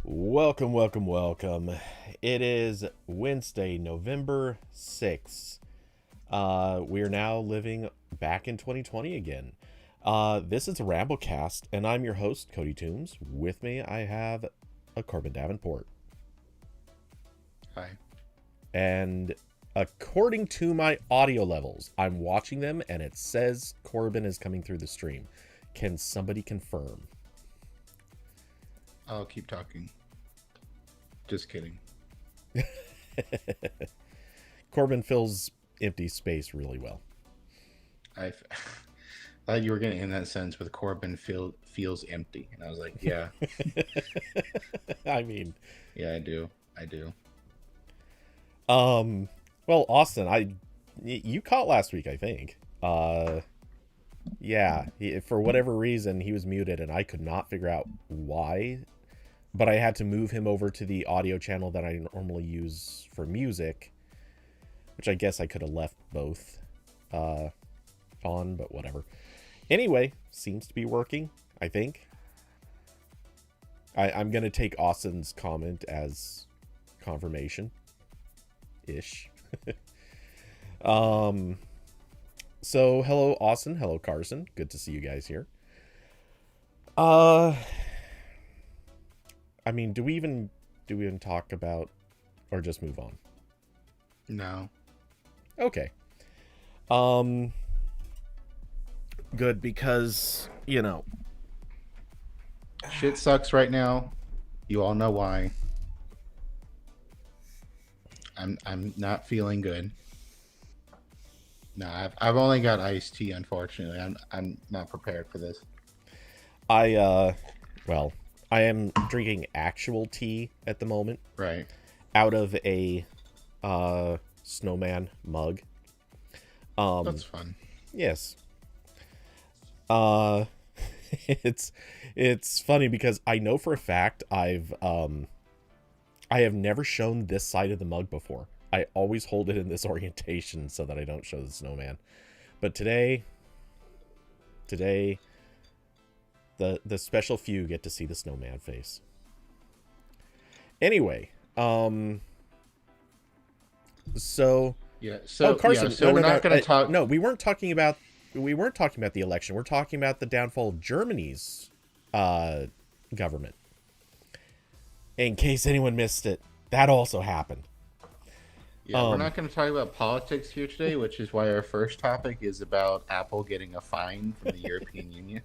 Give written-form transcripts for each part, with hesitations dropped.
Welcome, welcome, welcome. It is Wednesday, November 6th. We are now living back in 2020 again. This is a RambleCast, and I'm your host, Cody Toombs. With me, I have a Corbin Davenport. Hi. And according to my audio levels, I'm watching them, and it says Corbin is coming through the stream. Can somebody confirm? I'll keep talking. Just kidding. Corbin fills empty space really well. I thought you were going to end that sentence with Corbin feels empty. And I was like, yeah. I mean... Yeah, I do. Well, Austin, you caught last week, I think. Yeah, for whatever reason, he was muted, and I could not figure out why. But I had to move him over to the audio channel that I normally use for music, which I guess I could have left both on, but whatever. Anyway, seems to be working, I think. I'm going to take Austin's comment as confirmation-ish. So, hello, Austin. Hello, Carson. Good to see you guys here. I mean, do we even talk about, or just move on? No. Okay. Good, because, you know, shit sucks right now. You all know why. I'm not feeling good. No, I've only got iced tea, unfortunately. I'm not prepared for this. I am drinking actual tea at the moment. Right. Out of a snowman mug. That's fun. Yes. It's funny because I know for a fact I have never shown this side of the mug before. I always hold it in this orientation so that I don't show the snowman. But today the special few get to see the snowman face. Anyway, so yeah. So Carson, yeah, so we're not going to talk. No, we weren't talking about the election. We're talking about the downfall of Germany's government. In case anyone missed it, that also happened. Yeah, we're not going to talk about politics here today, which is why our first topic is about Apple getting a fine from the European Union.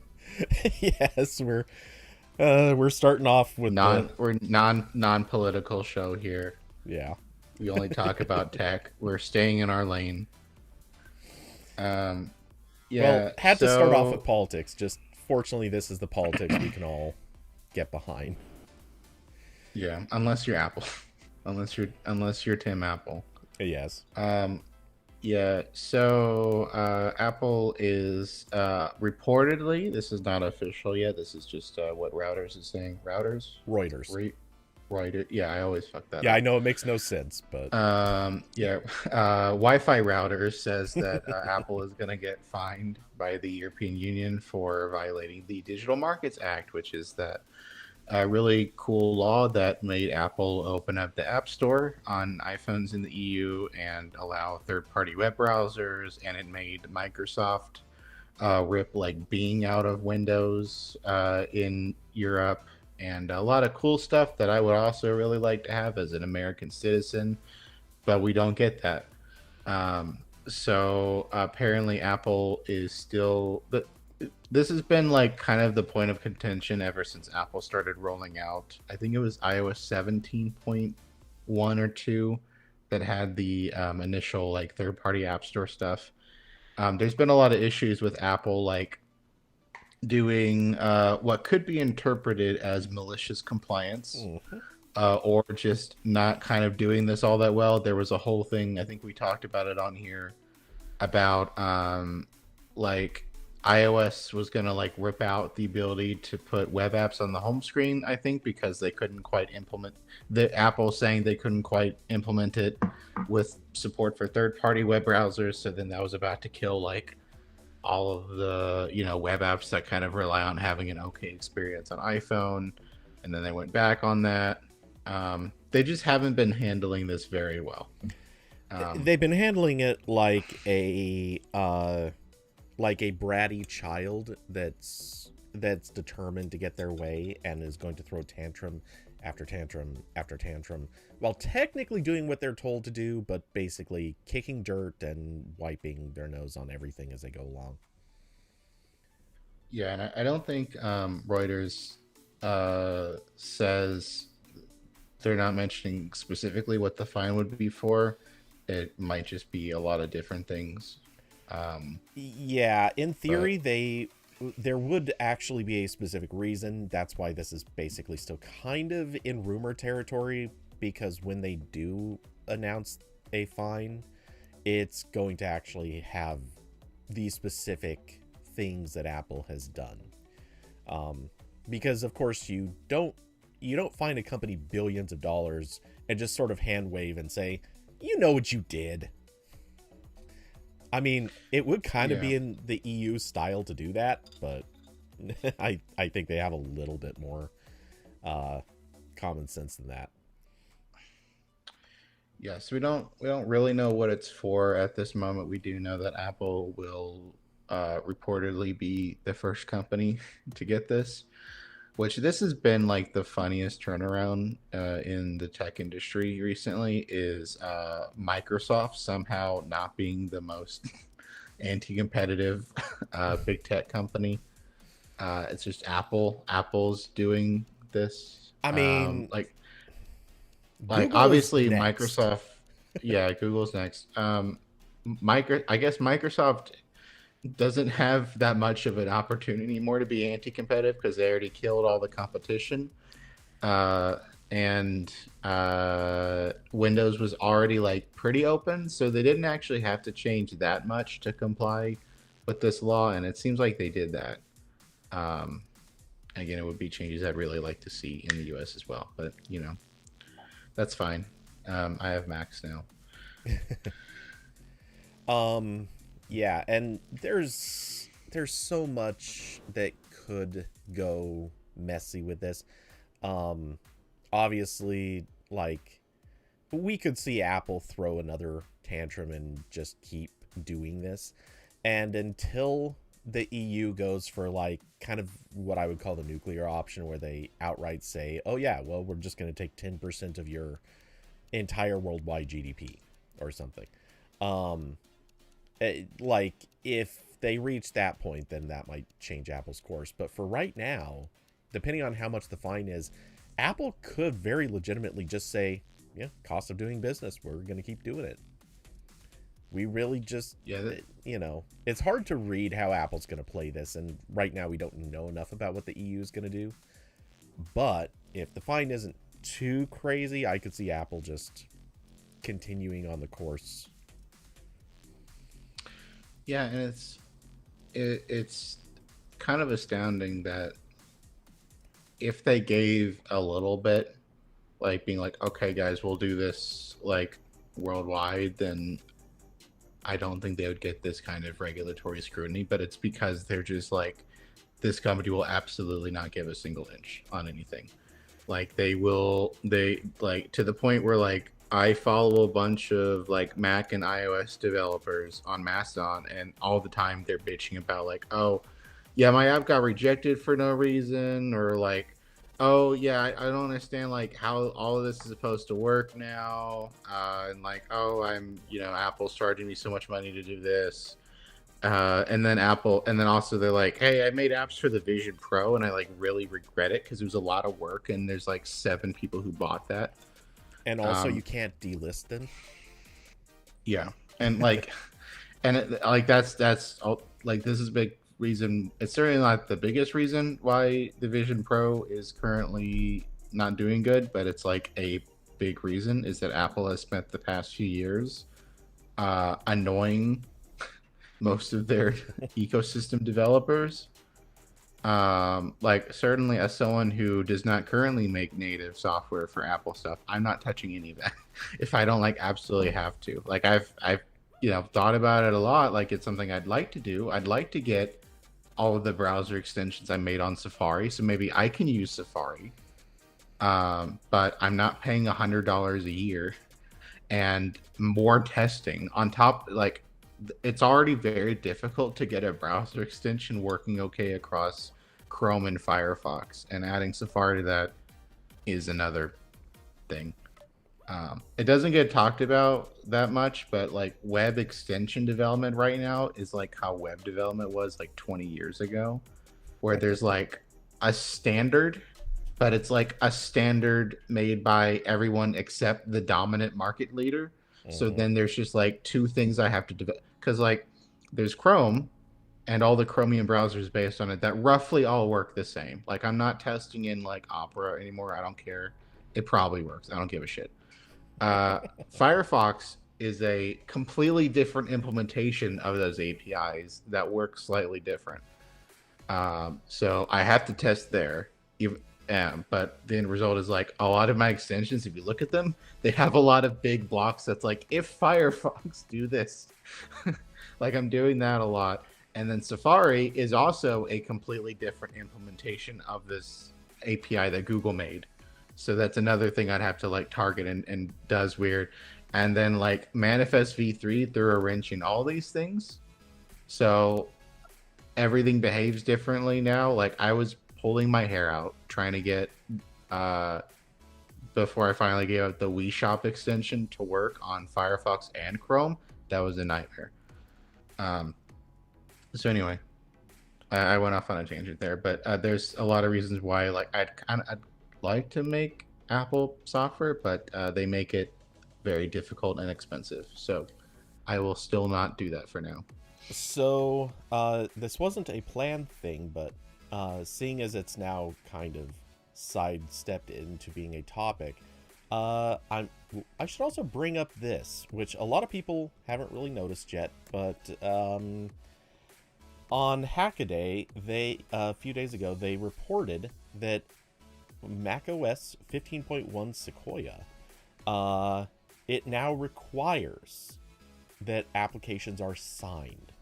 Yes, we're starting off with we're non-political show here. Yeah. We only talk about tech. We're staying in our lane. Yeah. Well, had to start off with politics. Just fortunately, this is the politics we can all get behind. Yeah, unless you're Apple, unless you're Tim Apple. Yes. Yeah. So Apple is reportedly. This is not official yet. This is just what Reuters is saying. Reuters. Reuters. Yeah, I always fuck that up. Yeah, I know it makes no sense, but yeah, Wi-Fi routers says that Apple is going to get fined by the European Union for violating the Digital Markets Act, which is that really cool law that made Apple open up the App Store on iPhones in the EU and allow third-party web browsers, and it made Microsoft rip like Bing out of Windows in Europe. And a lot of cool stuff that I would also really like to have as an American citizen, but we don't get that. So apparently Apple is still... This has been like kind of the point of contention ever since Apple started rolling out. I think it was iOS 17.1 or 2 that had the initial like third-party App Store stuff. There's been a lot of issues with Apple like doing what could be interpreted as malicious compliance, or just not kind of doing this all that well. There was a whole thing, I think we talked about it on here, about like iOS was going to like rip out the ability to put web apps on the home screen, I think, because they couldn't quite implement the Apple saying they couldn't quite implement it with support for third-party web browsers. So then that was about to kill like all of the, web apps that kind of rely on having an okay experience on iPhone. and then they went back on that. They just haven't been handling this very well. They've been handling it like a bratty child that's determined to get their way and is going to throw tantrum after tantrum after tantrum while technically doing what they're told to do, but basically kicking dirt and wiping their nose on everything as they go along. Yeah, and I don't think Reuters says they're not mentioning specifically what the fine would be for. It might just be a lot of different things. Yeah, in theory, But there would actually be a specific reason. That's why this is basically still kind of in rumor territory, because when they do announce a fine, it's going to actually have the specific things that Apple has done. Because of course you don't find a company billions of dollars and just sort of hand wave and say, you know what you did. I mean, it would kind of yeah, be in the EU style to do that, but I think they have a little bit more common sense than that. yeah. So we don't really know what it's for at this moment. We do know that Apple will reportedly be the first company to get this. Which this has been like the funniest turnaround in the tech industry recently is Microsoft somehow not being the most anti-competitive big tech company. It's just Apple. Apple's doing this. I mean, Like Google is obviously next. Microsoft. Yeah, Google's next. I guess Microsoft doesn't have that much of an opportunity anymore to be anti-competitive because they already killed all the competition. Uh, and Windows was already like pretty open, so they didn't actually have to change that much to comply with this law, and it seems like they did that. Um, Again, it would be changes I'd really like to see in the U.S. as well, but that's fine. I have Macs now. Um, yeah, and there's so much that could go messy with this. Um, Obviously, like we could see Apple throw another tantrum and just keep doing this. And until the EU goes for like kind of what I would call the nuclear option, where they outright say, oh, yeah, well, we're just going to take 10% of your entire worldwide GDP or something. Um, like, if they reach that point, then that might change Apple's course. But for right now, depending on how much the fine is, Apple could very legitimately just say, yeah, cost of doing business, we're going to keep doing it. We really just, Yeah, it's hard to read how Apple's going to play this. And right now, we don't know enough about what the EU is going to do. But if the fine isn't too crazy, I could see Apple just continuing on the course. yeah, and it's kind of astounding that if they gave a little bit, like being like, okay, guys, we'll do this like worldwide, then I don't think they would get this kind of regulatory scrutiny. But it's because they're just like, this company will absolutely not give a single inch on anything. Like they like to the point where like I follow a bunch of like Mac and iOS developers on Mastodon, and all the time they're bitching about like, oh, yeah, my app got rejected for no reason, or like, oh yeah, I don't understand like how all of this is supposed to work now, and like, oh, Apple's charging me so much money to do this. And then also they're like, hey, I made apps for the Vision Pro and I like really regret it because it was a lot of work and there's like 7 people who bought that. And also, you Um, can't delist them. yeah, and like, like like this is a big reason. It's certainly not the biggest reason why the Vision Pro is currently not doing good, but it's like a big reason is that Apple has spent the past few years annoying most of their ecosystem developers. Like certainly as someone who does not currently make native software for Apple stuff, I'm not touching any of that if I don't like absolutely have to. Like I've thought about it a lot. Like it's something I'd like to do. I'd like to get all of the browser extensions I made on Safari, so maybe I can use Safari. But I'm not paying $100 a year and more testing on top. Like, it's already very difficult to get a browser extension working okay across Chrome and Firefox, and adding Safari to that is another thing. It doesn't get talked about that much, but like web extension development right now is like how web development was like 20 years ago, where there's like a standard, but it's like a standard made by everyone except the dominant market leader. So Hmm. then there's just like two things I have to develop, because like there's Chrome and all the Chromium browsers based on it that roughly all work the same. Like, I'm not testing in like Opera anymore. I don't care. It probably works. I don't give a shit. Uh, Firefox is a completely different implementation of those APIs that work slightly different. So I have to test there. But the end result is like a lot of my extensions, if you look at them, they have a lot of big blocks that's like, if Firefox do this. Like, I'm doing that a lot. And then Safari is also a completely different implementation of this API that Google made. So that's another thing I'd have to like target and does weird. And then like Manifest v3 threw a wrench in all these things. So everything behaves differently now. Like, I was pulling my hair out trying to get uh before I finally gave up the Wii Shop extension to work on Firefox and Chrome. That was a nightmare. Um so anyway, I went off on a tangent there, but there's a lot of reasons why like I'd like to make Apple software, but they make it very difficult and expensive. So I will still not do that for now. So, this wasn't a planned thing, but seeing as it's now kind of sidestepped into being a topic, I should also bring up this, which a lot of people haven't really noticed yet, but on Hackaday, they a few days ago they reported that macOS 15.1 Sequoia, uh, it now requires that applications are signed.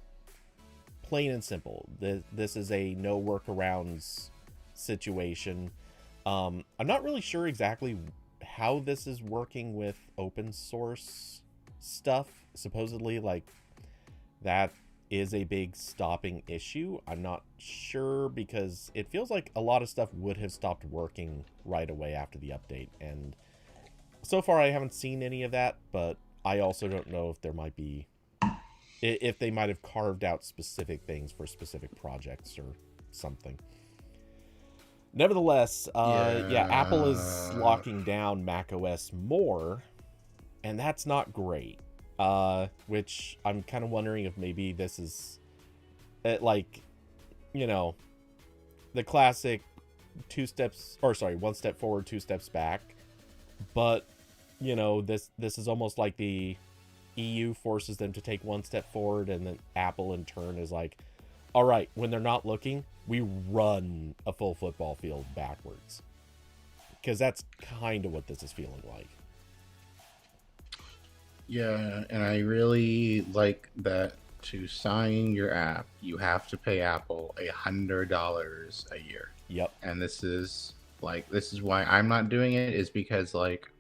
Plain and simple. This is a no workarounds situation. I'm not really sure exactly how this is working with open source stuff. Supposedly, like, that is a big stopping issue. I'm not sure because it feels like a lot of stuff would have stopped working right away after the update. And so far, I haven't seen any of that, but I also don't know if there might be if they might have carved out specific things for specific projects or something. Nevertheless, yeah, Apple is Yeah. locking down macOS more, and that's not great. Which I'm kind of wondering if maybe this is like, you know, the classic one step forward, two steps back. But this is almost like the EU forces them to take one step forward, and then Apple in turn is like, all right, when they're not looking, we run a full football field backwards. Because that's kind of what this is feeling like. Yeah, and I really like that to sign your app, you have to pay Apple $100 a year. Yep. And this is why I'm not doing it, is because like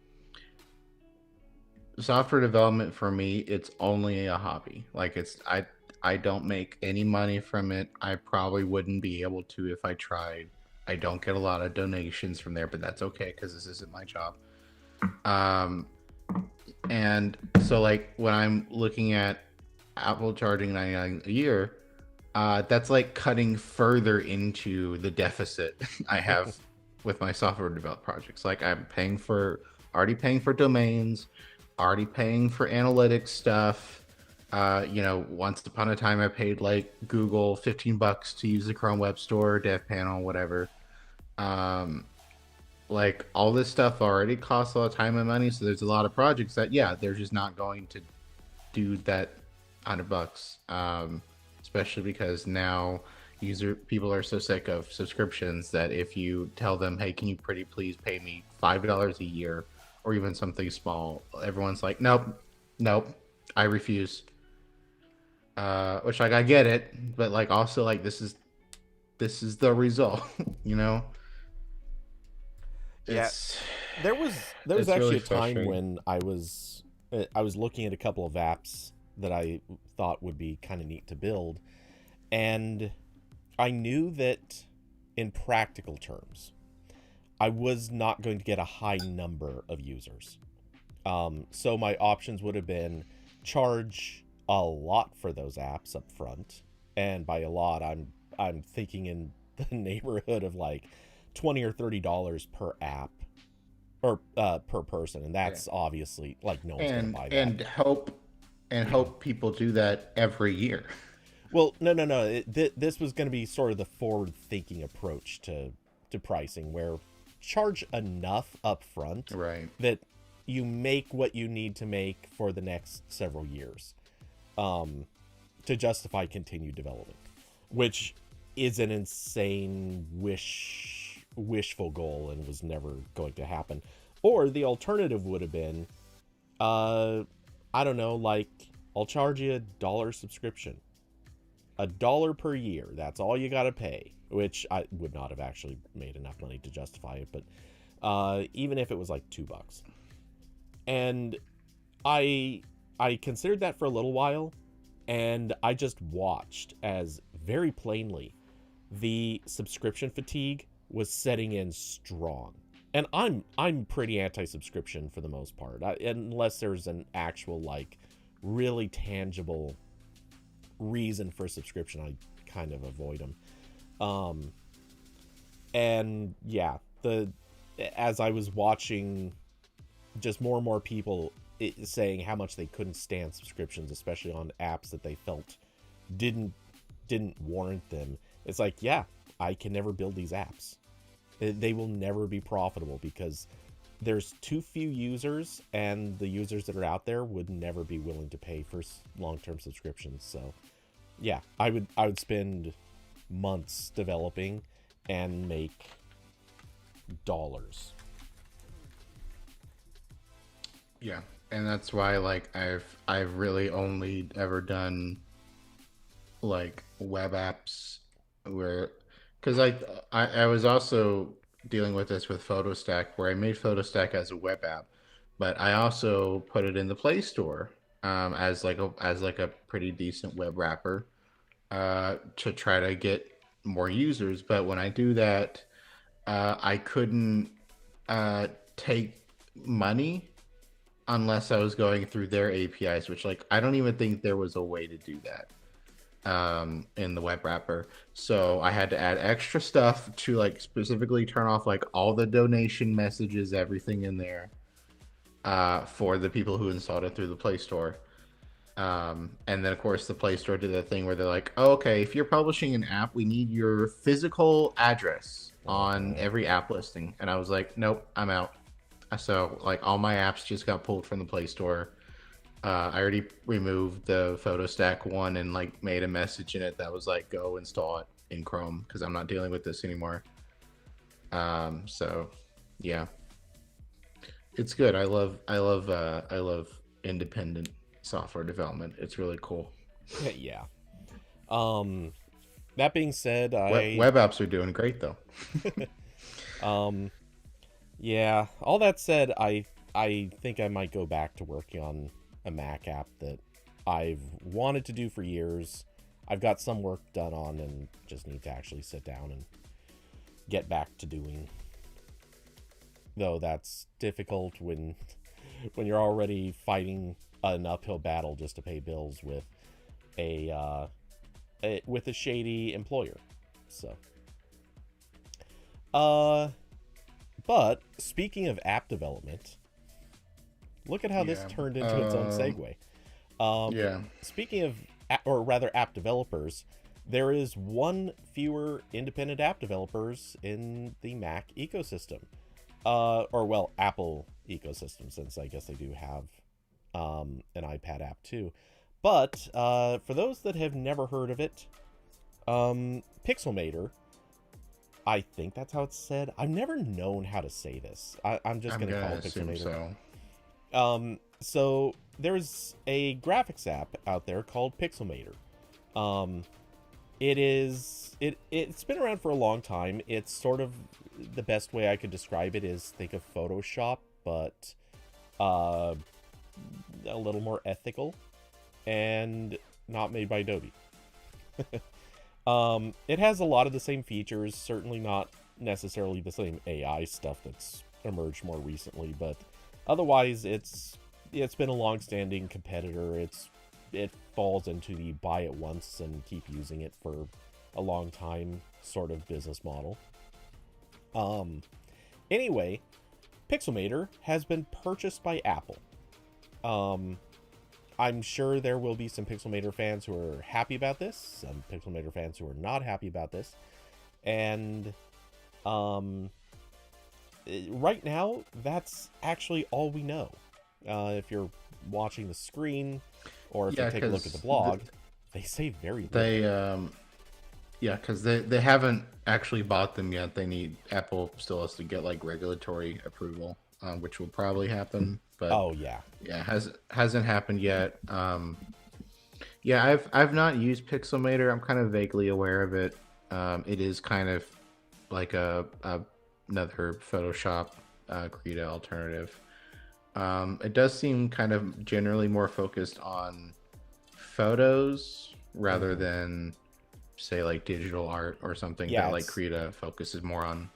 software development for me, it's only a hobby. Like, I don't make any money from it. I probably wouldn't be able to if I tried. I don't get a lot of donations from there, but that's okay because this isn't my job. Um, and so like when I'm looking at Apple charging 99 a year, that's like cutting further into the deficit I have with my software development projects. Like, already paying for domains, already paying for analytics stuff. Once upon a time I paid like Google $15 to use the Chrome Web Store, Dev Panel, whatever. Um, like, all this stuff already costs a lot of time and money, so there's a lot of projects that, yeah, they're just not going to do that $100. Especially because now people are so sick of subscriptions that if you tell them, hey, can you pretty please pay me $5 a year or even something small, everyone's like, nope, nope, I refuse. Which, like, I get it, but like also like this is the result, you know. Yeah, It's there was it's really actually a time frustrating. when I was looking at a couple of apps that I thought would be kind of neat to build, and I knew that in practical terms, I was not going to get a high number of users. So my options would have been charge a lot for those apps up front, and by a lot, I'm thinking in the neighborhood of like $20 or $30 per app or per person, and Yeah. that's obviously like no one's gonna and buy that. and hope and hope people do that every year. Well, no, no, no. This was going to be sort of the forward-thinking approach to pricing, where charge enough up front Right. that you make what you need to make for the next several years, um, to justify continued development, which is an insane wishful goal and was never going to happen. Or the alternative would have been, uh, I don't know, like I'll charge you $1 subscription, $1 per year. That's all you got to pay, which I would not have actually made enough money to justify it. But even if it was like $2, and I I considered that for a little while, and I just watched as very plainly the subscription fatigue was setting in strong. And I'm pretty anti-subscription for the most part, unless there's an actual like really tangible reason for subscription. I kind of avoid them. Um, and yeah, the as I was watching, just more and more people saying how much they couldn't stand subscriptions, especially on apps that they felt didn't didn't warrant them. It's like, yeah, I can never build these apps. They will never be profitable because there's too few users, and the users that are out there would never be willing to pay for long-term subscriptions. So yeah, I would spend months developing and make dollars. Yeah. And that's why like I've really only ever done like web apps where because I was also dealing with this with PhotoStack where I made PhotoStack as a web app, but I also put it in the Play Store as like a pretty decent web wrapper to try to get more users. But when I do that, I couldn't uh, take money unless I was going through their APIs, which like I don't even think there was a way to do that in the web wrapper. So I had to add extra stuff to like specifically turn off like all the donation messages, everything in there for the people who installed it through the Play Store. And then of course the Play Store did that thing where they're like, oh, okay, if you're publishing an app, we need your physical address on Uh-huh. every app listing. And I was like, nope, I'm out. So like all my apps just got pulled from the Play Store. I already removed the photo stack one and like made a message in it that was like, go install it in Chrome because I'm not dealing with this anymore. So yeah, it's good. I love independent software development. It's really cool. Yeah. Um, that being said, Web apps are doing great though. um, yeah. All that said, I think I might go back to working on a Mac app that I've wanted to do for years. I've got some work done on, and just need to actually sit down and get back to doing. Though that's difficult when you're already fighting an uphill battle just to pay bills with a with a shady employer. So, uh, but speaking of app development, look at how this Yeah. turned into its own segue. Yeah. Speaking of, or rather, app developers, there is one fewer independent app developers in the Mac ecosystem, or well, Apple ecosystem, since I guess they do have an iPad app too. But for those that have never heard of it, Pixelmator, I think that's how it's said. I've never known how to say this. I'm just I'm going to call gonna it assume Pixelmator. so. So there's a graphics app out there called Pixelmator. Um, It's been around for a long time. It's sort of the best way I could describe it is think of Photoshop, but uh, a little more ethical and not made by Adobe. It has a lot of the same features, certainly not necessarily the same AI stuff that's emerged more recently, but otherwise it's been a long-standing competitor. It falls into the buy it once and keep using it for a long time sort of business model. Um anyway, Pixelmator has been purchased by Apple. Um I'm sure there will be some Pixelmator fans who are happy about this, some Pixelmator fans who are not happy about this. And um, right now, that's actually all we know. If you're watching the screen, or if you Yeah, take a look at the blog, they say very little. because they haven't actually bought them yet. They need Apple still has to get like regulatory approval, which will probably happen. But Oh yeah, yeah, hasn't happened yet. Yeah, I've not used Pixelmator. I'm kind of vaguely aware of it. It is kind of like another Photoshop Krita alternative. It does seem kind of generally more focused on photos rather than say like digital art or something yeah. that like Krita focuses more on.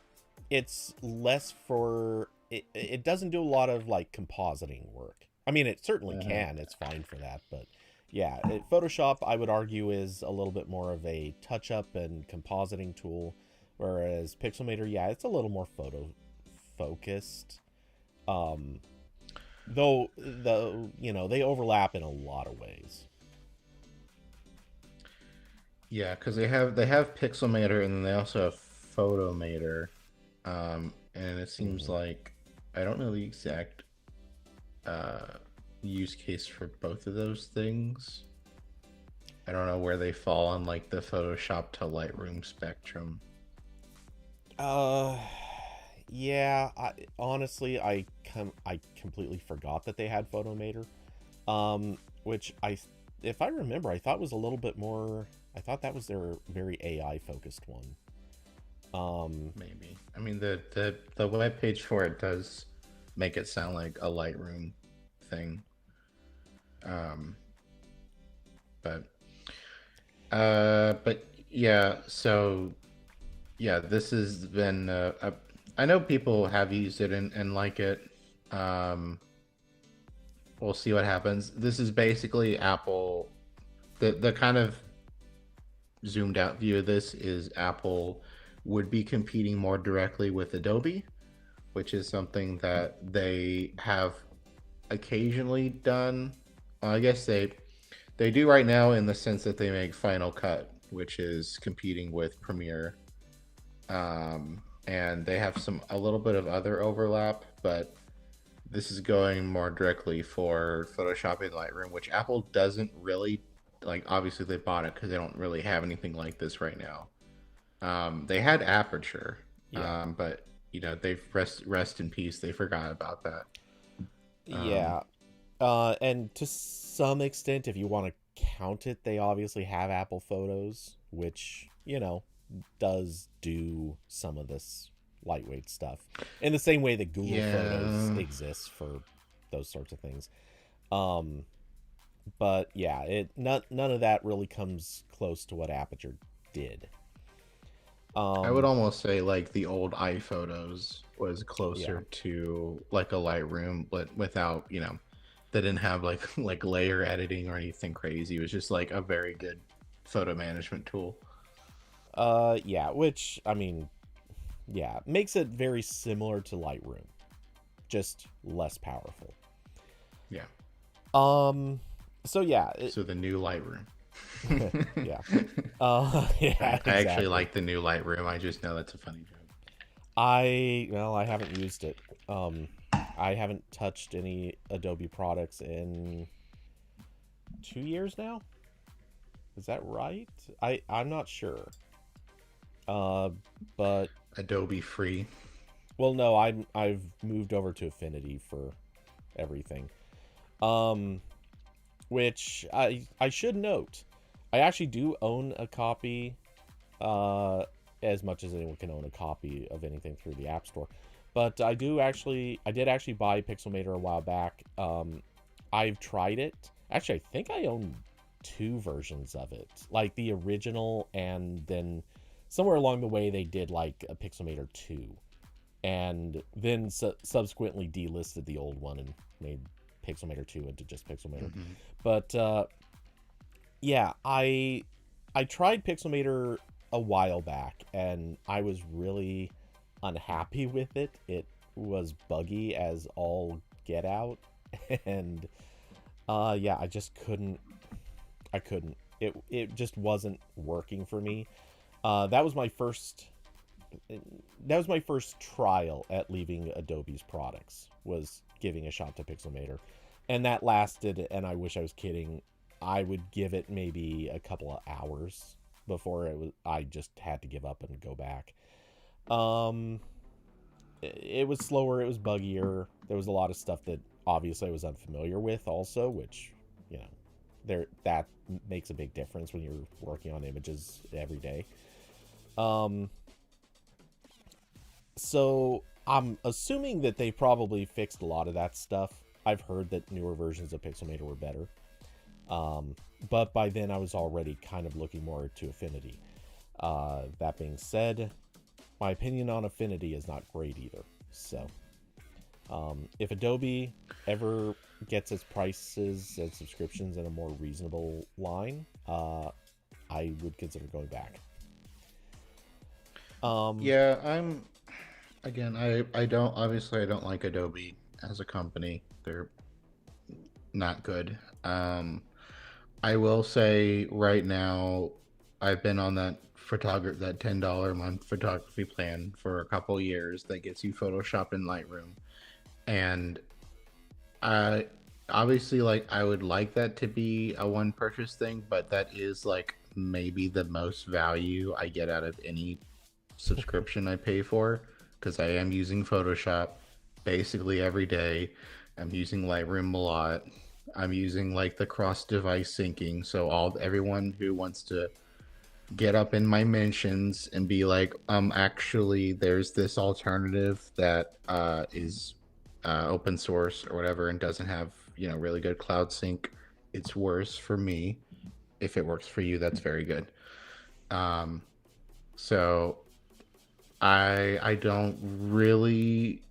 It's less for it. It doesn't do a lot of like compositing work. I mean, it certainly can. It's fine for that, but yeah, Photoshop I would argue is a little bit more of a touch-up and compositing tool, whereas Pixelmator, yeah, it's a little more photo focused. Um, though they overlap in a lot of ways. Yeah, because they have Pixelmator and then they also have Photomator, and it seems Hmm. like I don't know the exact uh, use case for both of those things. I don't know where they fall on like the Photoshop to Lightroom spectrum. Uh, yeah. I completely forgot that they had Photomator. Which if I remember, I thought was a little bit more. I thought that was their very AI focused one. Um, Maybe. I mean the web page for it does make it sound like a Lightroom thing. Um, but but yeah, so yeah, this has been I know people have used it and like it. Um, we'll see what happens. This is basically Apple. The kind of zoomed out view of this is Apple would be competing more directly with Adobe, which is something that they have occasionally done. I guess they do right now in the sense that they make Final Cut, which is competing with Premiere, and they have a little bit of other overlap, but this is going more directly for Photoshop and Lightroom, which Apple doesn't really like. Obviously, they bought it because they don't really have anything like this right now. They had Aperture, yeah, but they've rest in peace. They forgot about that. Um, yeah. And to some extent, if you want to count it, they obviously have Apple Photos, which does do some of this lightweight stuff in the same way that Google Photos yeah, exists for those sorts of things. Um, but yeah, none of that really comes close to what Aperture did. I would Um, almost say like the old iPhotos was yeah. closer to like a Lightroom, but without they didn't have like like layer editing or anything crazy. It was just like a very good photo management tool. Yeah, which I mean, yeah, makes it very similar to Lightroom, just less powerful. Yeah. Um, so yeah, So the new Lightroom. yeah, I, yeah, I actually exactly. like the new Lightroom. I just know that's a funny joke. I haven't used it. Um, I haven't touched any Adobe products in 2 years now. Is that right? I'm not sure. Uh, but Adobe free. well, no, I've moved over to Affinity for everything. Um, which I should note, I actually do own a copy, uh, as much as anyone can own a copy of anything through the App Store. But I did actually buy Pixelmator a while back. I've tried it. Actually, I think I own two versions of it, like the original, and then somewhere along the way they did like a Pixelmator 2, and then subsequently delisted the old one and made Pixelmator 2 into just Pixelmator. Mm-hmm. But yeah, I tried Pixelmator a while back, and I was really unhappy with it. It was buggy as all get out, and yeah, I just couldn't. I couldn't. It just wasn't working for me. That was my first. That was my first trial at leaving Adobe's products. Was giving a shot to Pixelmator, and that lasted. And I wish I was kidding. I would give it maybe a couple of hours before it was. I just had to give up and go back. Um, it was slower. It was buggier. There was a lot of stuff that obviously I was unfamiliar with, also, which you know, that makes a big difference when you're working on images every day. Um, so I'm assuming that they probably fixed a lot of that stuff. I've heard that newer versions of Pixelmator were better. But by then I was already kind of looking more to Affinity. That being said, my opinion on Affinity is not great either. So, if Adobe ever gets its prices and subscriptions in a more reasonable line, I would consider going back. Yeah, I don't, obviously I don't like Adobe as a company. They're not good. I will say right now, I've been on that $10 a month photography plan for a couple years that gets you Photoshop and Lightroom. And I obviously, like, I would like that to be a one purchase thing, but that is like maybe the most value I get out of any subscription I pay for, because I am using Photoshop basically every day. I'm using Lightroom a lot. I'm using like the cross device syncing, so everyone who wants to get up in my mentions and be like, actually there's this alternative that is open source or whatever and doesn't have, really good cloud sync. It's worse for me. If it works for you, that's very good. um so I don't really,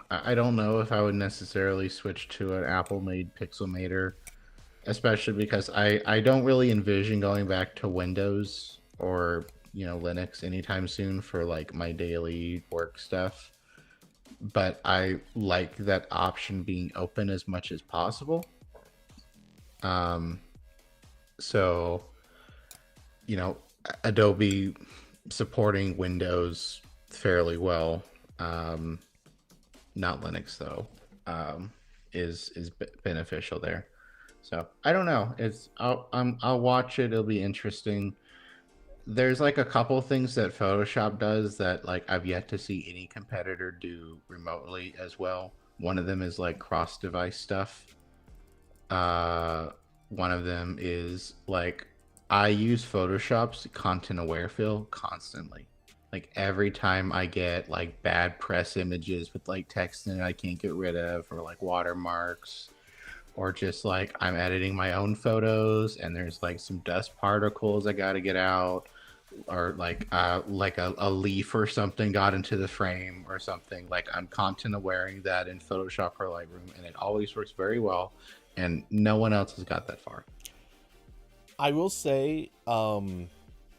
I don't know if I would necessarily switch to an Apple made Pixelmator, especially because I don't really envision going back to Windows or Linux anytime soon for like my daily work stuff. But I like that option being open as much as possible. Um, so you know, Adobe supporting Windows fairly well, um, not Linux though, is beneficial there. So I don't know. I'll watch it. It'll be interesting. There's like a couple things that Photoshop does that like I've yet to see any competitor do remotely as well. One of them is like cross device stuff. Uh, One of them is like I use Photoshop's content aware fill constantly. Like every time I get like bad press images with like text in it I can't get rid of, or like watermarks, or just like I'm editing my own photos and there's like some dust particles I got to get out, or like a leaf or something got into the frame or something. Like I'm content awareing that in Photoshop or Lightroom, and it always works very well, and no one else has got that far. I will say,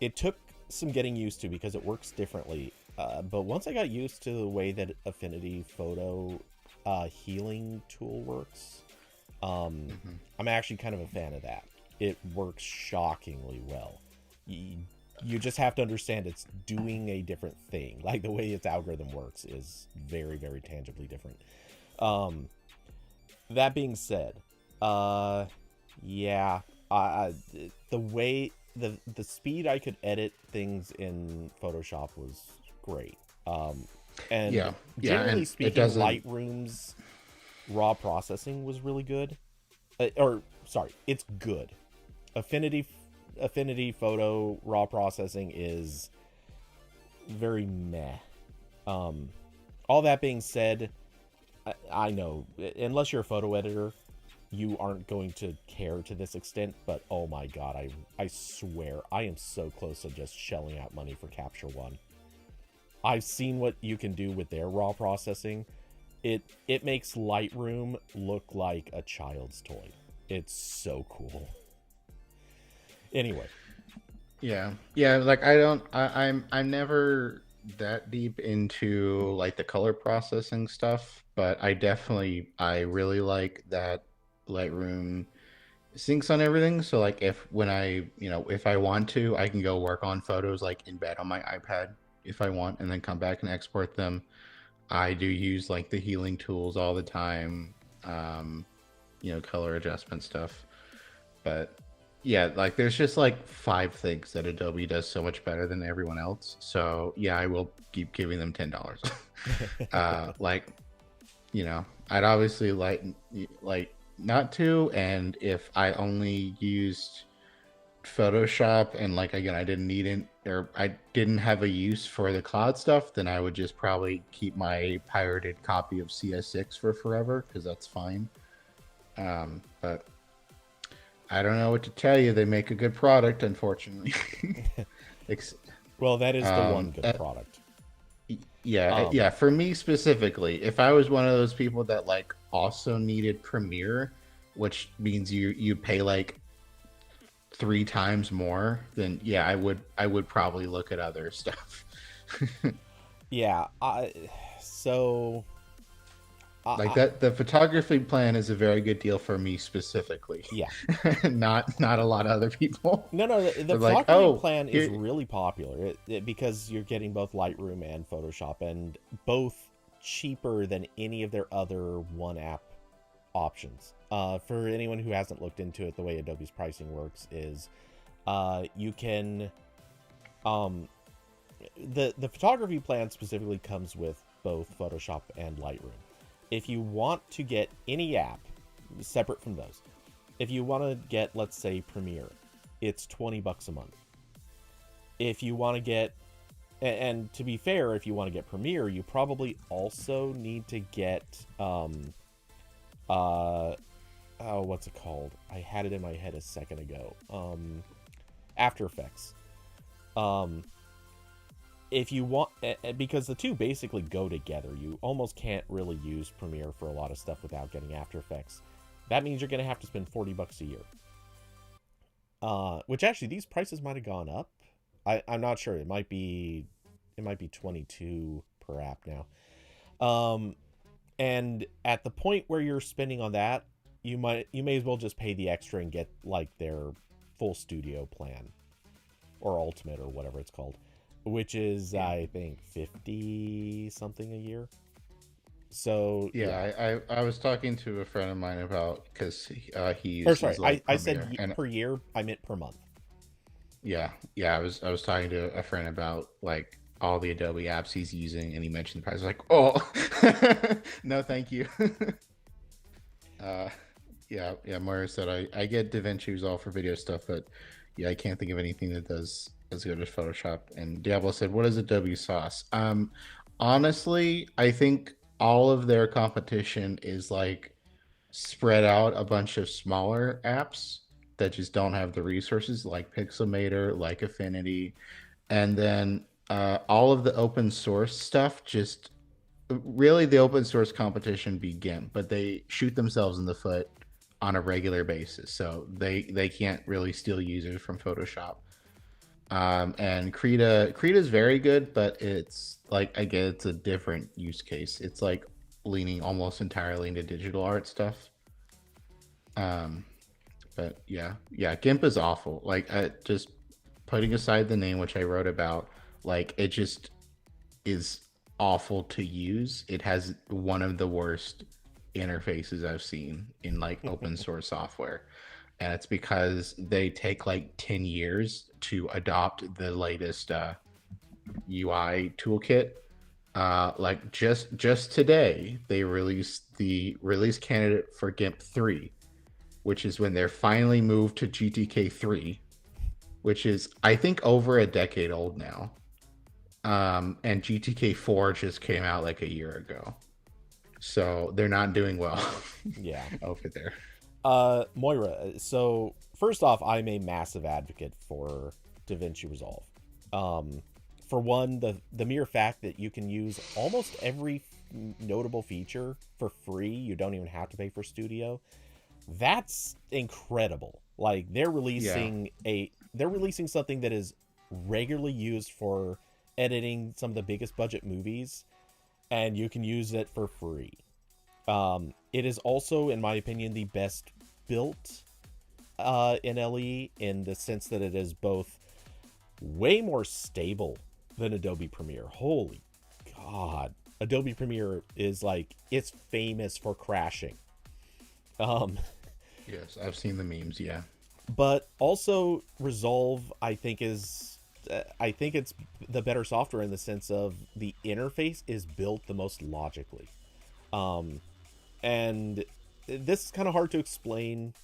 it took some getting used to because it works differently. But once I got used to the way that Affinity Photo healing tool works, Mm-hmm. I'm actually kind of a fan of that. It works shockingly well. You just have to understand it's doing a different thing. Like the way its algorithm works is very, very tangibly different. Um, that being said, yeah, the way the speed I could edit things in Photoshop was great. And Yeah, yeah, generally and it speaking, doesn't. Lightroom's raw processing was really good. Or sorry, it's good. Affinity Affinity Photo raw processing is very meh. Um, all that being said, I know, unless you're a photo editor, you aren't going to care to this extent, but oh my god, I swear, I am so close to just shelling out money for Capture One. I've seen what you can do with their raw processing. It makes Lightroom look like a child's toy. It's so cool. Anyway, Yeah, like I don't I'm never that deep into like the color processing stuff, but I really like that Lightroom syncs on everything. So like if when I, if I want to, I can go work on photos like in bed on my iPad if I want and then come back and export them. I do use like the healing tools all the time. Um, color adjustment stuff. But yeah, like there's just like five things that Adobe does so much better than everyone else. So yeah, I will keep giving them $10. Like, I'd obviously like not to, and if I only used Photoshop and like again I didn't need it or I didn't have a use for the cloud stuff, then I would just probably keep my pirated copy of CS6 for forever because that's fine. But I don't know what to tell you. They make a good product, unfortunately. well, that is the one um, good product. yeah. For me specifically, if I was one of those people that like also needed Premiere, which means you pay like 3 times more, then yeah, I would probably look at other stuff. Yeah, so Like that, the photography plan is a very good deal for me specifically. yeah. Not a lot of other people. No, the They're like, photography oh, plan is really popular because you're getting both Lightroom and Photoshop, and both cheaper than any of their other one app options. For anyone who hasn't looked into it, the way Adobe's pricing works is you can the photography plan specifically comes with both Photoshop and Lightroom. If you want to get any app separate from those, if you want to get, let's say, Premiere, it's $20 a month. If you want to get, and to be fair, if you want to get Premiere, you probably also need to get what's it called? I had it in my head a second ago. After Effects. If you want, because the two basically go together, you almost can't really use Premiere for a lot of stuff without getting After Effects. That means you're going to have to spend $40 a year. Which actually, these prices might have gone up. I'm not sure. It might be 22 per app now. And at the point where you're spending on that, you may as well just pay the extra and get like their full studio plan or ultimate or whatever it's called, which is I think 50 something a year. So yeah. I was talking to a friend of mine about because he or uses sorry, like I said Premiere and per year, I meant per month. yeah. I was talking to a friend about like all the Adobe apps he's using, and he mentioned the price. I was like, oh, no, thank you. uh, yeah. Moira said I get DaVinci Resolve for video stuff, but yeah, I can't think of anything that does as good as Photoshop. And Diablo said, what is Adobe Sauce? Honestly, I think all of their competition is like spread out a bunch of smaller apps that just don't have the resources, like Pixelmator, like Affinity, and then all of the open source stuff. Just really, the open source competition be GIMP, but they shoot themselves in the foot on a regular basis, so they can't really steal users from Photoshop. And Krita is very good, but it's like again, it's a different use case. It's like leaning almost entirely into digital art stuff. Um, but yeah, GIMP is awful. Like just putting aside the name, which I wrote about, like it just is awful to use. It has one of the worst interfaces I've seen in like open source software. And it's because they take like 10 years to adopt the latest UI toolkit. Like just today, they released the release candidate for GIMP 3, which is when they're finally moved to GTK 3. which is I think over a decade old now. And GTK 4 just came out like a year ago. So they're not doing well Yeah. over there. Moira, so first off, I'm a massive advocate for DaVinci Resolve. Um, for one, the mere fact that you can use almost every notable feature for free, you don't even have to pay for Studio. That's incredible. Like Yeah. they're releasing something that is regularly used for editing some of the biggest budget movies, and you can use it for free. It is also, in my opinion, the best built NLE in the sense that it is both way more stable than Adobe Premiere. Holy God. Adobe Premiere is like, it's famous for crashing. Um, Yes, I've seen the memes. Yeah. but also Resolve, I think it's the better software in the sense of the interface is built the most logically. Um, and this is kind of hard to explain,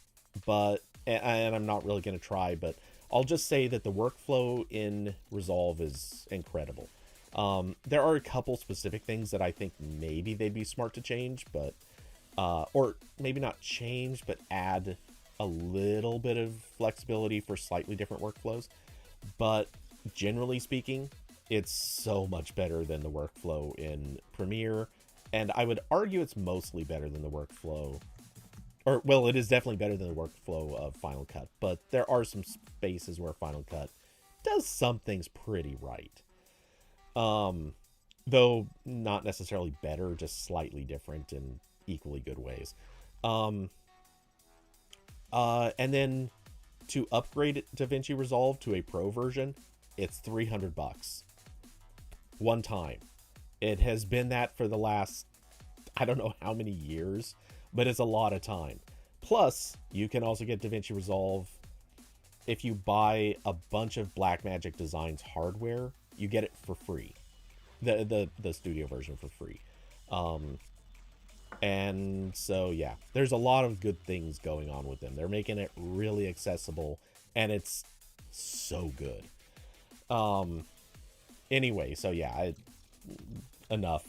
but and I'm not really going to try, but I'll just say that the workflow in Resolve is incredible. There are a couple specific things that I think maybe they'd be smart to change, but or maybe not change, but add a little bit of flexibility for slightly different workflows. But generally speaking, it's so much better than the workflow in Premiere, and I would argue it's mostly better than the workflow, or well, it is definitely better than the workflow of Final Cut, but there are some spaces where Final Cut does some things pretty right. Um, though not necessarily better, just slightly different in equally good ways. Um, and then to upgrade DaVinci Resolve to a Pro version, it's $300 one time. It has been that for the last, I don't know how many years, but it's a lot of time. Plus, you can also get DaVinci Resolve if you buy a bunch of Blackmagic Designs hardware. You get it for free, the studio version for free. Um, and so yeah, there's a lot of good things going on with them. They're making it really accessible, and it's so good. Um, anyway, so yeah, enough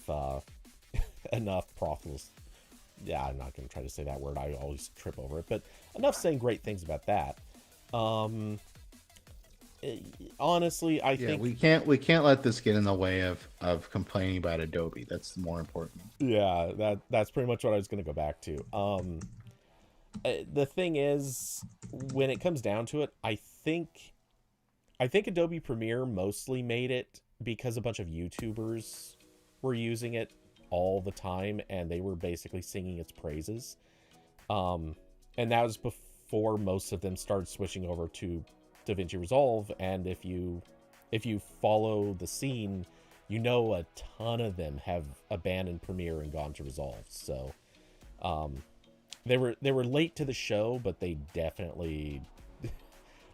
enough profitable. Yeah, I'm not going to try to say that word. I always trip over it. But enough saying great things about that. Um, eh, honestly, I Yeah, think we can't let this get in the way of complaining about Adobe. That's more important. yeah, that's pretty much what I was going to go back to. The thing is, when it comes down to it, I think Adobe Premiere mostly made it because a bunch of YouTubers were using it all the time, and they were basically singing its praises. Um, and that was before most of them started switching over to DaVinci Resolve. And if you follow the scene, you know a ton of them have abandoned Premiere and gone to Resolve. So um, they were late to the show, but they definitely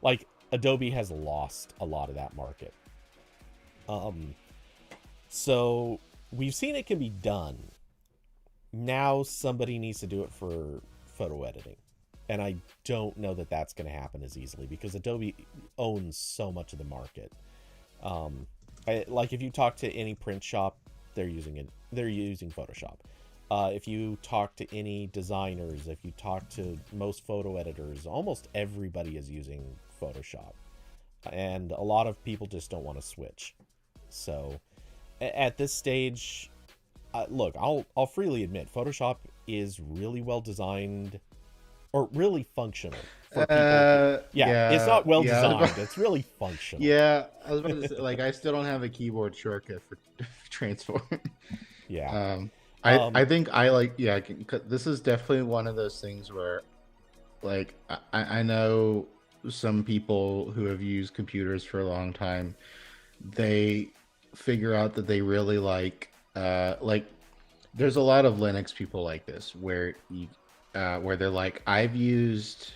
like Adobe has lost a lot of that market. Um, so we've seen it can be done. Now somebody needs to do it for photo editing. And I don't know that that's going to happen as easily because Adobe owns so much of the market. Like if you talk to any print shop, they're using it. They're using Photoshop. If you talk to any designers, if you talk to most photo editors, almost everybody is using Photoshop, and a lot of people just don't want to switch. So at this stage, look, I'll freely admit Photoshop is really well designed or really functional for people who, yeah, it's Yeah, not well yeah. designed, it's really functional. Yeah, I was about to say, like, I still don't have a keyboard shortcut for transform. Yeah. um, I um think I like, yeah. 'Cause this is definitely one of those things where, like, I know some people who have used computers for a long time. They figure out that they really like. There's a lot of Linux people like this where they're like, I've used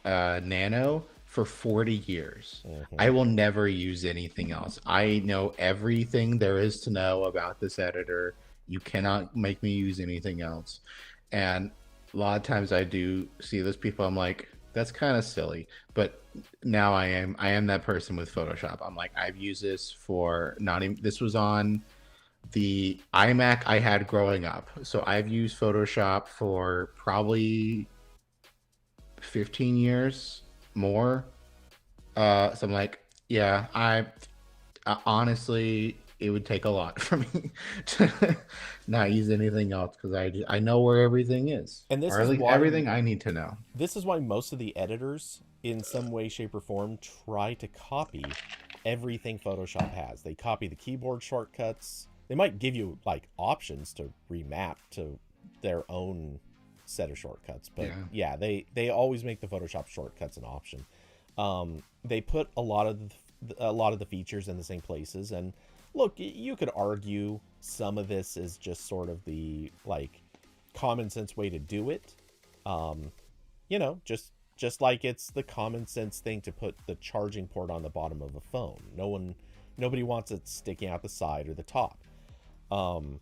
uh Nano for 40 years. I mhm. will never use anything else. I know everything there is to know about this editor. You cannot make me use anything else. And a lot of times I do see those people, I'm like, that's kind of silly. But now I am that person with Photoshop. I'm like, I've used this for not even, this was on the iMac I had growing up. So I've used Photoshop for probably 15 years more. So I'm like, yeah, honestly, it would take a lot for me to not use anything else because I know where everything is, And or at least everything I need to know. this is why most of the editors, in some way, shape, or form, try to copy everything Photoshop has. They copy the keyboard shortcuts. They might give you like options to remap to their own set of shortcuts, but Yeah, yeah, they always make the Photoshop shortcuts an option. They put a lot of the features in the same places, and look, you could argue some of this is just sort of the like common sense way to do it. Um, just like it's the common sense thing to put the charging port on the bottom of a phone. Nobody wants it sticking out the side or the top. Um,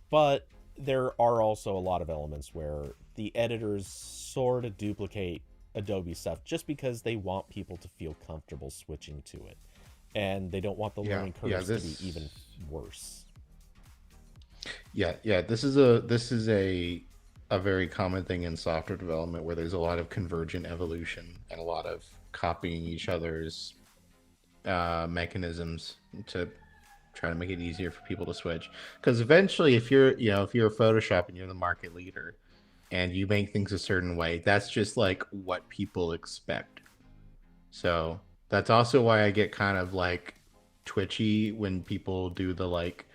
but there are also a lot of elements where the editors sort of duplicate Adobe stuff just because they want people to feel comfortable switching to it, and they don't want the yeah, learning yeah. curves to be even worse. Yeah. This is a very common thing in software development where there's a lot of convergent evolution and a lot of copying each other's mechanisms to try to make it easier for people to switch. Because eventually, if you're a Photoshop and you're the market leader and you make things a certain way, that's just like what people expect. So that's also why I get kind of like twitchy when people do the like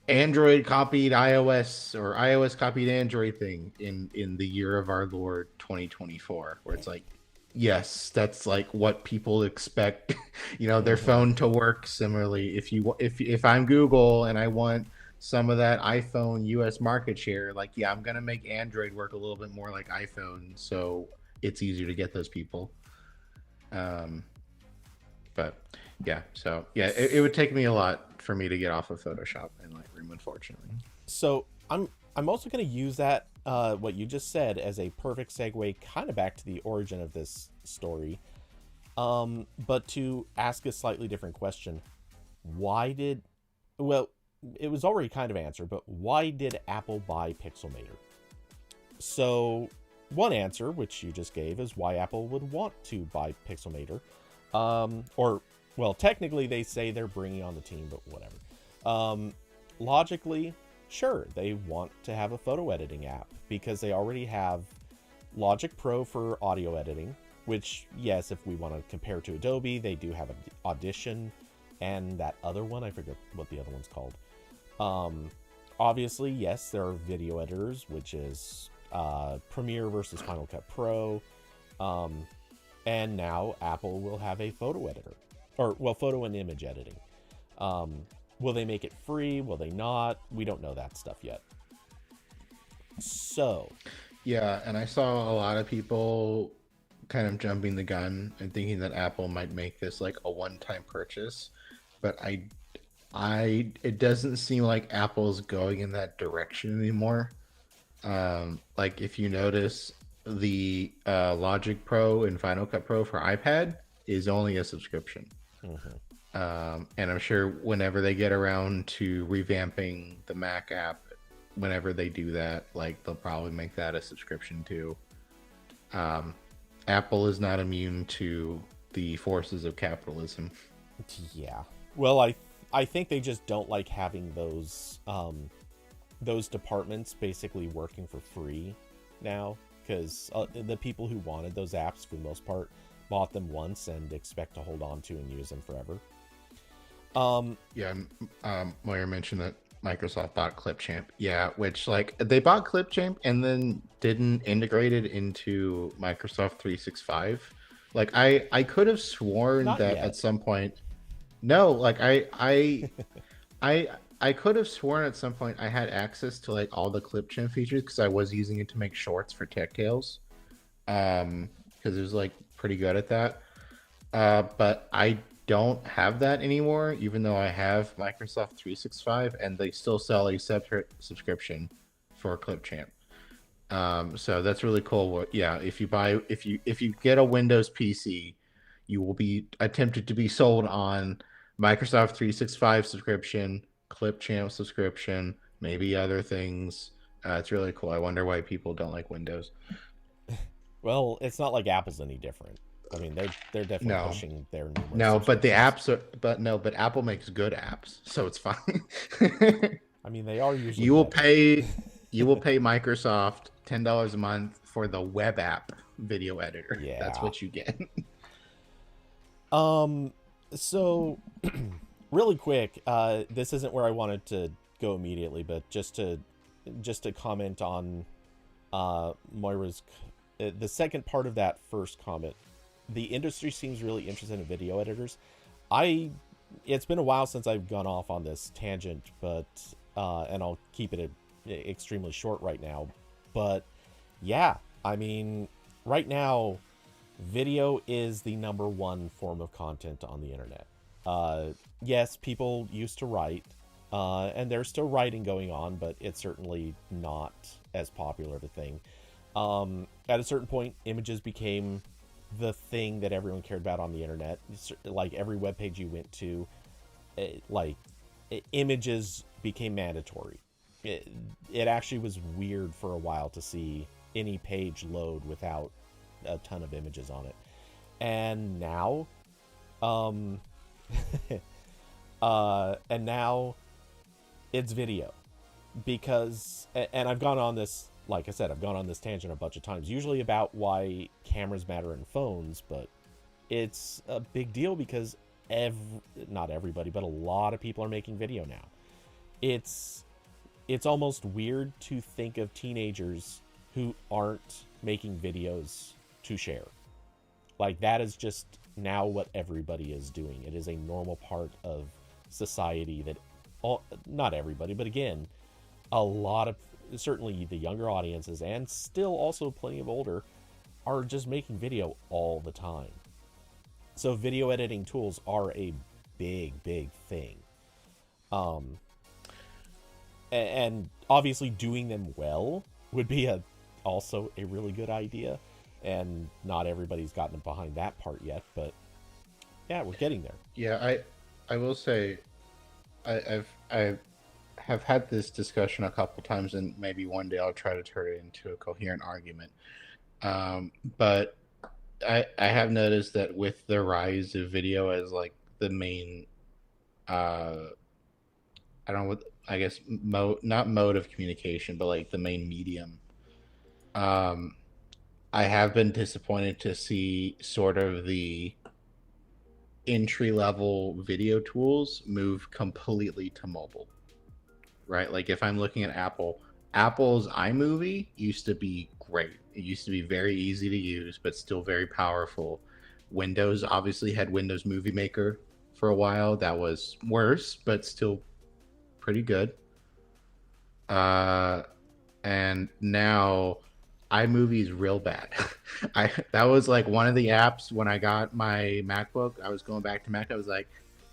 Android copied iOS or iOS copied Android thing in the year of our Lord 2024, where it's like, yes, that's like what people expect, their Mm-hmm. phone to work similarly. If I'm Google and I want some of that iPhone US market share, like, yeah, I'm gonna make Android work a little bit more like iPhone, so it's easier to get those people. Um, but yeah, so yeah, it would take me a lot for me to get off of Photoshop and Lightroom, unfortunately. So I'm also going to use that what you just said as a perfect segue, kind of back to the origin of this story. But to ask a slightly different question, why did well, it was already kind of answered, but why did Apple buy Pixelmator? So one answer, which you just gave, is why Apple would want to buy Pixelmator. Or well, technically they say they're bringing on the team, but whatever. Logically, sure, they want to have a photo editing app because they already have Logic Pro for audio editing, which, yes, if we want to compare to Adobe, they do have Audition and that other one, I forget what the other one's called. Um, Obviously, yes, there are video editors, which is Premiere versus Final Cut Pro. Um, and now Apple will have a photo editor, or well, photo and image editing. Um, will they make it free? Will they not? We don't know that stuff yet. So, Yeah, and I saw a lot of people kind of jumping the gun and thinking that Apple might make this like a one-time purchase, but it doesn't seem like Apple's going in that direction anymore. Like if you notice, the Logic Pro and Final Cut Pro for iPad is only a subscription. mhm. And I'm sure whenever they get around to revamping the Mac app, whenever they do that, like they'll probably make that a subscription too. Um, Apple is not immune to the forces of capitalism. Yeah. Well, I think they just don't like having those departments basically working for free now, because the people who wanted those apps for the most part bought them once and expect to hold on to and use them forever. Um, Yeah, Moyer mentioned that Microsoft bought Clipchamp. Yeah, which like they bought Clipchamp and then didn't integrate it into Microsoft 365. Like I could have sworn Not that at yet. some point. No, like I could have sworn at some point I had access to like all the Clipchamp features because I was using it to make shorts for Tech Tales. Because it was like pretty good at that. But I don't have that anymore, even though I have Microsoft 365, and they still sell a separate subscription for Clipchamp. So that's really cool. Yeah, if you get a Windows PC, you will be attempted to be sold on Microsoft 365 subscription, Clip Channel subscription, maybe other things. It's really cool. I wonder why people don't like Windows. Well, it's not like Apple's any different. I mean, they're definitely No, pushing their numerous no, but the subscriptions. apps are, but no, but Apple makes good apps, so it's fine. I mean, they are usually you will better. pay, you will pay Microsoft $10 a month for the web app video editor. That's Yeah. what you get. Um. So, really quick, this isn't where I wanted to go immediately, but just to comment on Moira's the second part of that first comment. The industry seems really interested in video editors. I It's been a while since I've gone off on this tangent, but and I'll keep it extremely short right now. But yeah, I mean, right now, video is the number one form of content on the internet. Yes, people used to write, and there's still writing going on, but it's certainly not as popular of a thing. At a certain point, images became the thing that everyone cared about on the internet. Like every web page you went to, like images became mandatory. It actually was weird for a while to see any page load without a ton of images on it. And now, um, and now it's video because, and I've gone on this, like I said, I've gone on this tangent a bunch of times, usually about why cameras matter in phones, but it's a big deal because not everybody, but a lot of people are making video now. It's it's almost weird to think of teenagers who aren't making videos to share. Like that is just now what everybody is doing. It is a normal part of society that not everybody, but again, a lot of certainly the younger audiences and still also plenty of older are just making video all the time. So video editing tools are a big thing. Um, and obviously doing them well would be also a really good idea. And not everybody's gotten behind that part yet, but yeah, we're getting there. Yeah, I will say I have had this discussion a couple times, and maybe one day I'll try to turn it into a coherent argument. But I have noticed that with the rise of video as like the main, I don't know what, I guess mode, not mode of communication, but like the main medium. Um, I have been disappointed to see sort of the entry level video tools move completely to mobile, right? Like if I'm looking at Apple, Apple's iMovie used to be great. It used to be very easy to use, but still very powerful. Windows obviously had Windows Movie Maker for a while. That was worse, but still pretty good. Uh, and now iMovie is real bad. I That was like one of the apps when I got my MacBook. I was going back to Mac. I was like,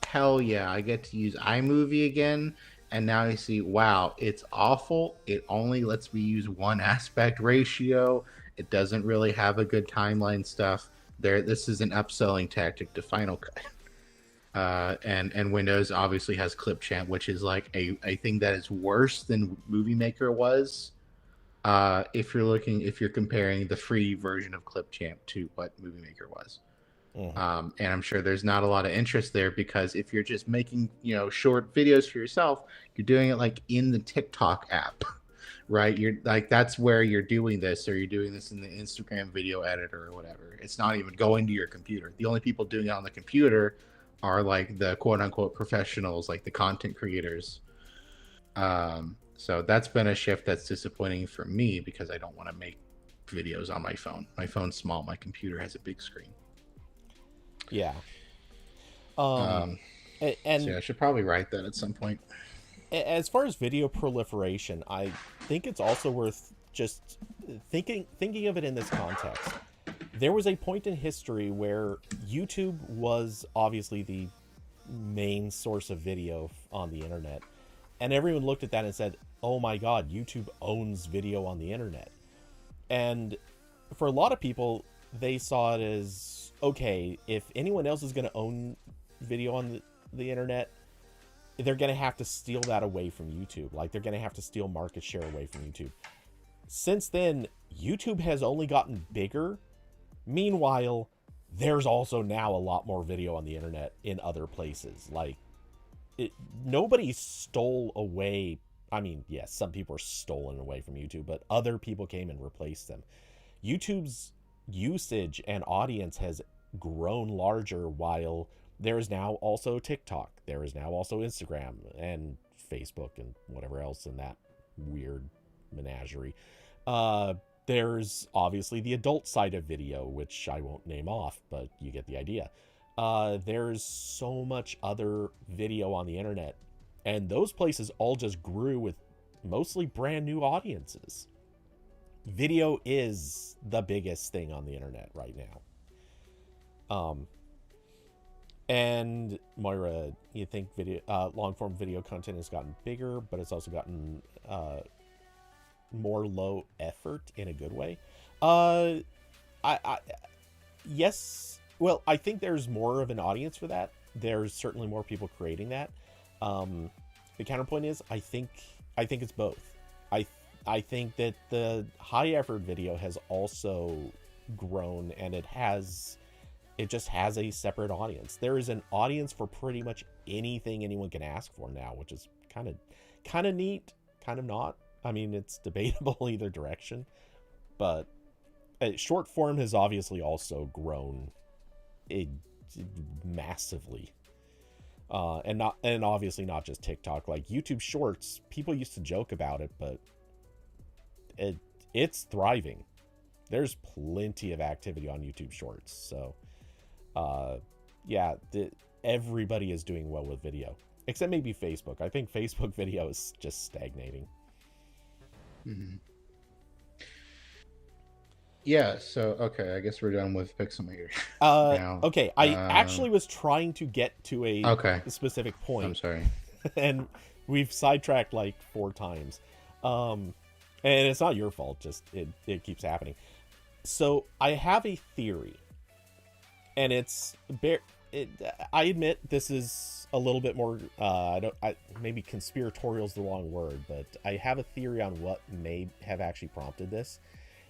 hell yeah, I get to use iMovie again. And now I see, wow, it's awful. It only lets me use one aspect ratio. It doesn't really have a good timeline stuff. This is an upselling tactic to Final Cut. And Windows obviously has Clipchamp, which is like a thing that is worse than Movie Maker was. If you're comparing the free version of Clipchamp to what Movie Maker was. Mm-hmm. And I'm sure there's not a lot of interest there because if you're just making, short videos for yourself, you're doing it like in the TikTok app, right? You're like, that's where you're doing this, or you're doing this in the Instagram video editor or whatever. It's not even going to your computer. The only people doing it on the computer are like the quote unquote professionals, like the content creators. So that's been a shift that's disappointing for me because I don't want to make videos on my phone. My phone's small. My computer has a big screen. Yeah. Um, Um, so yeah, and I should probably write that at some point. as far as video proliferation, I think it's also worth just thinking of it in this context. There was a point in history where YouTube was obviously the main source of video on the internet, and everyone looked at that and said, "Oh my God, YouTube owns video on the internet." And for a lot of people, they saw it as, okay, if anyone else is going to own video on the internet, they're going to have to steal that away from YouTube. Like, they're going to have to steal market share away from YouTube. Since then, YouTube has only gotten bigger. Meanwhile, there's also now a lot more video on the internet in other places. Like, nobody stole away. I mean, yes, some people are stolen away from YouTube, but other people came and replaced them. YouTube's usage and audience has grown larger, while there is now also TikTok. There is now also Instagram and Facebook and whatever else in that weird menagerie. There's obviously the adult side of video, which I won't name off, but you get the idea. There's so much other video on the internet, and those places all just grew with mostly brand new audiences. Video is the biggest thing on the internet right now. And Moira, you think video, long form video content has gotten bigger, but it's also gotten more low effort in a good way? Yes. Well, I think there's more of an audience for that. There's certainly more people creating that. The counterpoint is, I think it's both. I think that the high effort video has also grown, and it just has a separate audience. There is an audience for pretty much anything anyone can ask for now, which is kind of neat, kind of not. I mean, it's debatable either direction, but short form has obviously also grown massively. And obviously not just TikTok. Like YouTube Shorts, people used to joke about it, but it's thriving. There's plenty of activity on YouTube Shorts. So, everybody is doing well with video, except maybe Facebook. I think Facebook video is just stagnating. Mm-hmm. Yeah, so, okay, I guess we're done with Pixelmator. Now, okay, I actually was trying to get to a specific point. I'm sorry. And we've sidetracked like 4 times. And it's not your fault, just it keeps happening. So I have a theory. And I admit this is a little bit more, maybe conspiratorial is the wrong word, but I have a theory on what may have actually prompted this.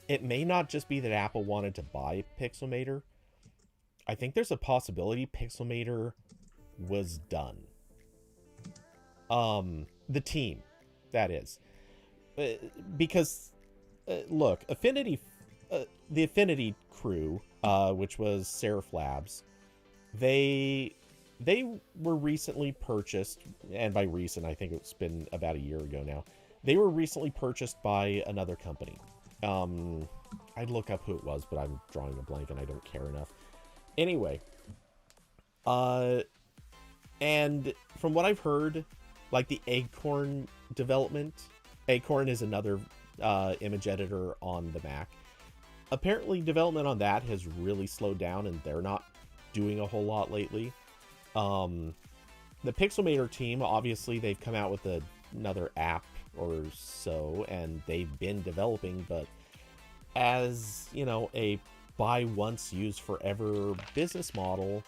It may not just be that Apple wanted to buy Pixelmator. I think there's a possibility Pixelmator was done. The team, that is. Because, look, the Affinity crew, which was Seraph Labs, they were recently purchased, and by recent, I think it's been about a year ago now. They were recently purchased by another company. I'd look up who it was, but I'm drawing a blank and I don't care enough. Anyway, and from what I've heard, like the Acorn development, Acorn is another image editor on the Mac. Apparently development on that has really slowed down and they're not doing a whole lot lately. The Pixelmator team, obviously they've come out with another app or so, and they've been developing, but as, a buy once, use forever business model,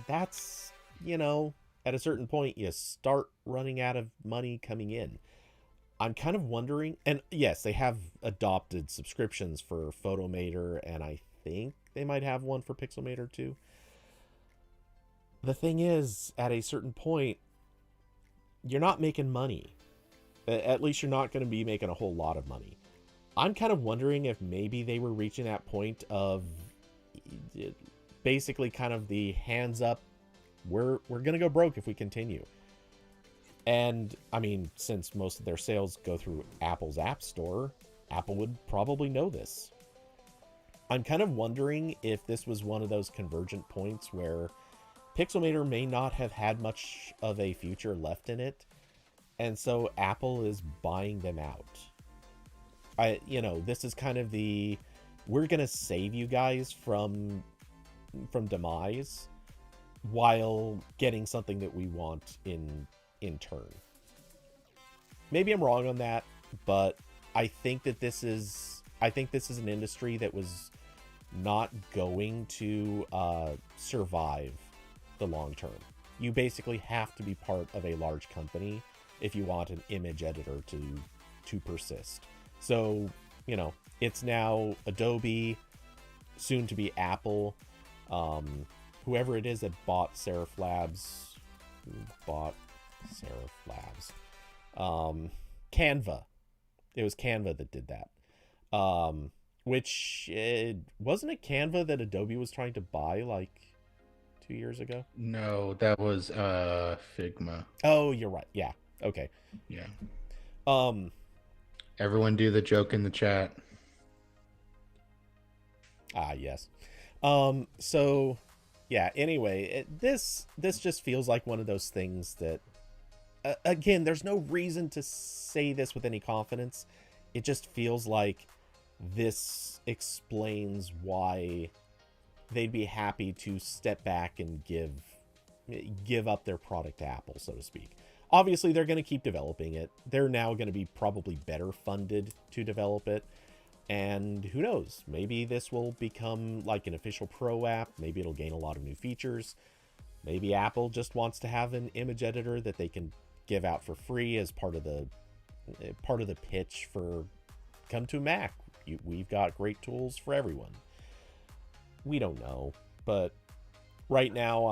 that's, at a certain point, you start running out of money coming in. I'm kind of wondering, and yes, they have adopted subscriptions for Photomator, and I think they might have one for Pixelmator too. The thing is, at a certain point, you're not making money. At least you're not going to be making a whole lot of money. I'm kind of wondering if maybe they were reaching that point of basically kind of the hands up, we're going to go broke if we continue. And, I mean, since most of their sales go through Apple's App Store, Apple would probably know this. I'm kind of wondering if this was one of those convergent points where Pixelmator may not have had much of a future left in it, and so Apple is buying them out. This is kind of we're going to save you guys from demise while getting something that we want in turn. Maybe I'm wrong on that, but I think that this is I think this is an industry that was not going to survive the long term. You basically have to be part of a large company if you want an image editor to persist. So, you know, it's now Adobe, soon to be Apple, whoever it is that bought Serif Labs. Who bought Serif Labs? Canva. It was Canva that did that. Which wasn't it Canva that Adobe was trying to buy like 2 years ago? No, that was Figma. Oh, you're right. Yeah. Okay. Yeah. Um. Everyone do the joke in the chat. Yes. So, yeah. Anyway, this just feels like one of those things that, again, there's no reason to say this with any confidence. It just feels like this explains why they'd be happy to step back and give up their product to Apple, so to speak. Obviously, they're going to keep developing it. They're now going to be probably better funded to develop it. And who knows? Maybe this will become like an official pro app. Maybe it'll gain a lot of new features. Maybe Apple just wants to have an image editor that they can give out for free as part of the pitch for come to Mac. We've got great tools for everyone. We don't know, but right now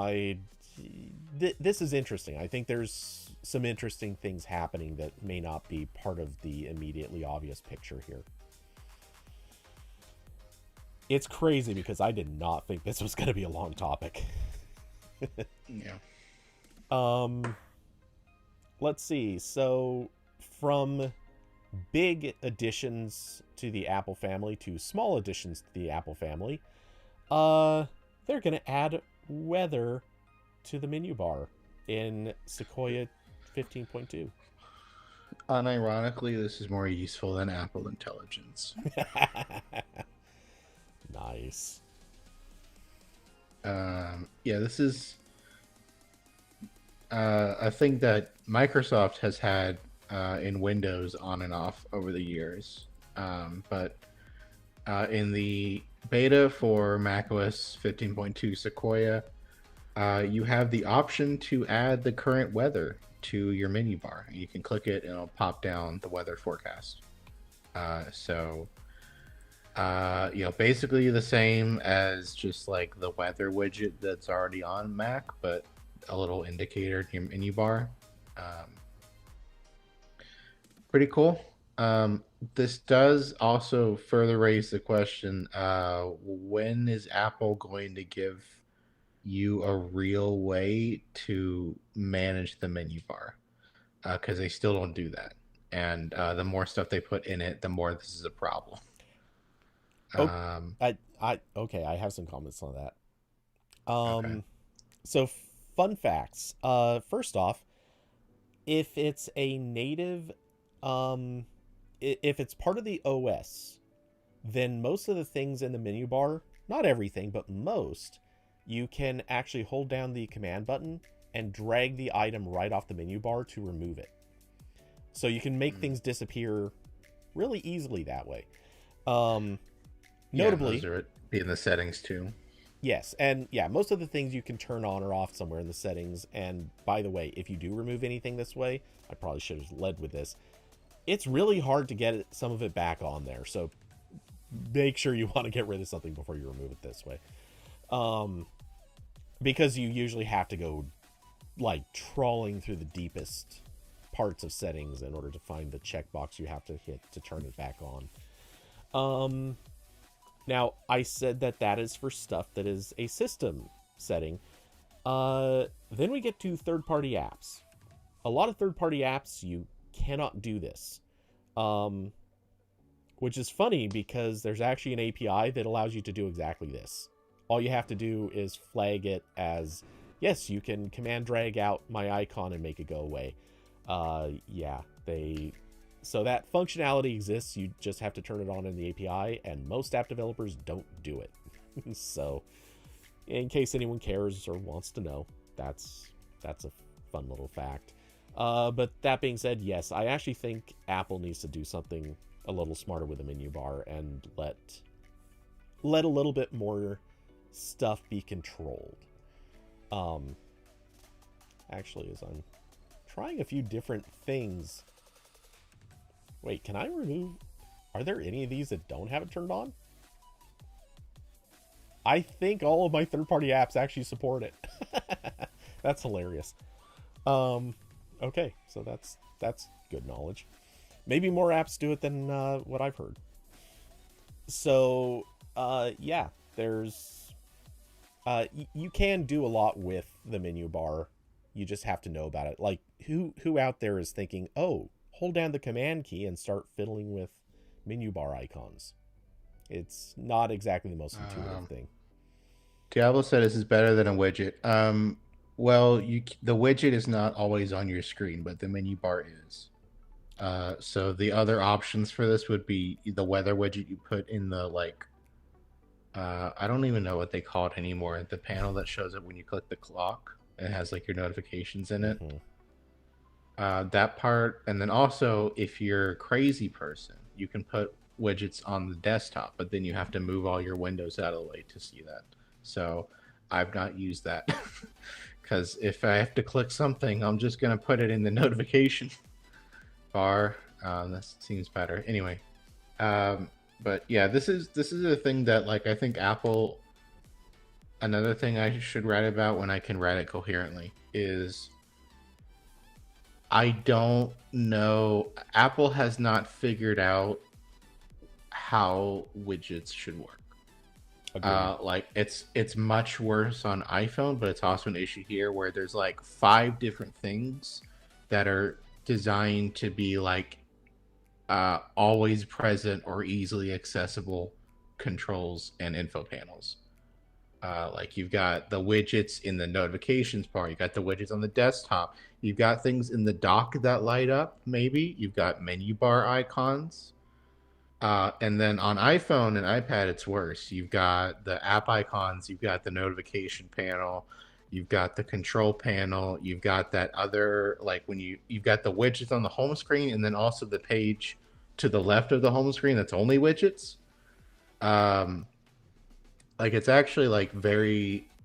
this is interesting. I think there's some interesting things happening that may not be part of the immediately obvious picture here. It's crazy because I did not think this was going to be a long topic. Yeah. Let's see. So from big additions to the Apple family to small additions to the Apple family, they're going to add weather to the menu bar in Sequoia 15.2. Unironically, this is more useful than Apple Intelligence. Nice. Yeah, this is a thing that Microsoft has had in Windows on and off over the years. But in the beta for macOS 15.2 Sequoia, you have the option to add the current weather to your menu bar. You can click it and it'll pop down the weather forecast. Basically the same as just like the weather widget that's already on Mac, but a little indicator in your menu bar. Pretty cool. This does also further raise the question, when is Apple going to give you a real way to manage the menu bar? Because they still don't do that. And the more stuff they put in it, the more this is a problem. Okay, I have some comments on that. Okay. So fun facts. First off, if it's a native, if it's part of the OS, then most of the things in the menu bar, not everything, but most, you can actually hold down the command button and drag the item right off the menu bar to remove it. So you can make things disappear really easily that way. Notably, those are in the settings too. Yes, and yeah, most of the things you can turn on or off somewhere in the settings. And by the way, if you do remove anything this way, I probably should have led with this. It's really hard to get some of it back on there. So make sure you want to get rid of something before you remove it this way. Because you usually have to go like trawling through the deepest parts of settings in order to find the checkbox you have to hit to turn it back on. Now, I said that is for stuff that is a system setting. Then we get to third-party apps. A lot of third-party apps, you cannot do this. Which is funny because there's actually an API that allows you to do exactly this. All you have to do is flag it as, yes, you can command drag out my icon and make it go away. So that functionality exists. You just have to turn it on in the API, and most app developers don't do it. So in case anyone cares or wants to know, that's a fun little fact. But that being said, yes, I actually think Apple needs to do something a little smarter with the menu bar and let a little bit more stuff be controlled. Um, Actually, as I'm trying a few different things. Wait, can I remove? Are there any of these that don't have it turned on? I think all of my third-party apps actually support it. That's hilarious. Okay, so that's good knowledge. Maybe more apps do it than what I've heard. So, yeah, there's you can do a lot with the menu bar. You just have to know about it. Like who out there is thinking, "Oh, hold down the command key and start fiddling with menu bar icons." It's not exactly the most intuitive thing. Diablo said this is better than a widget. Well, the widget is not always on your screen, but the menu bar is. So the other options for this would be the weather widget you put in the I don't even know what they call it anymore. The panel that shows up when you click the clock, it has like your notifications in it. That part, and then also if you're a crazy person, you can put widgets on the desktop, but then you have to move all your windows out of the way to see that. So I've not used that because if I have to click something, I'm just gonna put it in the notification bar. That seems better. Anyway, but yeah, this is a thing that like I think Apple. Another thing I should write about when I can write it coherently is I don't know. Apple has not figured out how widgets should work. Like it's much worse on iPhone, but it's also an issue here where there's like 5 different things that are designed to be like always present or easily accessible controls and info panels. Like you've got the widgets in the notifications part, you got the widgets on the desktop, you've got things in the dock that light up, maybe you've got menu bar icons. And then on iPhone and iPad, it's worse. You've got the app icons, you've got the notification panel, you've got the control panel, you've got that other, like when you've got the widgets on the home screen, and then also the page to the left of the home screen that's only widgets. Like it's actually like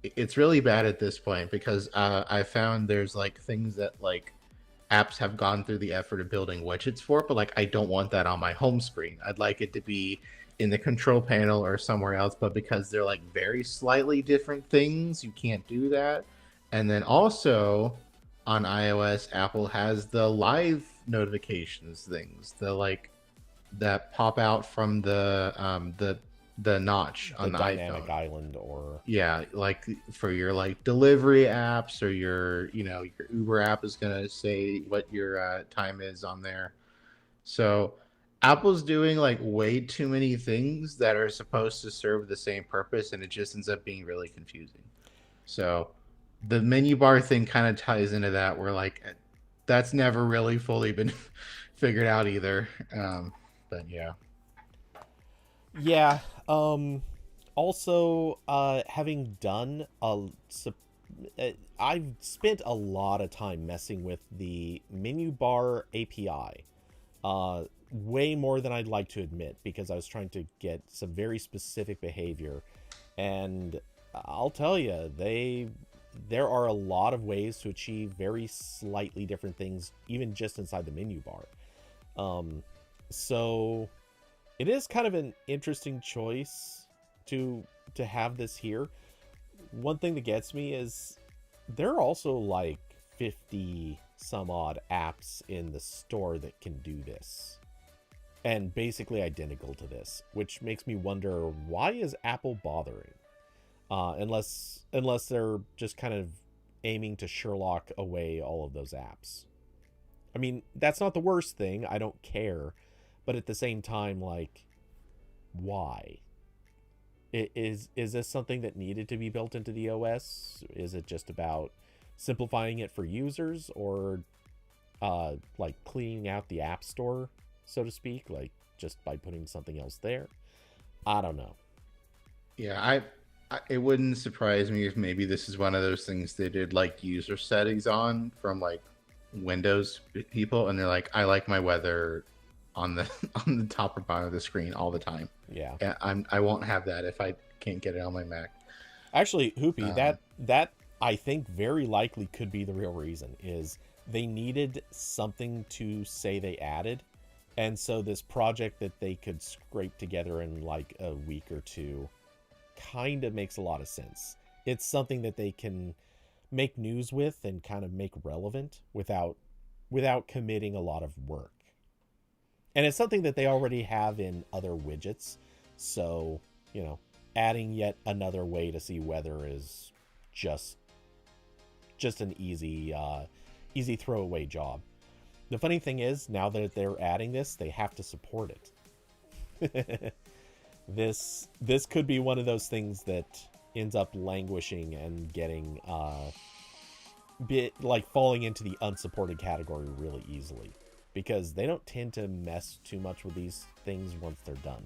it's really bad at this point because I found there's like things that like apps have gone through the effort of building widgets for, but like I don't want that on my home screen. I'd like it to be in the control panel or somewhere else, but because they're like very slightly different things, you can't do that. And then also on iOS, Apple has the live notifications things, the like that pop out from the notch on the dynamic iPhone. island, or Yeah, like for your like delivery apps or your your Uber app is gonna say what your time is on there. So Apple's doing like way too many things that are supposed to serve the same purpose, and it just ends up being really confusing. So the menu bar thing kind of ties into that, where like that's never really fully been figured out either. But yeah. yeah. Also, having done I've spent a lot of time messing with the menu bar API. Way more than I'd like to admit, because I was trying to get some very specific behavior, and I'll tell you, there are a lot of ways to achieve very slightly different things, even just inside the menu bar. So it is kind of an interesting choice to have this here. One thing that gets me is there are also like 50 some odd apps in the store that can do this, and basically identical to this, which makes me wonder, why is Apple bothering? Unless they're just kind of aiming to Sherlock away all of those apps. I mean, that's not the worst thing. I don't care. But at the same time, like, why? Is this something that needed to be built into the OS? Is it just about simplifying it for users, or like cleaning out the app store, so to speak, like just by putting something else there? I don't know. Yeah, it wouldn't surprise me if maybe this is one of those things they did like user settings on from like Windows people, and they're like, I like my weather on the on the top or bottom of the screen all the time. Yeah. Yeah, I won't have that if I can't get it on my Mac. Actually, Hoopy, Um, that I think very likely could be the real reason is they needed something to say they added. And so this project that they could scrape together in like a week or two kind of makes a lot of sense. It's something that they can make news with and kind of make relevant without committing a lot of work. And it's something that they already have in other widgets. So, you know, adding yet another way to see weather is just an easy throwaway job. The funny thing is, now that they're adding this, they have to support it. This could be one of those things that ends up languishing and getting bit like falling into the unsupported category really easily, because they don't tend to mess too much with these things once they're done.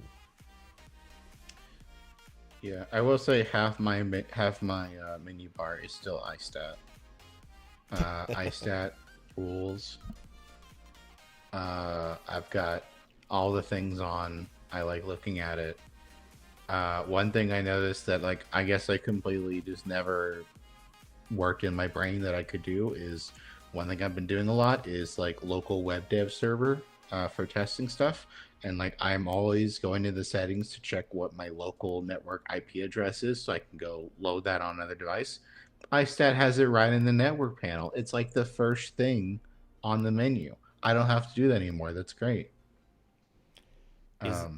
yeah, I will say half my menu bar is still iStat. iStat rules. I've got all the things on. I like looking at it. One thing I noticed that, like, I guess I completely just never worked in my brain that I could do is one thing I've been doing a lot is like local web dev server for testing stuff. And like I'm always going to the settings to check what my local network IP address is so I can go load that on another device. iStat has it right in the network panel. It's like the first thing on the menu. I don't have to do that anymore. That's great.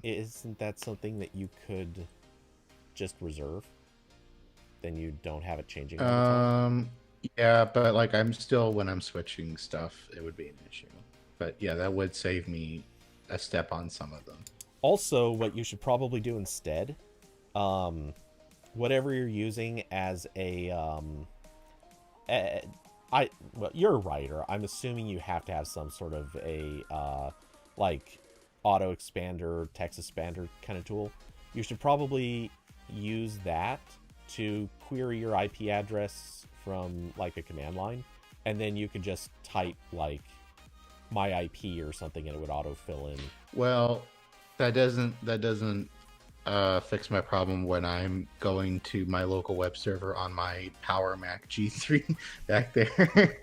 Isn't that something that you could just reserve? Then you don't have it changing all the time. Um, yeah, but like I'm still when I'm switching stuff, it would be an issue. But yeah, that would save me a step on some of them. Also, what you should probably do instead, um, whatever you're using as a well, you're a writer. I'm assuming you have to have some sort of a like auto expander, text expander kind of tool. You should probably use that to query your IP address from like a command line, and then you could just type like my IP or something, and it would auto fill in. Well, that doesn't fix my problem when I'm going to my local web server on my Power Mac G3 back there.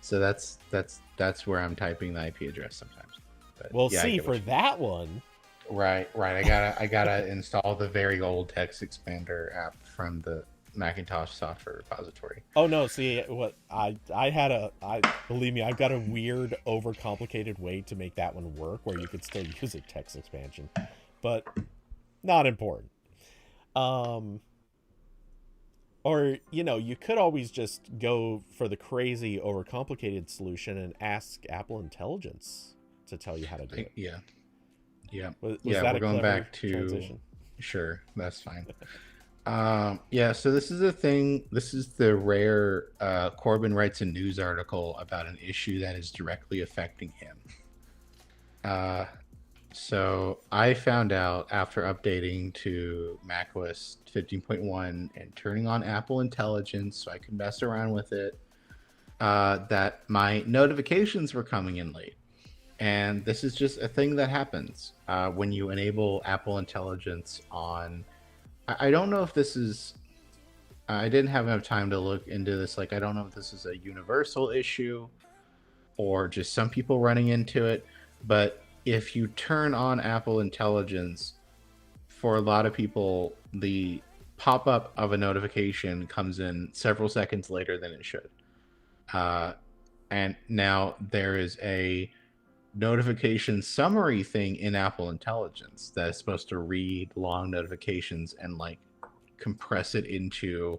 So that's where I'm typing the IP address sometimes. But Well, yeah, see, for that one, right. I gotta install the very old text expander app from the Macintosh software repository. oh no, see what I had I believe me, I've got a weird overcomplicated way to make that one work where you could still use a text expansion, but not important. Um, or you know, you could always just go for the crazy overcomplicated solution and ask Apple Intelligence to tell you how to do it. Yeah, yeah, Was yeah. that We're a going clever back to transition? sure. That's fine. Yeah, so this is a thing. This is the rare Corbin writes a news article about an issue that is directly affecting him. Uh, so I found out after updating to macOS 15.1 and turning on Apple Intelligence so I could mess around with it, that my notifications were coming in late. And this is just a thing that happens when you enable Apple Intelligence on. I don't know if this is. I didn't have enough time to look into this. Like, I don't know if this is a universal issue or just some people running into it. But if you turn on Apple Intelligence, for a lot of people, the pop up of a notification comes in several seconds later than it should. Uh, and now there is a notification summary thing in Apple Intelligence that is supposed to read long notifications and like compress it into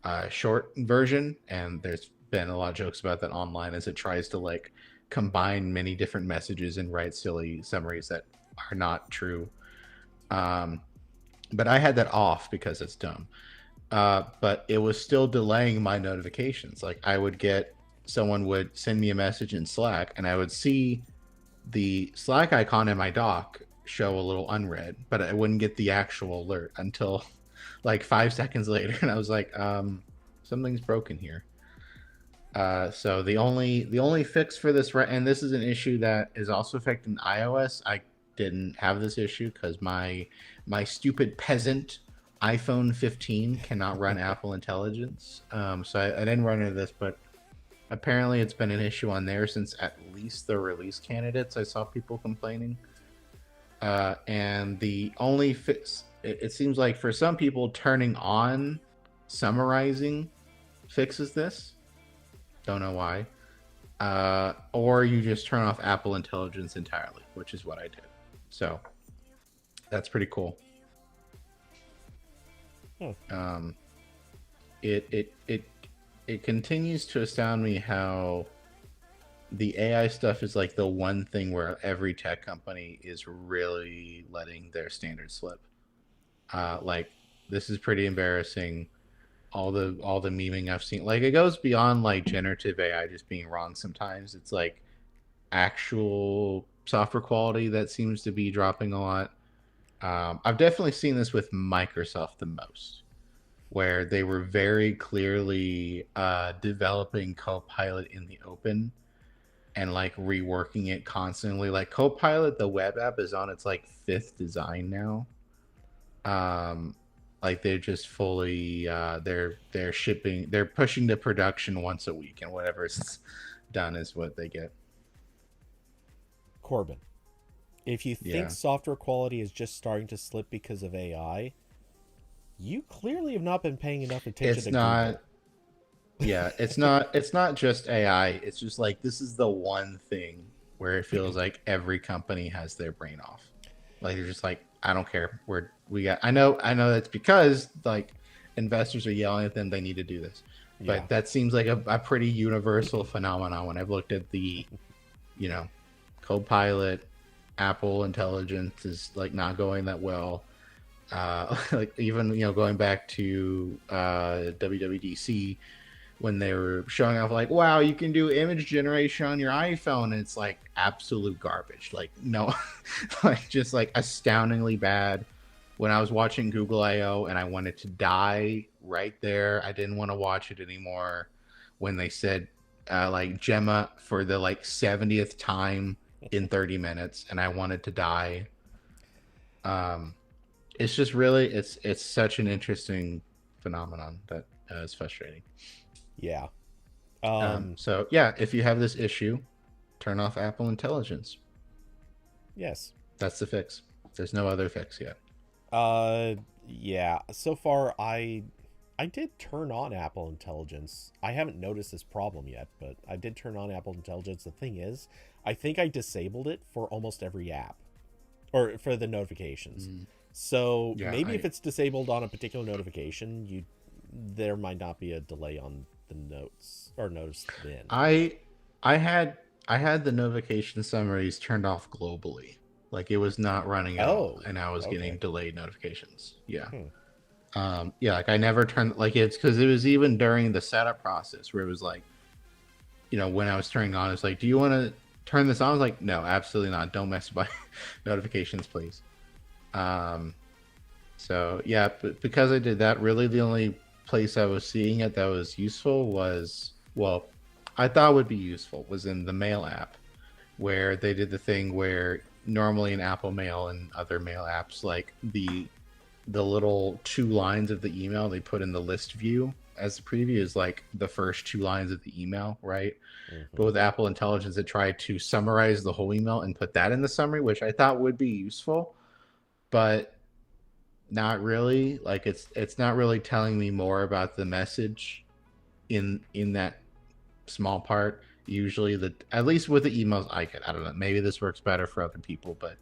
a short version. And there's been a lot of jokes about that online as it tries to like combine many different messages and write silly summaries that are not true. But I had that off because it's dumb. But it was still delaying my notifications. Like I would get someone would send me a message in Slack and I would see the Slack icon in my dock show a little unread, but I wouldn't get the actual alert until like 5 seconds later. And I was like, something's broken here. So the only fix for this, and this is an issue that is also affecting iOS. I didn't have this issue because my stupid peasant iPhone 15 cannot run Apple Intelligence. So I didn't run into this, but apparently it's been an issue on there since at least the release candidates. I saw people complaining. And the only fix, it seems like for some people, turning on summarizing fixes this. Don't know why. Or you just turn off Apple Intelligence entirely, which is what I did. So that's pretty cool. Hmm. It continues to astound me how the AI stuff is like the one thing where every tech company is really letting their standards slip. Like this is pretty embarrassing. All the memeing I've seen, like it goes beyond like generative AI just being wrong sometimes. It's like actual software quality that seems to be dropping a lot. I've definitely seen this with Microsoft the most, where they were very clearly developing Copilot in the open and like reworking it constantly. Like Copilot, the web app, is on its like fifth design now. Um, like they're just fully they're shipping, they're pushing to production once a week, and whatever's done is what they get. Corbin, if you think Yeah. software quality is just starting to slip because of AI, you clearly have not been paying enough attention It's to not. Google. Yeah, it's not just AI. It's just like this is the one thing where it feels like every company has their brain off. Like they're just like, I don't care. We got. I know that's because like investors are yelling at them. They need to do this, Yeah. but that seems like a pretty universal phenomenon when I've looked at the, you know, Copilot, Apple Intelligence is like not going that well. Like even going back to WWDC when they were showing off like, wow, you can do image generation on your iPhone, and it's like absolute garbage. Like no, like just like astoundingly bad. When I was watching Google I/O and I wanted to die right there, I didn't want to watch it anymore. When they said like Gemma for the like 70th time in 30 minutes, and I wanted to die. Um, it's just really it's such an interesting phenomenon that is frustrating. Yeah. So yeah, if you have this issue, turn off Apple Intelligence. Yes. That's the fix. There's no other fix yet. Uh yeah. So far I did turn on Apple Intelligence. I haven't noticed this problem yet, but I did turn on Apple Intelligence. The thing is, I think I disabled it for almost every app or for the notifications. Mm, So yeah, maybe if I it's disabled on a particular notification, you there might not be a delay on the notes or notice then. I I had I had the notification summaries turned off globally. Like it was not running at all, Oh, and I was getting okay. delayed notifications. Yeah. Hmm. Yeah, like I never turned like it's because it was even during the setup process where it was like, when I was turning on, it's like, do you want to turn this on? I was like, no, absolutely not. Don't mess with my notifications, please. Um, so yeah, but because I did that, really the only place I was seeing it that was useful was, well, I thought would be useful was in the Mail app, where they did the thing where normally in Apple Mail and other mail apps, like the little two lines of the email they put in the list view as the preview is like the first two lines of the email, right? But Mm-hmm. with Apple Intelligence, it tried to summarize the whole email and put that in the summary, which I thought would be useful, but not really. Like it's not really telling me more about the message in that small part. Usually, the at least with the emails I get, I don't know. Maybe this works better for other people, but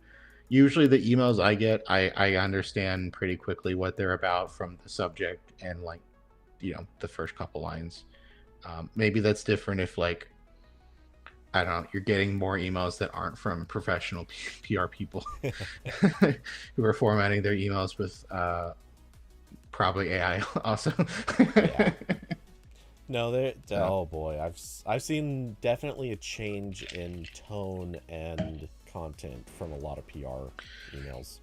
usually the emails I get, I understand pretty quickly what they're about from the subject and like the first couple lines. Maybe that's different if like I don't know, you're getting more emails that aren't from professional PR people who are formatting their emails with probably AI also. Yeah. No, there. So Oh boy, I've seen definitely a change in tone and content from a lot of PR emails.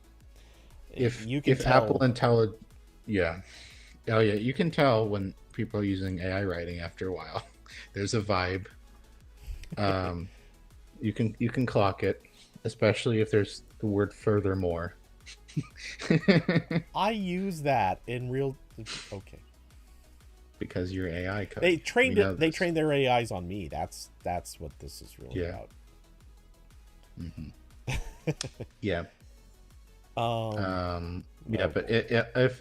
if You can if Apple tell. yeah, oh yeah, you can tell when people are using AI writing after a while. There's a vibe. Um, you can clock it, especially if there's the word furthermore. I use that in real. Okay. Because you're AI code. They We trained know it. They this. trained their AIs on me. That's what this is really Yeah. about. Hmm. Yeah. Um. Yeah, Oh but boy.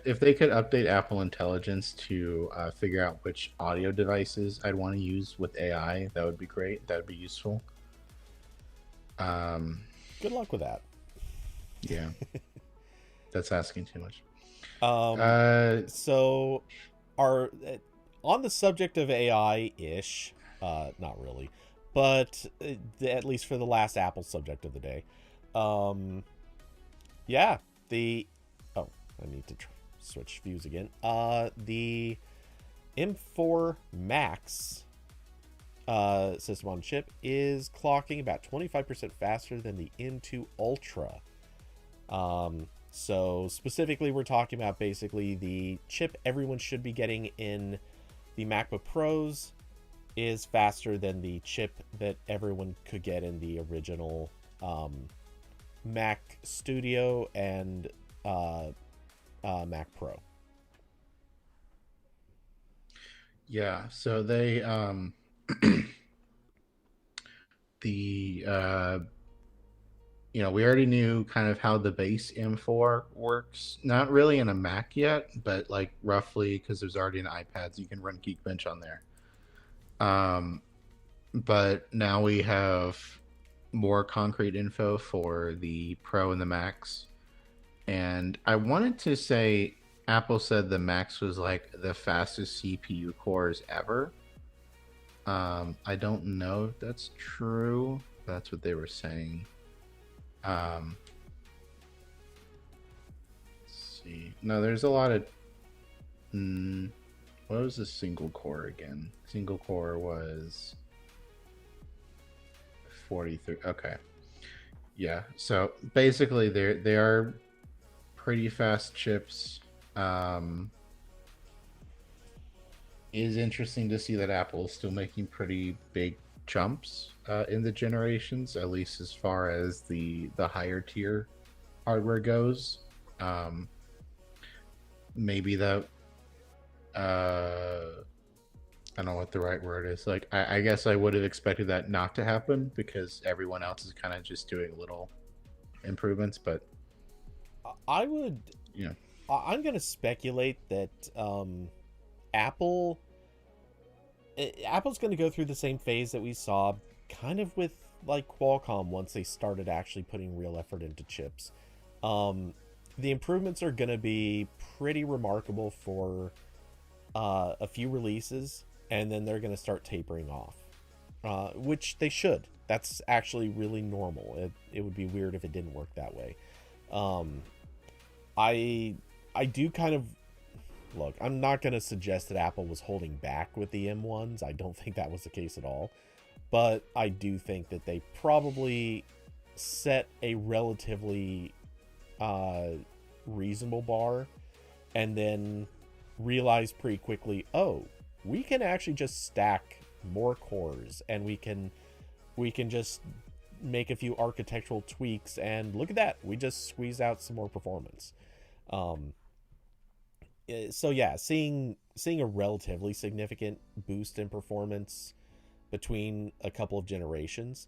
if they could update Apple Intelligence to figure out which audio devices I'd want to use with AI, that would be great. That would be useful. Um, Good luck with that. yeah, that's asking too much. Um. Uh, So, are on the subject of AI ish. Not really, but at least for the last Apple subject of the day. Um. Yeah. The. Oh, I need to switch views again. The M4 Max system on chip is clocking about 25% faster than the M2 Ultra. So specifically, we're talking about basically the chip everyone should be getting in the MacBook Pros is faster than the chip that everyone could get in the original Mac Studio and Mac Pro. yeah, so they the we already knew kind of how the base M4 works. Not really in a Mac yet, but like roughly because there's already an iPad, so you can run Geekbench on there. Um, but now we have more concrete info for the Pro and the Max. And I wanted to say Apple said the Max was like the fastest CPU cores ever. I don't know if that's true. That's what they were saying. Um, let's see. No, there's a lot of. Mm, what was the single core again? Single core was 43. Okay. Yeah. So basically, they are pretty fast chips. Um, it is interesting to see that Apple is still making pretty big jumps in the generations, at least as far as the higher tier hardware goes. Um, maybe that I don't know what the right word is. Like I guess I would have expected that not to happen because everyone else is kind of just doing little improvements, but I would. you know, I'm gonna speculate that Apple Apple's going to go through the same phase that we saw kind of with like Qualcomm once they started actually putting real effort into chips. Um, the improvements are going to be pretty remarkable for a few releases, and then they're going to start tapering off, which they should. That's actually really normal. It would be weird if it didn't work that way. Um, I do kind of look, I'm not going to suggest that Apple was holding back with the M1s. I don't think that was the case at all. But I do think that they probably set a relatively uh, reasonable bar and then realized pretty quickly, oh, we can actually just stack more cores and we can just make a few architectural tweaks and look at that. We just squeeze out some more performance. Um, so yeah, seeing a relatively significant boost in performance between a couple of generations,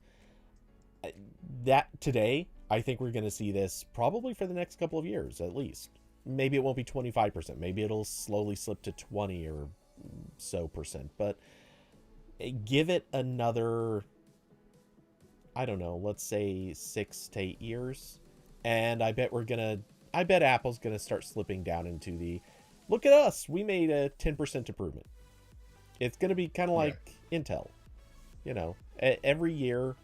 that today I think we're going to see this probably for the next couple of years at least. Maybe it won't be 25%, maybe it'll slowly slip to 20 or so percent, but give it another, I don't know, let's say 6 to 8 years, and I bet Apple's going to start slipping down into the look at us, we made a 10% improvement. It's going to be kind of yeah, like Intel, every year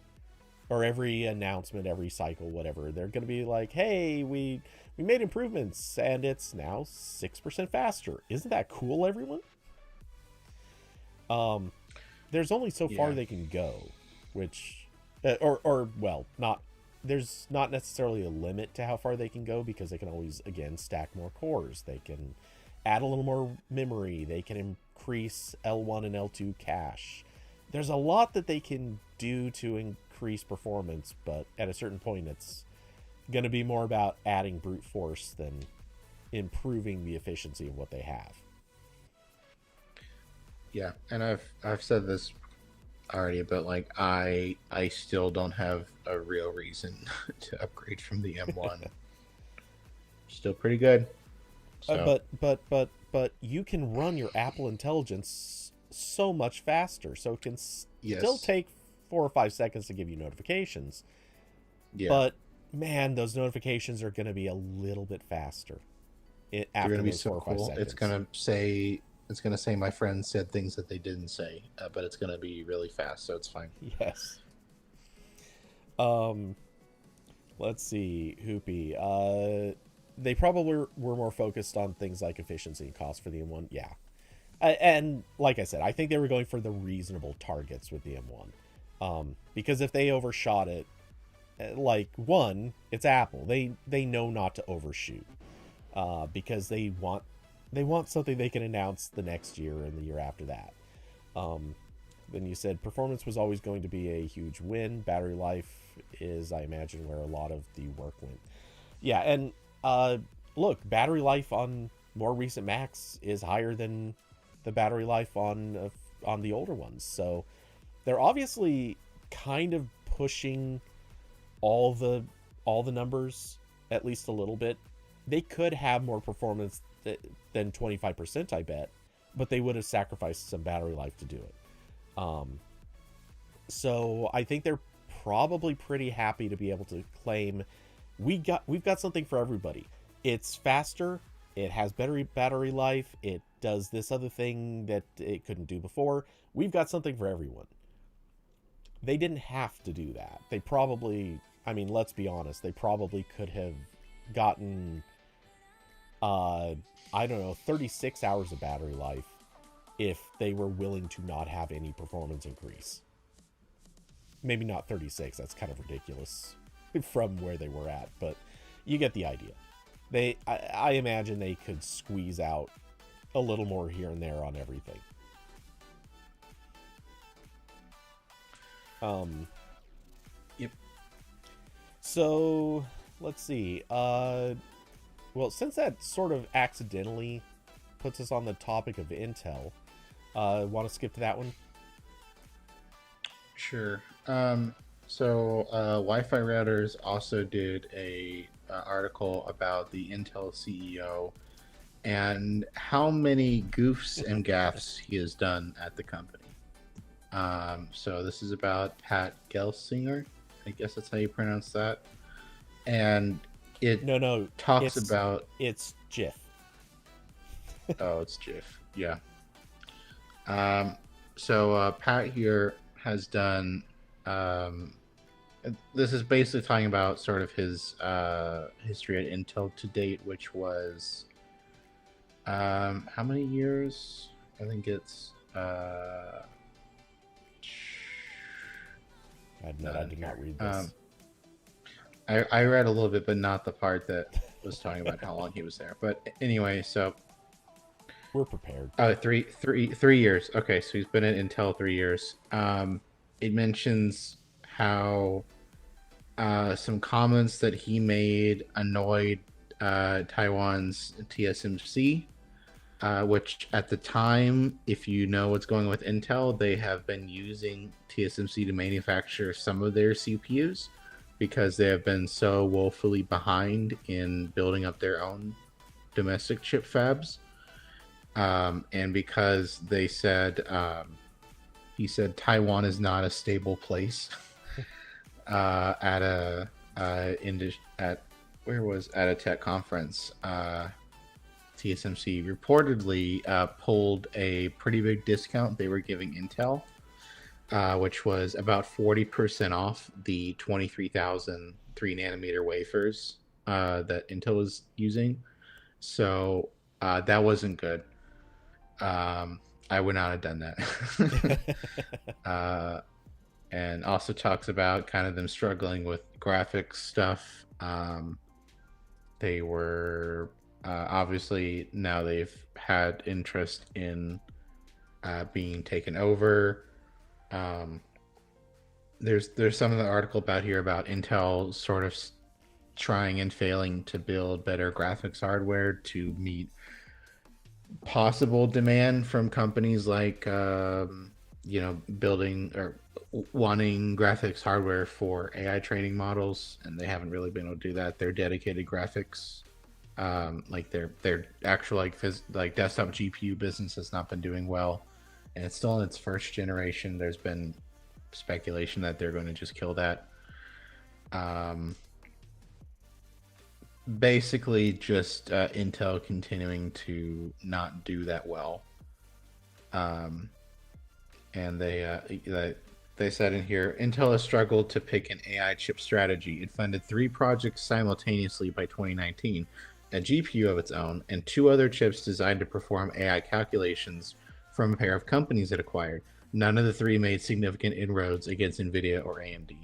or every announcement, every cycle, whatever, they're going to be like, hey, we made improvements and it's now 6% faster. Isn't that cool, everyone? Um, there's only so far yeah, they can go, which, or well, not, there's not necessarily a limit to how far they can go because they can always, again, stack more cores. They can add a little more memory. They can increase L1 and L2 cache. There's a lot that they can do to increase performance, but at a certain point, it's going to be more about adding brute force than improving the efficiency of what they have. Yeah, and I've said this already, but like I still don't have a real reason to upgrade from the M1. Still pretty good. So But you can run your Apple Intelligence so much faster, so it can still yes, take 4 or 5 seconds to give you notifications. yeah, But man, those notifications are going to be a little bit faster they're after gonna be those so 4 or 5 cool. seconds. It's gonna say my friend said things that they didn't say, but it's gonna be really fast, so it's fine. Yes. Um, let's see, Hoopy. They probably were more focused on things like efficiency and cost for the M1. Yeah. And like I said, I think they were going for the reasonable targets with the M1. Because if they overshot it, like one, it's Apple. They know not to overshoot. Because they want something they can announce the next year and the year after that. Um, then you said performance was always going to be a huge win. Battery life is, I imagine, where a lot of the work went. Yeah, and look, battery life on more recent Macs is higher than the battery life on the older ones. So they're obviously kind of pushing all the all the numbers at least a little bit. They could have more performance than 25%, I bet, but they would have sacrificed some battery life to do it. Um, so I think they're probably pretty happy to be able to claim we've got something for everybody. It's faster, it has better battery life, it does this other thing that it couldn't do before. We've got something for everyone. They didn't have to do that. They probably, I mean, let's be honest, they probably could have gotten uh I don't know, 36 hours of battery life if they were willing to not have any performance increase. Maybe not 36, that's kind of ridiculous from where they were at, but you get the idea. I imagine they could squeeze out a little more here and there on everything. Um, Yep. so let's see. Well, since that sort of accidentally puts us on the topic of Intel, want to skip to that one? Sure. So Wi-Fi routers also did a article about the Intel CEO and how many goofs and gaffes he has done at the company. So this is about Pat Gelsinger. I guess that's how you pronounce that. And it No, talks about. it's Jif. Oh, it's Jif. Yeah. So Pat here has done. This is basically talking about sort of his history at Intel to date, which was how many years? I think it's. I did not read this. I read a little bit, but not the part that was talking about how long he was there. But anyway, so We're prepared. 3 years. Okay, so he's been at Intel 3 years. It mentions how some comments that he made annoyed Taiwan's TSMC, which at the time, if you know what's going on with Intel, they have been using TSMC to manufacture some of their CPUs because they have been so woefully behind in building up their own domestic chip fabs. And because they said, he said Taiwan is not a stable place at a tech conference. TSMC reportedly pulled a pretty big discount they were giving Intel, which was about 40% off the 23,000 3 nanometer wafers that Intel was using. So that wasn't good. I would not have done that. And also talks about kind of them struggling with graphics stuff. They were obviously now they've had interest in being taken over. Um, there's some of the article about here about Intel sort of trying and failing to build better graphics hardware to meet possible demand from companies like building or wanting graphics hardware for AI training models, and they haven't really been able to do that. Their dedicated graphics, like their actual like desktop GPU business has not been doing well, and it's still in its first generation. There's been speculation that they're going to just kill that. Um, Basically, just Intel continuing to not do that well. Um, and they said in here, Intel has struggled to pick an AI chip strategy. It funded 3 projects simultaneously by 2019, a GPU of its own, and 2 other chips designed to perform AI calculations from a pair of companies it acquired. None of the 3 made significant inroads against NVIDIA or AMD.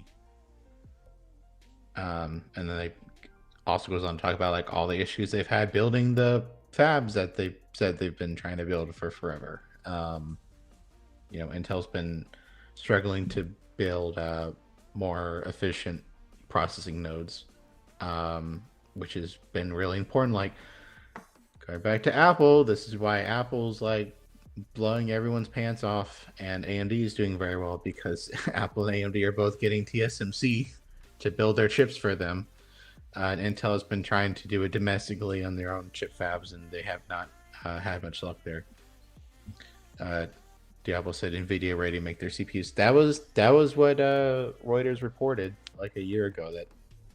And then they also goes on to talk about like all the issues they've had building the fabs that they said they've been trying to build for forever. Intel's been struggling to build more efficient processing nodes, which has been really important. Like going back to Apple, this is why Apple's like blowing everyone's pants off, and AMD is doing very well because Apple and AMD are both getting TSMC to build their chips for them. And Intel has been trying to do it domestically on their own chip fabs, and they have not had much luck there. Diablo said Nvidia ready to make their CPUs. That was what Reuters reported like a year ago, that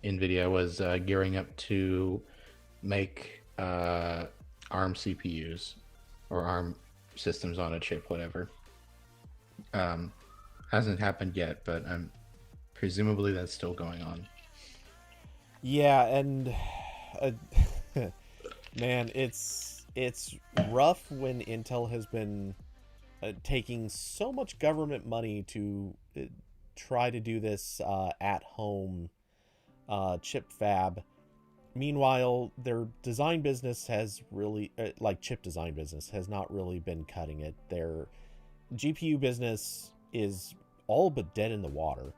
Nvidia was gearing up to make ARM CPUs or ARM systems on a chip, whatever. Hasn't happened yet, but presumably that's still going on. Yeah, and man, it's rough when Intel has been taking so much government money to try to do this at home chip fab. Meanwhile, their design business has really like chip design business has not really been cutting it. Their GPU business is all but dead in the water.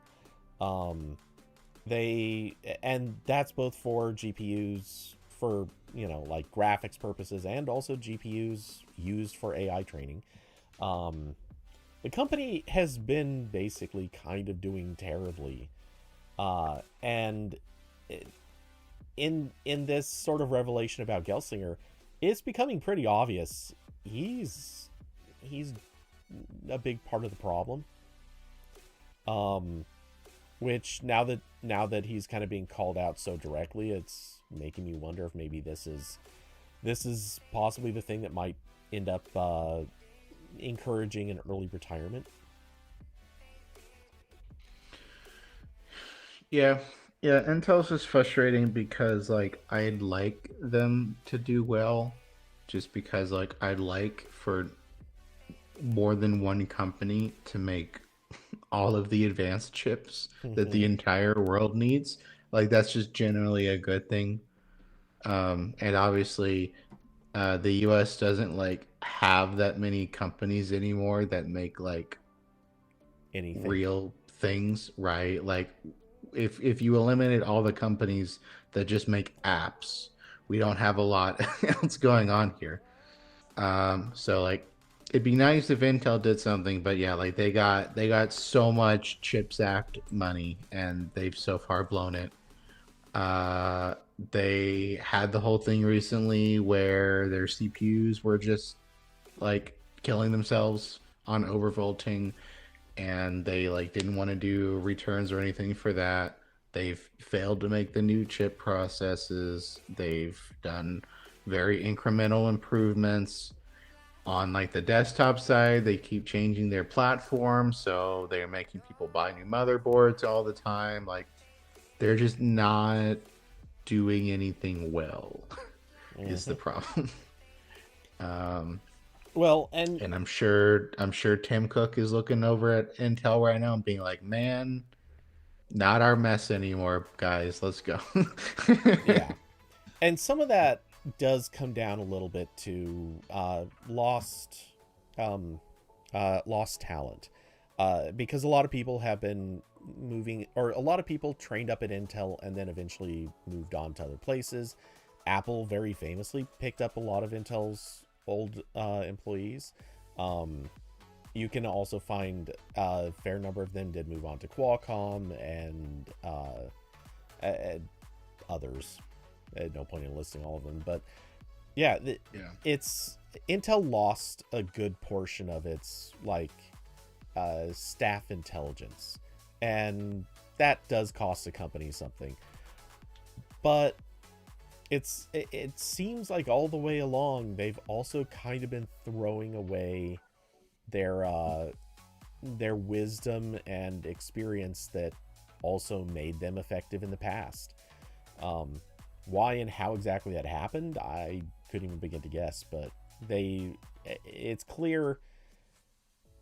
And that's both for GPUs for like graphics purposes, and also GPUs used for AI training. The company has been basically kind of doing terribly, and in this sort of revelation about Gelsinger, it's becoming pretty obvious he's a big part of the problem. Which now that he's kind of being called out so directly, it's making me wonder if maybe this is possibly the thing that might end up encouraging an early retirement. Yeah, yeah. Intel's just frustrating because like I'd like them to do well, just because like I'd like for more than one company to make all of the advanced chips that the entire world needs. Like that's just generally a good thing. And obviously, the U.S. doesn't like have that many companies anymore that make like Anything. real things, right? Like if you eliminate all the companies that just make apps, we don't have a lot else going on here. So like it'd be nice if Intel did something, but yeah, like they got so much CHIPS Act money and they've so far blown it. They had the whole thing recently where their CPUs were just like killing themselves on overvolting, and they like didn't want to do returns or anything for that. They've failed to make the new chip processes. They've done very incremental improvements on like the desktop side. They keep changing their platform, so they're making people buy new motherboards all the time. Like they're just not doing anything well is the problem. Well, And I'm sure Tim Cook is looking over at Intel right now and being like, man, not our mess anymore, guys, let's go. yeah, and some of that does come down a little bit to lost Lost talent. Because a lot of people have been moving, or a lot of people trained up at Intel and then eventually moved on to other places. Apple very famously picked up a lot of Intel's old employees. Um, you can also find a fair number of them did move on to Qualcomm and others. No point in listing all of them, but yeah, Yeah. it's Intel lost a good portion of its like staff intelligence, and that does cost the company something. But it seems like all the way along they've also kind of been throwing away their wisdom and experience that also made them effective in the past. Why and how exactly that happened, I couldn't even begin to guess, but it's clear,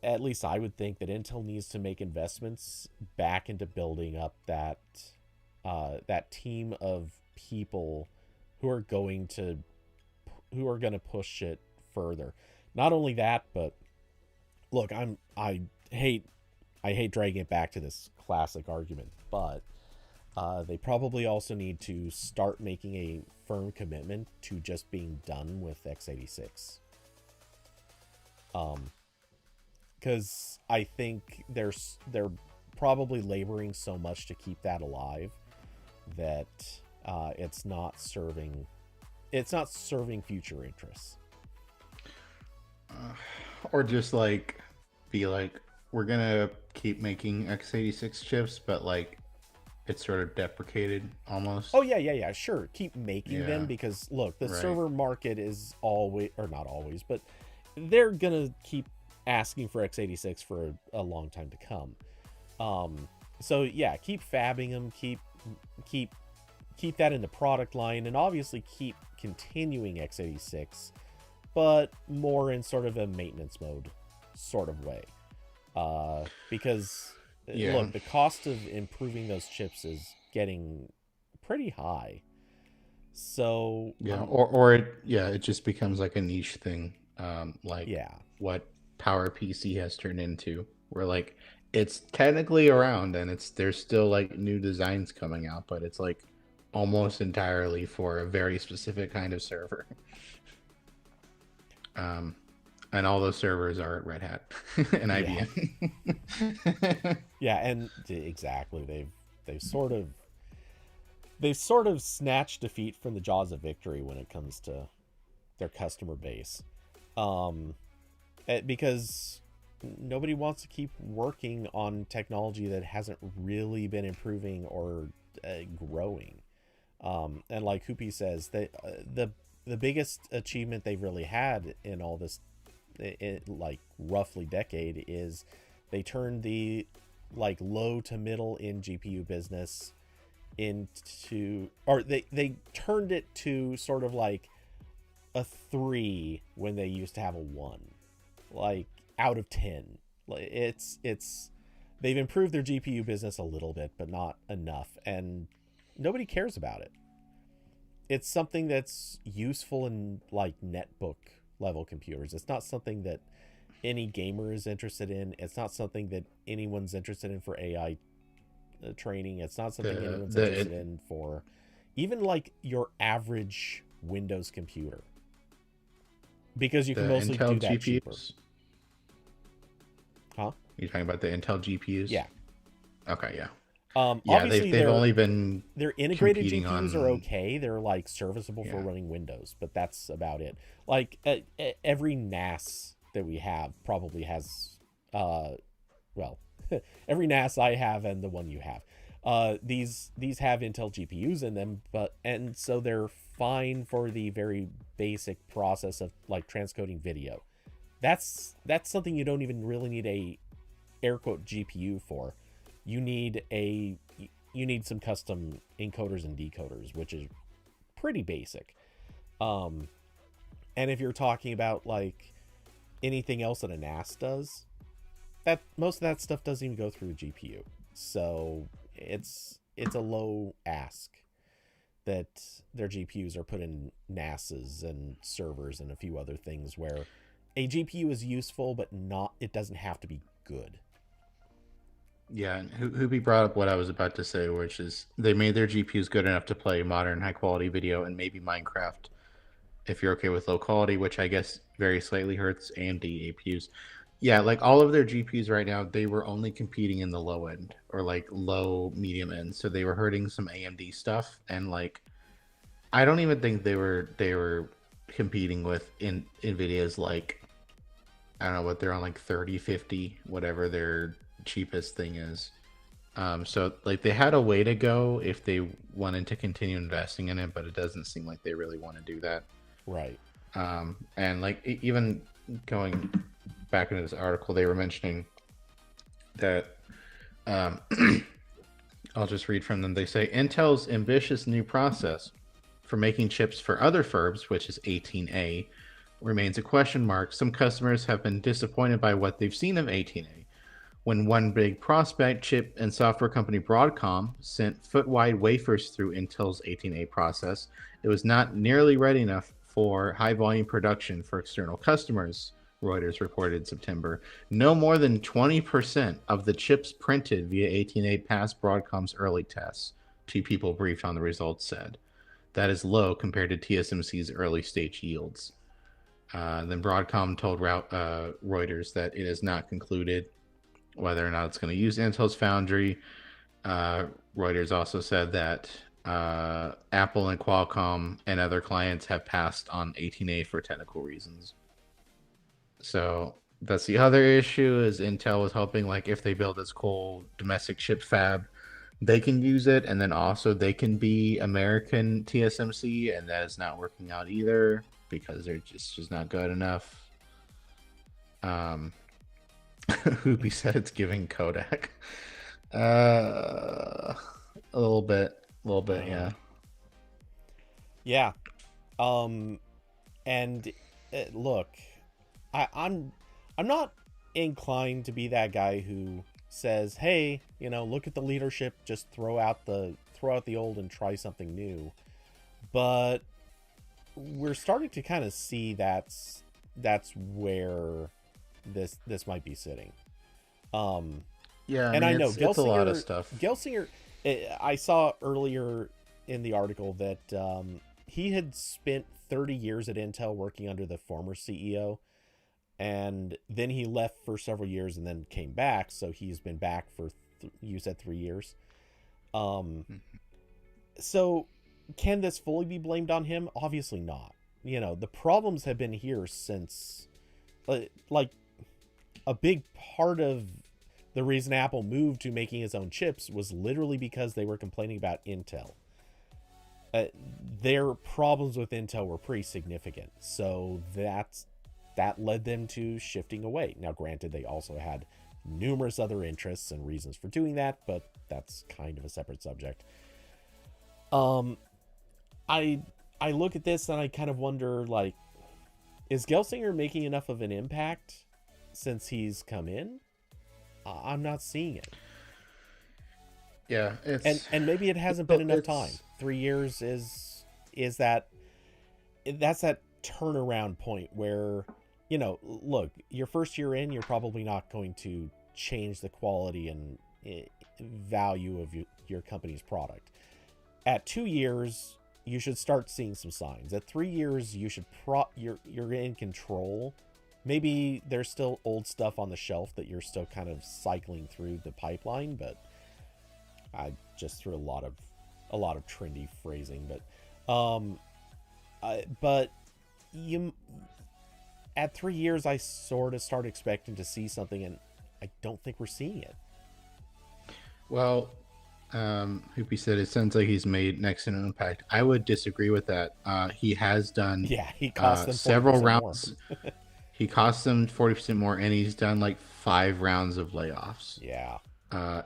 at least I would think, that Intel needs to make investments back into building up that team of people who are going to push it further. Not only that, but look, hate I hate dragging it back to this classic argument, but they probably also need to start making a firm commitment to just being done with x86. Because I think they're probably laboring so much to keep that alive that it's not serving future interests. Or just like be like, we're gonna keep making x86 chips, but like it's sort of deprecated almost. Oh yeah, sure. Keep making them Yeah, because look, the right. server market is always, or not always, but they're gonna keep asking for x86 for a long time to come. So yeah, keep fabbing them, keep keep that in the product line, and obviously keep continuing x86, but more in sort of a maintenance mode sort of way. Because Yeah, look, the cost of improving those chips is getting pretty high. So yeah. Or it just becomes like a niche thing, like yeah, what Power PC has turned into, where like it's technically around and there's still like new designs coming out, but it's like almost entirely for a very specific kind of server. Um, and all those servers are at Red Hat and yeah, IBM. yeah, and exactly, they've sort of snatched defeat from the jaws of victory when it comes to their customer base. Um, because nobody wants to keep working on technology that hasn't really been improving or growing. And like Hoopy says, the biggest achievement they've really had in all this, like roughly decade, is they turned the like low to middle in GPU business into, or they turned it to sort of like a 3 when they used to have a 1, like out of 10. Like it's they've improved their GPU business a little bit, but not enough, and nobody cares about it. It's something that's useful in like netbook level computers. It's not something that any gamer is interested in. It's not something that anyone's interested in for AI training. It's not something anyone's interested in for even like your average Windows computer, because you the can mostly Intel do that cheaper. GPUs. Huh? You're talking about the Intel GPUs? Yeah. Okay, yeah. Yeah, Obviously they've only been their integrated competing GPUs are on. okay. They're like serviceable for Yeah. running Windows, but that's about it. Like every NAS that we have probably has, well, every NAS I have and the one you have. These have Intel GPUs in them, but and so they're fine for the very basic process of like transcoding video. That's something you don't even really need a air quote GPU for. You need some custom encoders and decoders, which is pretty basic. Um, and if you're talking about like anything else that a NAS does, that most of that stuff doesn't even go through a GPU. So it's a low ask that their GPUs are put in NASs and servers and a few other things where a GPU is useful, but not. It doesn't have to be good. Yeah, and Hoopy brought up what I was about to say, which is they made their GPUs good enough to play modern, high quality video and maybe Minecraft if you're okay with low quality, which I guess very slightly hurts AMD APUs. Yeah, like all of their GPUs right now, they were only competing in the low end or like low medium end, so they were hurting some AMD stuff, and like I don't even think they were competing with in Nvidia's like I don't know what they're on like 30, 50, whatever their cheapest thing is. So like they had a way to go if they wanted to continue investing in it, but it doesn't seem like they really want to do that. Right. And like even going back into this article, they were mentioning that um, I'll just read from them. They say Intel's ambitious new process for making chips for other firms, which is 18A, remains a question mark. Some customers have been disappointed by what they've seen of 18A. When one big prospect chip and software company Broadcom sent foot-wide wafers through Intel's 18A process, it was not nearly ready enough for high-volume production for external customers, Reuters reported in September. No more than 20% of the chips printed via 18A passed Broadcom's early tests, two people briefed on the results said. That is low compared to TSMC's early stage yields. Then Broadcom told Reuters that it has not concluded whether or not it's going to use Intel's foundry. Reuters also said that Apple and Qualcomm and other clients have passed on 18A for technical reasons. So that's the other issue is Intel was hoping like if they build this cool domestic chip fab, they can use it, and then also they can be American TSMC, and that is not working out either because they're just not good enough. Hoopy said it's giving Kodak. A little bit, yeah. Yeah. And look, I'm not inclined to be that guy who says, "Hey, look at the leadership, just throw out the old and try something new." But we're starting to kind of see that's where this might be sitting. Yeah, and I know it's a lot of stuff. Gelsinger, I saw earlier in the article that he had spent 30 years at Intel working under the former CEO, and then he left for several years and then came back. So he's been back for you said 3 years. So can this fully be blamed on him? Obviously not. The problems have been here since, like, a big part of the reason Apple moved to making its own chips was literally because they were complaining about Intel. Their problems with Intel were pretty significant, so that led them to shifting away. Now, granted, they also had numerous other interests and reasons for doing that, but that's kind of a separate subject. I look at this and I kind of wonder, like, is Gelsinger making enough of an impact since he's come in? I'm not seeing it. Yeah, and maybe it hasn't been enough time. 3 years is that turnaround point where, look, your first year in, you're probably not going to change the quality and value of your company's product. At 2 years, you should start seeing some signs. At 3 years, you should you're in control. Maybe there's still old stuff on the shelf that you're still kind of cycling through the pipeline, but I just threw a lot of trendy phrasing, but you at 3 years, I sort of start expecting to see something, and I don't think we're seeing it. Well, Hoopy said it sounds like he's made next to no impact. I would disagree with that. He has done he cost them several rounds. He cost them 40% more, and he's done like 5 rounds of layoffs. Yeah.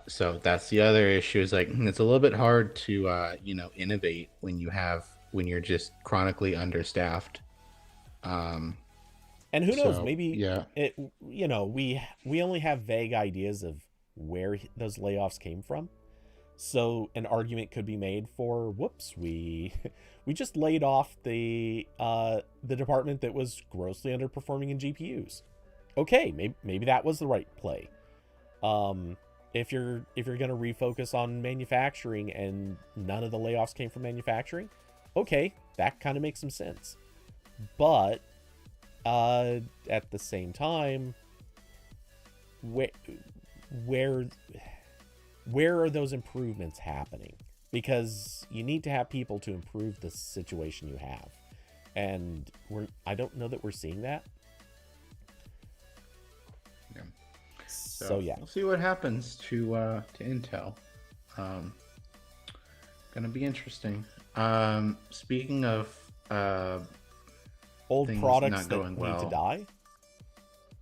So that's the other issue is like it's a little bit hard to innovate when you're just chronically understaffed. And who knows? Maybe we only have vague ideas of where those layoffs came from. So an argument could be made for, whoops, we we just laid off the department that was grossly underperforming in GPUs. Okay, maybe that was the right play. Um, if you're gonna refocus on manufacturing and none of the layoffs came from manufacturing, okay, that kind of makes some sense. But at the same time, where where where are those improvements happening? Because you need to have people to improve the situation you have, and I don't know that we're seeing that. Yeah. So yeah, we'll see what happens to Intel. Um, Gonna be interesting. Speaking of old things products not that going need to well, die.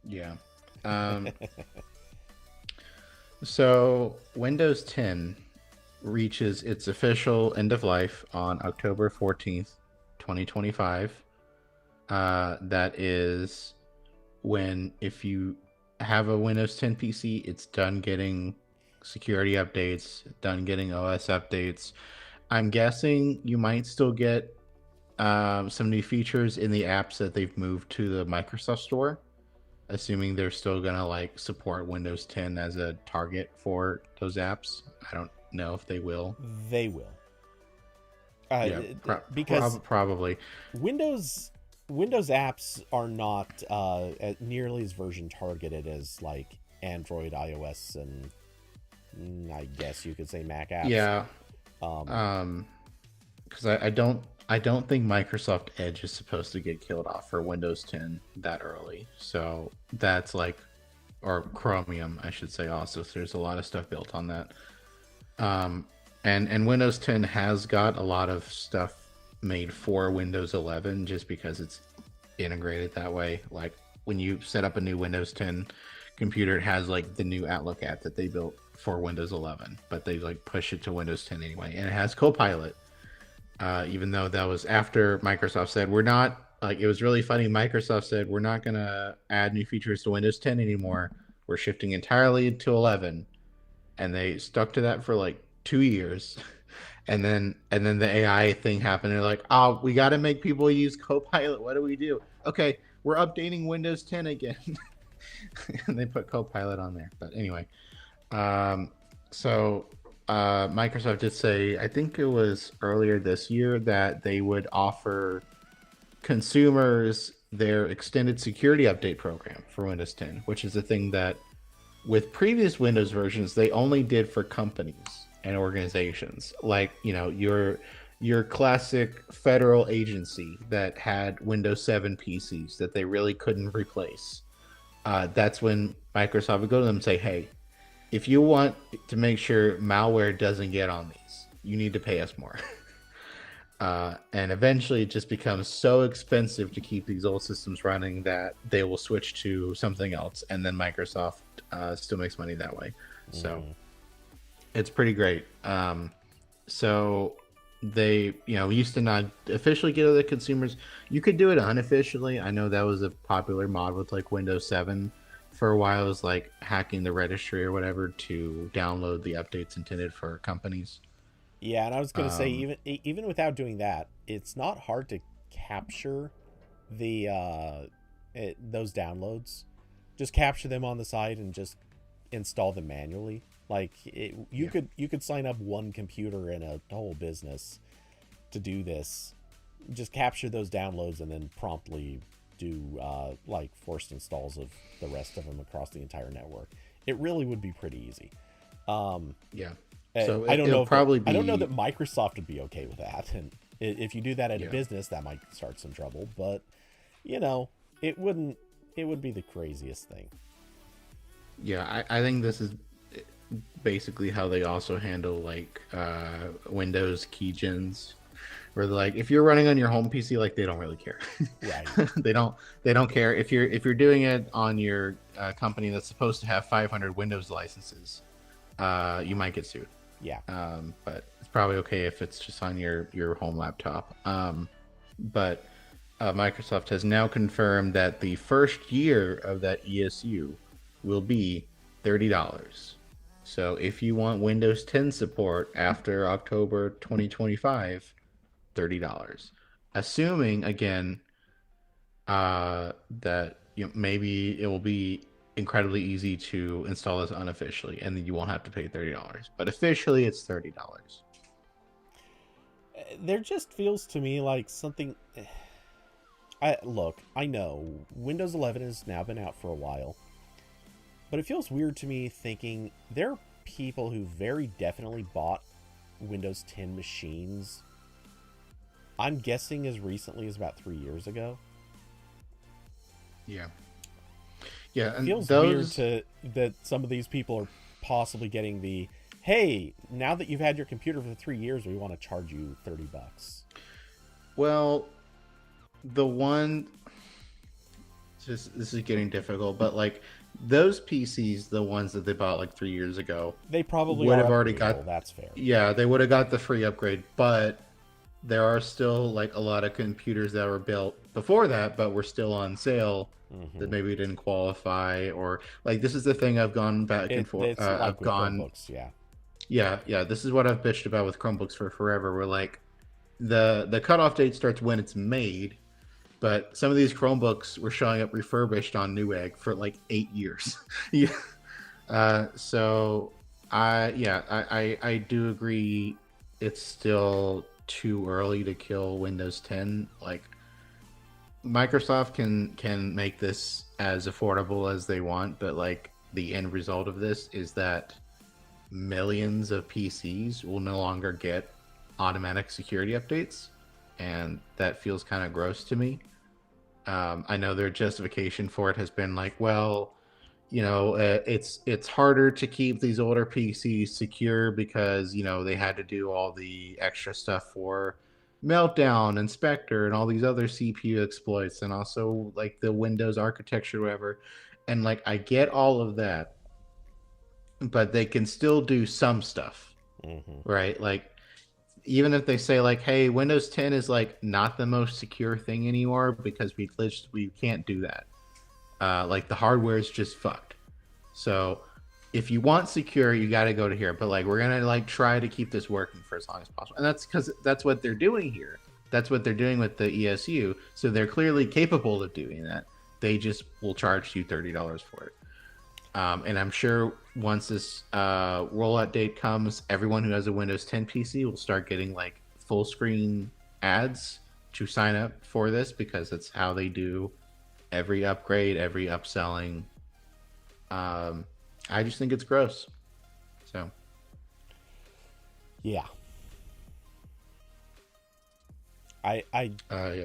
yeah. Um, so Windows 10 reaches its official end of life on October 14th, 2025. That is when, if you have a Windows 10 PC, it's done getting security updates, done getting OS updates. I'm guessing you might still get some new features in the apps that they've moved to the Microsoft Store, assuming they're still gonna like support Windows 10 as a target for those apps. I don't know if they will. They will, Yeah, because probably. Windows Windows apps are not nearly as version targeted as like Android, iOS, and I guess you could say Mac apps. Yeah, Um, because I don't think Microsoft Edge is supposed to get killed off for Windows 10 that early. So that's like, or Chromium, I should say also. So there's a lot of stuff built on that. And Windows 10 has got a lot of stuff made for Windows 11 just because it's integrated that way. Like when you set up a new Windows 10 computer, it has like the new Outlook app that they built for Windows 11, but they like push it to Windows 10 anyway, and it has Copilot. Even though that was after Microsoft said we're not, like, it was really funny. Microsoft said we're not gonna add new features to Windows 10 anymore. We're shifting entirely to 11, and they stuck to that for like 2 years. And then the AI thing happened. They're like, oh, we got to make people use Copilot. What do we do? Okay, we're updating Windows 10 again. And they put Copilot on there. But anyway, um, so Microsoft did say, I think it was earlier this year, that they would offer consumers their extended security update program for Windows 10, which is a thing that with previous Windows versions they only did for companies and organizations, like, you know, your classic federal agency that had Windows 7 PCs that they really couldn't replace. That's when Microsoft would go to them and say, hey, if you want to make sure malware doesn't get on these, you need to pay us more. And eventually it just becomes so expensive to keep these old systems running that they will switch to something else. And then Microsoft still makes money that way. So it's pretty great. So they, you know, used to not officially get to the consumers. You could do it unofficially. I know that was a popular mod with like Windows 7 for a while. It was like hacking the registry or whatever to download the updates intended for companies. yeah, and I was gonna say, even without doing that, it's not hard to capture the those downloads. Just capture them on the site and just install them manually. Like Yeah. you could sign up one computer in a whole business to do this. Just capture those downloads and then promptly do like forced installs of the rest of them across the entire network. It really would be pretty easy. Um, Yeah. So I don't know it'll if probably I don't know be, that Microsoft would be okay with that, and if you do that at a yeah. business, that might start some trouble. But you know, it wouldn't. It would be the craziest thing. Yeah, I think this is basically how they also handle like Windows keygens, where they're like, if you're running on your home PC, like, they don't really care. Right. They don't care if you're doing it on your company that's supposed to have 500 Windows licenses. You might get sued. Yeah. But it's probably okay if it's just on your home laptop. But Microsoft has now confirmed that the first year of that ESU will be $30. So if you want Windows 10 support after October 2025, $30. Assuming again that maybe it will be incredibly easy to install this unofficially, and then you won't have to pay $30. But officially, it's $30. There just feels to me like something. I know Windows 11 has now been out for a while, but it feels weird to me thinking there are people who very definitely bought Windows 10 machines. I'm guessing as recently as about 3 years ago. Yeah. Yeah, It and feels weird those that some of these people are possibly getting the, hey, now that you've had your computer for 3 years, we want to charge you $30. well, the one just this is getting difficult, but like those PCs, the ones that they bought like 3 years ago, They probably would are have already upgradable. got That's fair. yeah, they would have got the free upgrade, but there are still like a lot of computers that were built before that, but were still on sale that Mm-hmm. maybe didn't qualify, or like this is the thing I've gone back and forth. It's like I've with gone, Chromebooks, yeah. yeah. This is what I've bitched about with Chromebooks for forever. Where like the cutoff date starts when it's made, but some of these Chromebooks were showing up refurbished on Newegg for like 8 years. Yeah. So I do agree. It's still too early to kill Windows 10. Like Microsoft can make this as affordable as they want, but like the end result of this is that millions of PCs will no longer get automatic security updates, and that feels kind of gross to me. I know their justification for it has been like, well, it's harder to keep these older PCs secure because they had to do all the extra stuff for Meltdown and Spectre and all these other CPU exploits, and also like the Windows architecture, whatever. And like, I get all of that, but they can still do some stuff, Mm-hmm. right? Like, even if they say like, hey, Windows 10 is like not the most secure thing anymore because we can't do that. Like the hardware is just fucked. So if you want secure, you got to go to here. But like we're gonna like try to keep this working for as long as possible, and that's because that's what they're doing here. That's what they're doing with the ESU. So they're clearly capable of doing that. They just will charge you $30 for it. And I'm sure once this rollout date comes, everyone who has a Windows 10 PC will start getting like full screen ads to sign up for this because that's how they do every upgrade, every upselling. I just think it's gross. So Yeah. I yeah.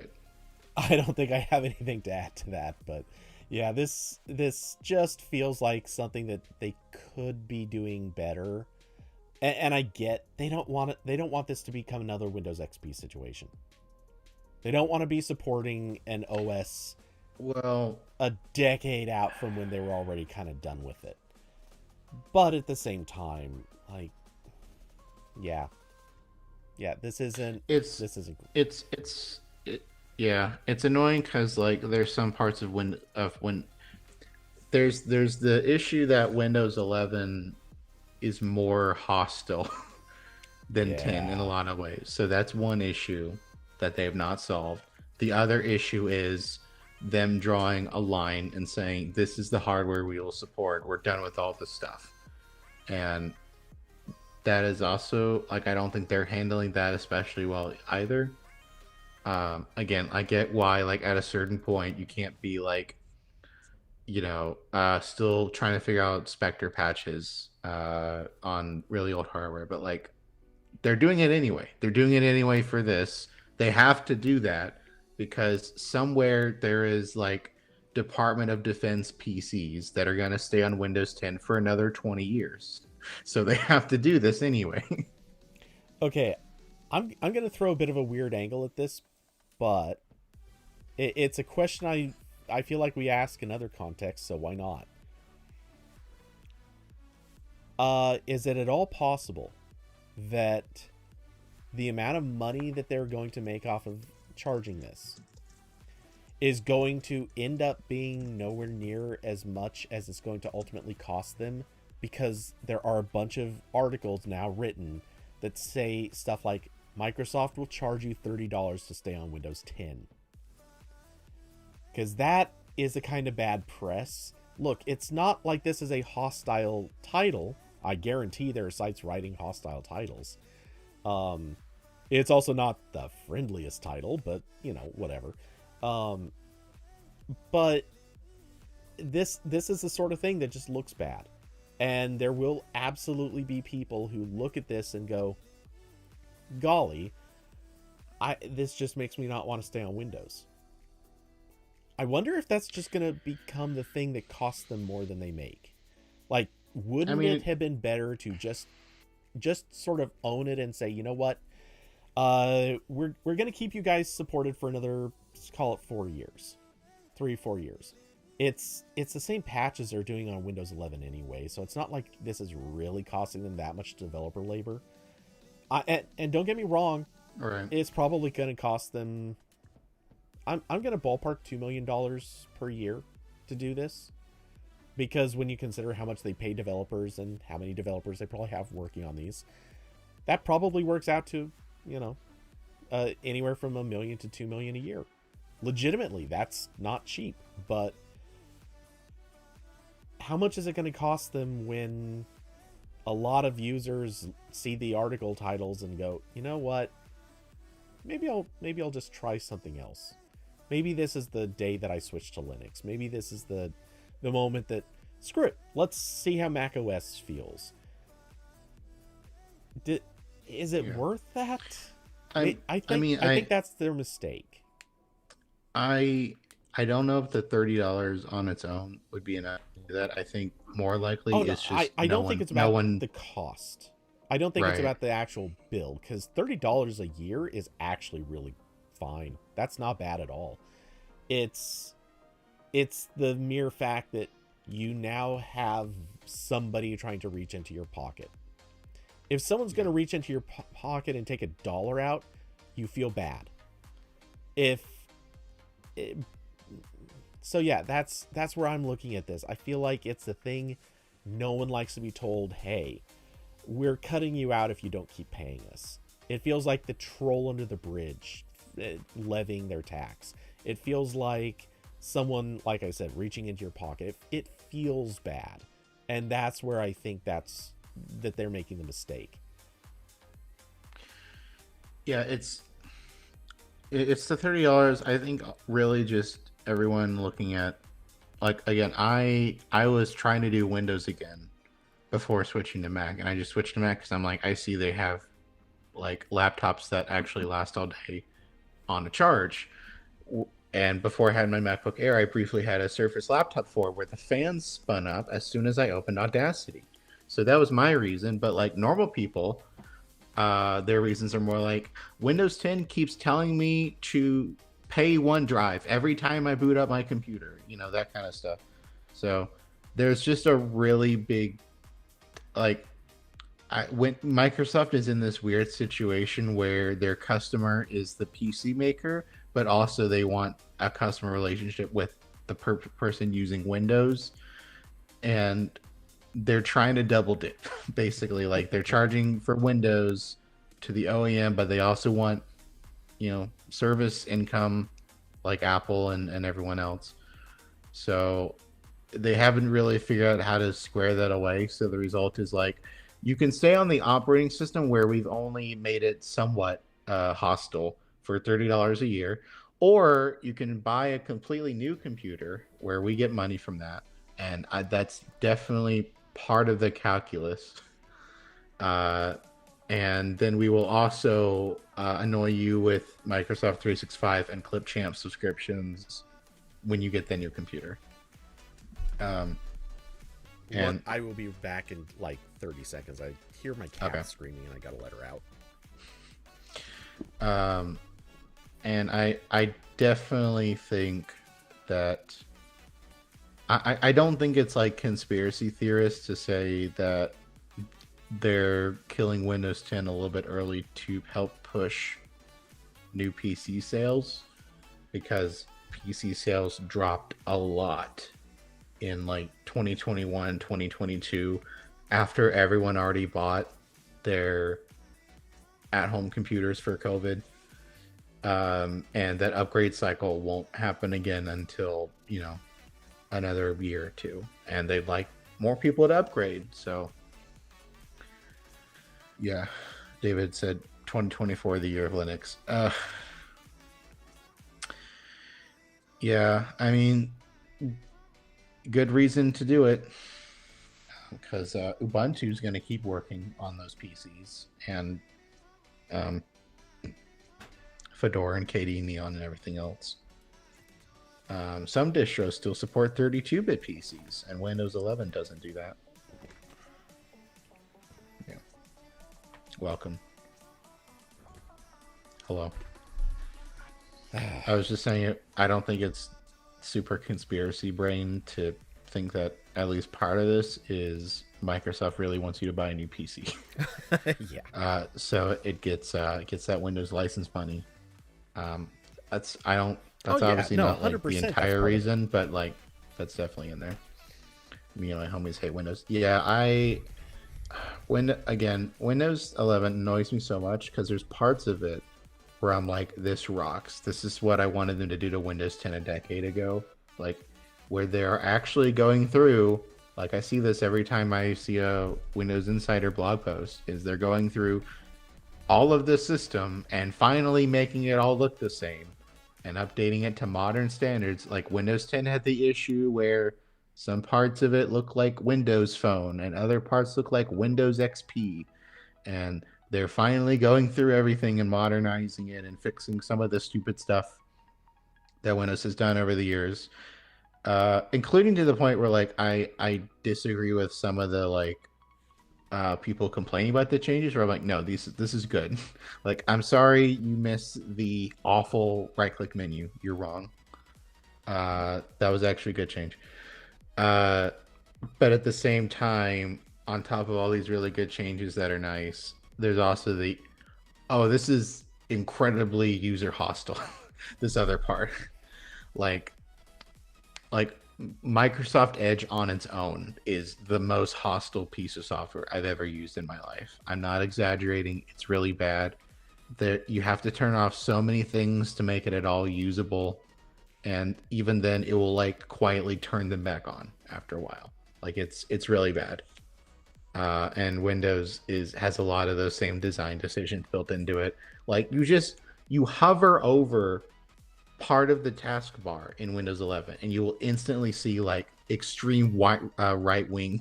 I don't think I have anything to add to that, but yeah, this just feels like something that they could be doing better. And I get they don't want it. They don't want this to become another Windows XP situation. They don't want to be supporting an OS Well, a decade out from when they were already kind of done with it. But at the same time, like, yeah, yeah, it's this isn't. yeah, it's annoying because like there's some parts of when there's the issue that Windows 11 is more hostile than 10 in a Yeah. lot of ways. So that's one issue that they have not solved. The other issue is them drawing a line and saying, this is the hardware we will support. We're done with all this stuff. And that is also, like, I don't think they're handling that especially well either. Again, I get why, like, at a certain point, you can't be, like, still trying to figure out Spectre patches on really old hardware. But, like, they're doing it anyway. They're doing it anyway for this. They have to do that because somewhere there is like Department of Defense PCs that are going to stay on Windows 10 for another 20 years. So they have to do this anyway. Okay, I'm gonna throw a bit of a weird angle at this, but it's a question I feel like we ask in other contexts, so why not? Is it at all possible that the amount of money that they're going to make off of charging this is going to end up being nowhere near as much as it's going to ultimately cost them because there are a bunch of articles now written that say stuff like Microsoft will charge you $30 to stay on Windows 10. Because that is a kind of bad press. Look, it's not like this is a hostile title. I guarantee there are sites writing hostile titles. It's also not the friendliest title, but, you know, whatever. But this is the sort of thing that just looks bad. And there will absolutely be people who look at this and go, golly, this just makes me not want to stay on Windows. I wonder if that's just going to become the thing that costs them more than they make. Like, wouldn't it have been better to just sort of own it and say, you know what? We're going to keep you guys supported for another, let's call it 4 years. 3-4 years. It's the same patches they're doing on Windows 11 anyway, so it's not like this is really costing them that much developer labor. And don't get me wrong, right. It's probably going to cost them, I'm going to ballpark $2 million per year to do this. Because when you consider how much they pay developers and how many developers they probably have working on these, that probably works out to, you know, anywhere from $1 million to $2 million a year. Legitimately, that's not cheap. But how much is it going to cost them when a lot of users see the article titles and go, you know what? Maybe I'll just try something else. Maybe this is the day that I switch to Linux. Maybe this is the moment that, screw it, let's see how Mac OS feels. Is it worth that? I think that's their mistake. I don't know if the $30 on its own would be enough. That I think more likely it's just I don't think it's about the cost. I don't think it's about the actual bill, because $30 a year is actually really fine. That's not bad at all. It's the mere fact that you now have somebody trying to reach into your pocket. If someone's going to reach into your pocket and take $1 out, you feel bad. So yeah, that's where I'm looking at this. I feel like it's the thing no one likes to be told, hey, we're cutting you out if you don't keep paying us. It feels like the troll under the bridge levying their tax. It feels like someone, like I said, reaching into your pocket. It feels bad. And that's where I think that they're making the mistake. Yeah, it's the $30. I think really just everyone looking at, like, again, I was trying to do Windows again before switching to Mac, and I just switched to Mac because I'm like, I see they have like laptops that actually last all day on a charge. And before I had my MacBook Air, I briefly had a Surface Laptop 4 where the fans spun up as soon as I opened Audacity. So that was my reason. But like normal people, their reasons are more like, Windows 10 keeps telling me to pay OneDrive every time I boot up my computer, you know, that kind of stuff. So there's just a really big, like, when Microsoft is in this weird situation where their customer is the PC maker, but also they want a customer relationship with the person using Windows, and they're trying to double dip, basically. Like, they're charging for Windows to the OEM, but they also want, you know, service income like Apple and everyone else. So they haven't really figured out how to square that away. So the result is, like, you can stay on the operating system where we've only made it somewhat hostile for $30 a year, or you can buy a completely new computer where we get money from that. And that's definitely part of the calculus. And then we will also annoy you with Microsoft 365 and Clipchamp subscriptions when you get the new computer. And I will be back in like 30 seconds. I hear my cat screaming and I gotta let her out. And I definitely think that I don't think it's like conspiracy theorists to say that they're killing Windows 10 a little bit early to help push new PC sales, because PC sales dropped a lot in like 2021, 2022, after everyone already bought their at-home computers for COVID, and that upgrade cycle won't happen again until another year or two, and they'd like more people to upgrade. So yeah, David said 2024 the year of Linux. Yeah, I mean, good reason to do it, because Ubuntu is going to keep working on those PCs, and um, Fedora and KDE Neon and everything else. Some distros still support 32-bit PCs, and Windows 11 doesn't do that. Yeah. Welcome. Hello. I was just saying, I don't think it's super conspiracy brain to think that at least part of this is Microsoft really wants you to buy a new PC. Yeah. So it gets that Windows license money. That's Yeah, obviously no, not like the 100% entire reason, but like that's definitely in there. Me and my homies hate Windows. Yeah, Windows 11 annoys me so much because there's parts of it where I'm like, this rocks. This is what I wanted them to do to Windows 10 a decade ago. Like, where they're actually going through, like I see this every time I see a Windows Insider blog post, is they're going through all of the system and finally making it all look the same and updating it to modern standards. Like Windows 10 had the issue where some parts of it look like Windows Phone and other parts look like Windows XP. And they're finally going through everything and modernizing it and fixing some of the stupid stuff that Windows has done over the years, including to the point where like I disagree with some of the like people complaining about the changes. Where I'm like, no, this is good. Like, I'm sorry you missed the awful right-click menu. You're wrong. That was actually a good change. But at the same time, on top of all these really good changes that are nice, there's also this is incredibly user hostile. This other part, like Microsoft Edge on its own is the most hostile piece of software I've ever used in my life. I'm not exaggerating. It's really bad. You have to turn off so many things to make it at all usable, and even then it will like quietly turn them back on after a while. Like it's really bad. And Windows has a lot of those same design decisions built into it. Like you hover over part of the taskbar in Windows 11 and you will instantly see like extreme right-wing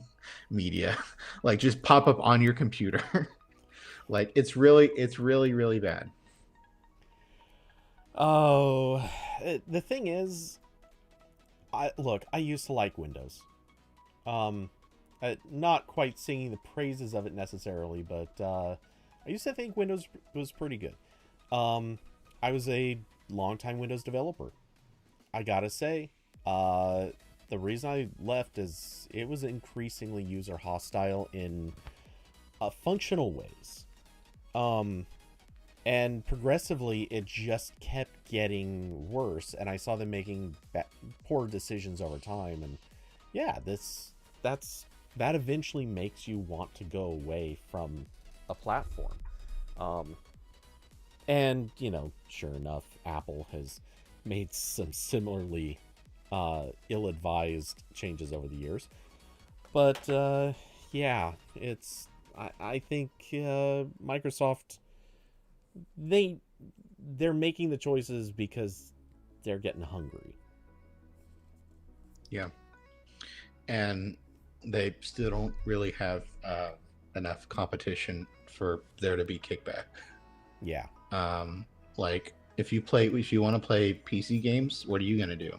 media like just pop up on your computer. Like it's really bad. Oh, the thing is, I used to like Windows. Not quite singing the praises of it necessarily, but I used to think Windows was pretty good. I was a longtime Windows developer. I gotta say, the reason I left is it was increasingly user hostile in functional ways. And progressively, it just kept getting worse, and I saw them making poor decisions over time. And yeah, that eventually makes you want to go away from a platform. And, sure enough, Apple has made some similarly ill-advised changes over the years. But, yeah, I think Microsoft, they're making the choices because they're getting hungry. Yeah. And they still don't really have enough competition for there to be kickback. Yeah. Like if you want to play PC games, what are you gonna do?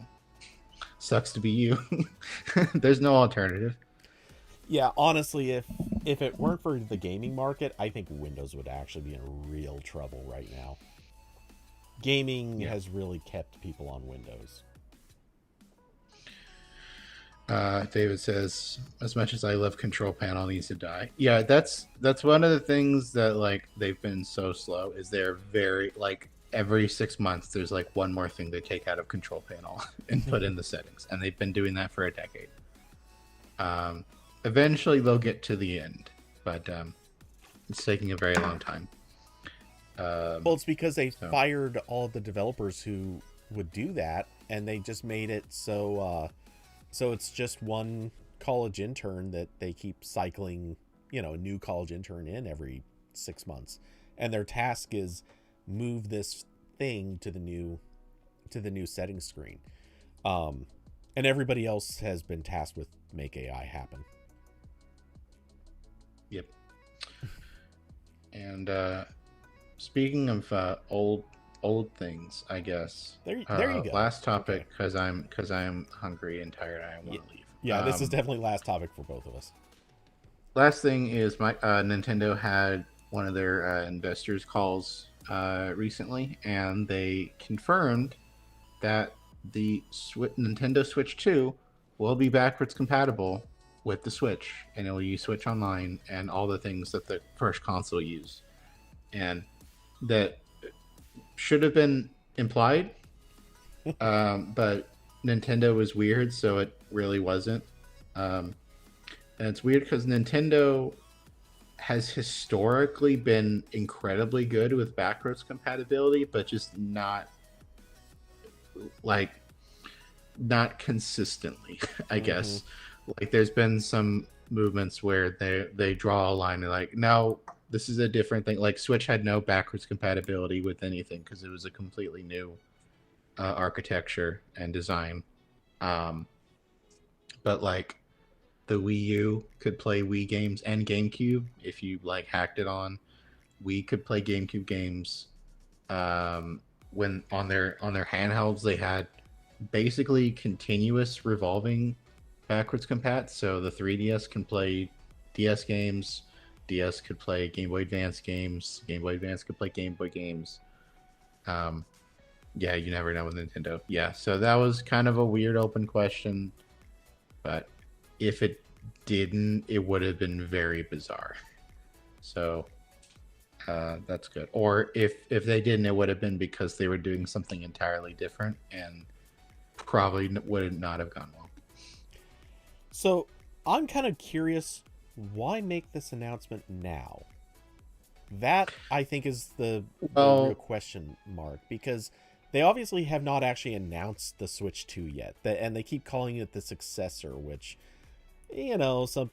Sucks to be you. There's no alternative. Yeah, honestly, if it weren't for the gaming market, I think Windows would actually be in real trouble right now. Gaming has really kept people on Windows. David says, as much as I love Control Panel needs to die. Yeah, that's one of the things that like they've been so slow is they're very like every 6 months there's like one more thing they take out of Control Panel and put in the settings, and they've been doing that for a decade. eventually they'll get to the end, but it's taking a very long time. Well, it's because they So fired all of the developers who would do that, and they just made it so it's just one college intern that they keep cycling, a new college intern in every 6 months, and their task is move this thing to the new settings screen. And everybody else has been tasked with make AI happen. yep. And speaking of old things, I guess. There you go. Last topic, Okay. because I'm hungry and tired. I Yeah, want to leave. yeah, this is definitely last topic for both of us. Last thing is my Nintendo had one of their investors calls recently, and they confirmed that the Nintendo Switch 2 will be backwards compatible with the Switch, and it will use Switch Online and all the things that the first console used. And that should have been implied, but Nintendo was weird, so it really wasn't. And it's weird because Nintendo has historically been incredibly good with backwards compatibility, but just like not consistently, I guess. Like there's been some movements where they draw a line and like, no, this is a different thing. Like Switch had no backwards compatibility with anything because it was a completely new architecture and design. But like the Wii U could play Wii games, and GameCube if you like hacked it on. Wii could play GameCube games. When on their handhelds they had basically continuous revolving backwards compat. So the 3DS can play DS games, DS could play Game Boy Advance games, Game Boy Advance could play Game Boy games. Um, yeah, you never know with Nintendo. Yeah, so that was kind of a weird open question, but if it didn't, it would have been very bizarre. So that's good. Or if they didn't, it would have been because they were doing something entirely different and probably would not have gone well. So I'm kind of curious, why make this announcement now? That I think is the real question mark, because they obviously have not actually announced the Switch 2 yet, and they keep calling it the successor, which, some,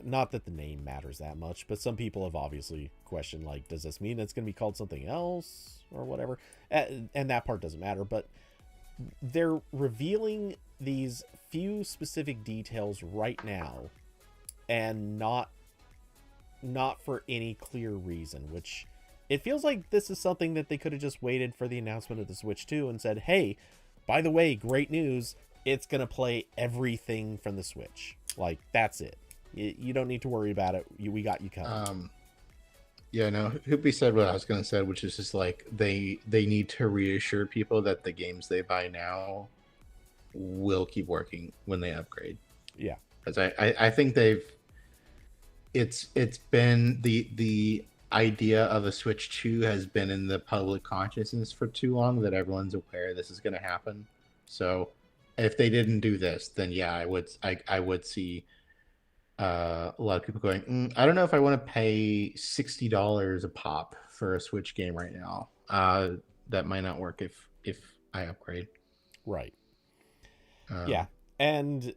not that the name matters that much, but some people have obviously questioned, like, does this mean it's going to be called something else or whatever? And that part doesn't matter, but they're revealing these few specific details right now, and not for any clear reason, which it feels like this is something that they could have just waited for the announcement of the Switch 2 and said, hey, by the way, great news, it's going to play everything from the Switch. Like, that's it. You don't need to worry about it. We got you covered. Yeah, no, Hoopy said what I was going to say, which is just like they need to reassure people that the games they buy now will keep working when they upgrade. Yeah. Because I think it's been the idea of a Switch 2 has been in the public consciousness for too long that everyone's aware this is going to happen. So if they didn't do this, then yeah, I would see a lot of people going, I don't know if I want to pay $60 a pop for a Switch game right now. That might not work if I upgrade. Right. Yeah. And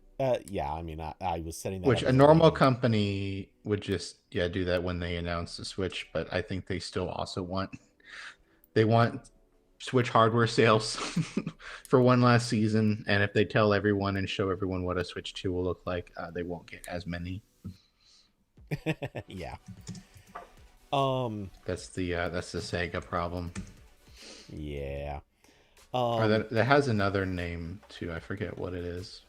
yeah, I mean, I was setting that Which up a as normal main. company would just do that when they announce the Switch, but I think they still also want Switch hardware sales for one last season, and if they tell everyone and show everyone what a Switch 2 will look like, they won't get as many. Yeah. That's the Sega problem. Yeah. Or that has another name too. I forget what it is.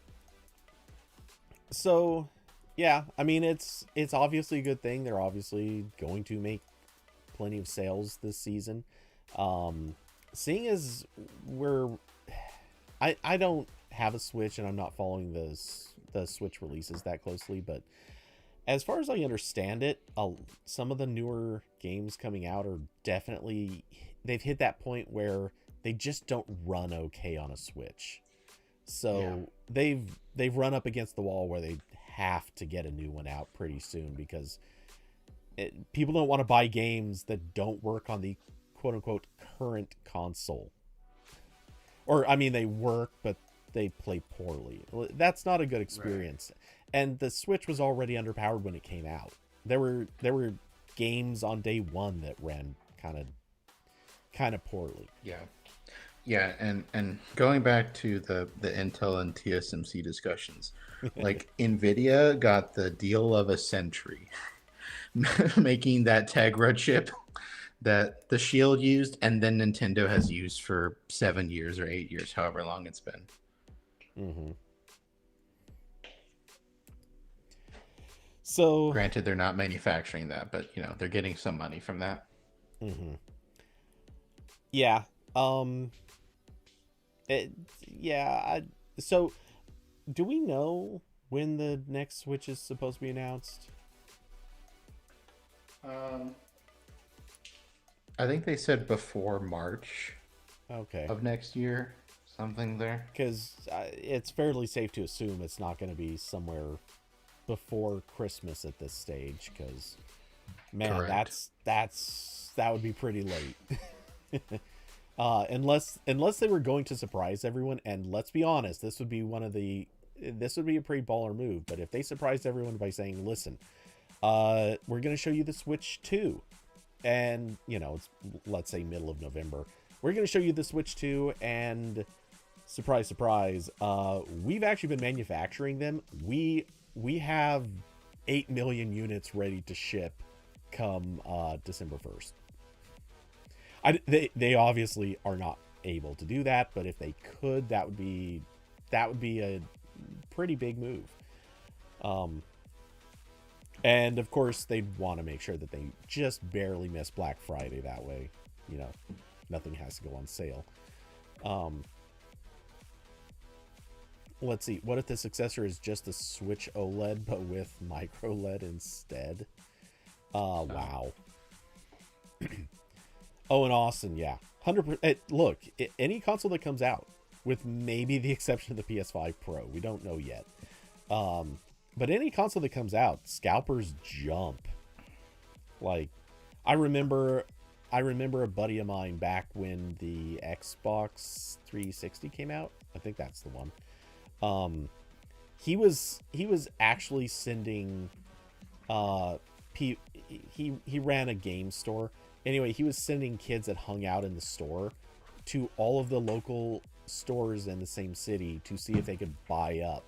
So, yeah, I mean, it's obviously a good thing. They're obviously going to make plenty of sales this season. Seeing as I don't have a Switch and I'm not following the Switch releases that closely, but as far as I understand it, some of the newer games coming out are definitely, they've hit that point where they just don't run okay on a Switch. So they've run up against the wall where they have to get a new one out pretty soon because people don't want to buy games that don't work on the quote unquote current console. Or, I mean, they work, but they play poorly. That's not a good experience. Right. And the Switch was already underpowered when it came out. There were games on day one that ran kind of poorly. Yeah, and going back to the Intel and TSMC discussions, like Nvidia got the deal of a century, making that Tegra chip that the Shield used, and then Nintendo has used for 7 years or 8 years, however long it's been. Mm-hmm. So, granted, they're not manufacturing that, but they're getting some money from that. Mm-hmm. Yeah. So, do we know when the next Switch is supposed to be announced? I think they said before March. Okay. Of next year, something there. Because it's fairly safe to assume it's not going to be somewhere before Christmas at this stage. Because, man, correct. that would be pretty late. Unless they were going to surprise everyone, and let's be honest, this would be a pretty baller move. But if they surprised everyone by saying, "Listen, we're going to show you the Switch 2," and it's, let's say, middle of November, we're going to show you the Switch 2, and surprise, surprise, we've actually been manufacturing them. We have 8 million units ready to ship come December 1st. They obviously are not able to do that, but if they could, that would be a pretty big move. And of course, they'd want to make sure that they just barely miss Black Friday. That way, nothing has to go on sale. Let's see. What if the successor is just a Switch OLED, but with micro LED instead? Wow. Oh, and Austin, yeah. 100%. Look, any console that comes out, with maybe the exception of the PS5 Pro, we don't know yet. But any console that comes out, scalpers jump. Like, I remember a buddy of mine back when the Xbox 360 came out. I think that's the one. He was actually sending. He ran a game store. Anyway, he was sending kids that hung out in the store to all of the local stores in the same city to see if they could buy up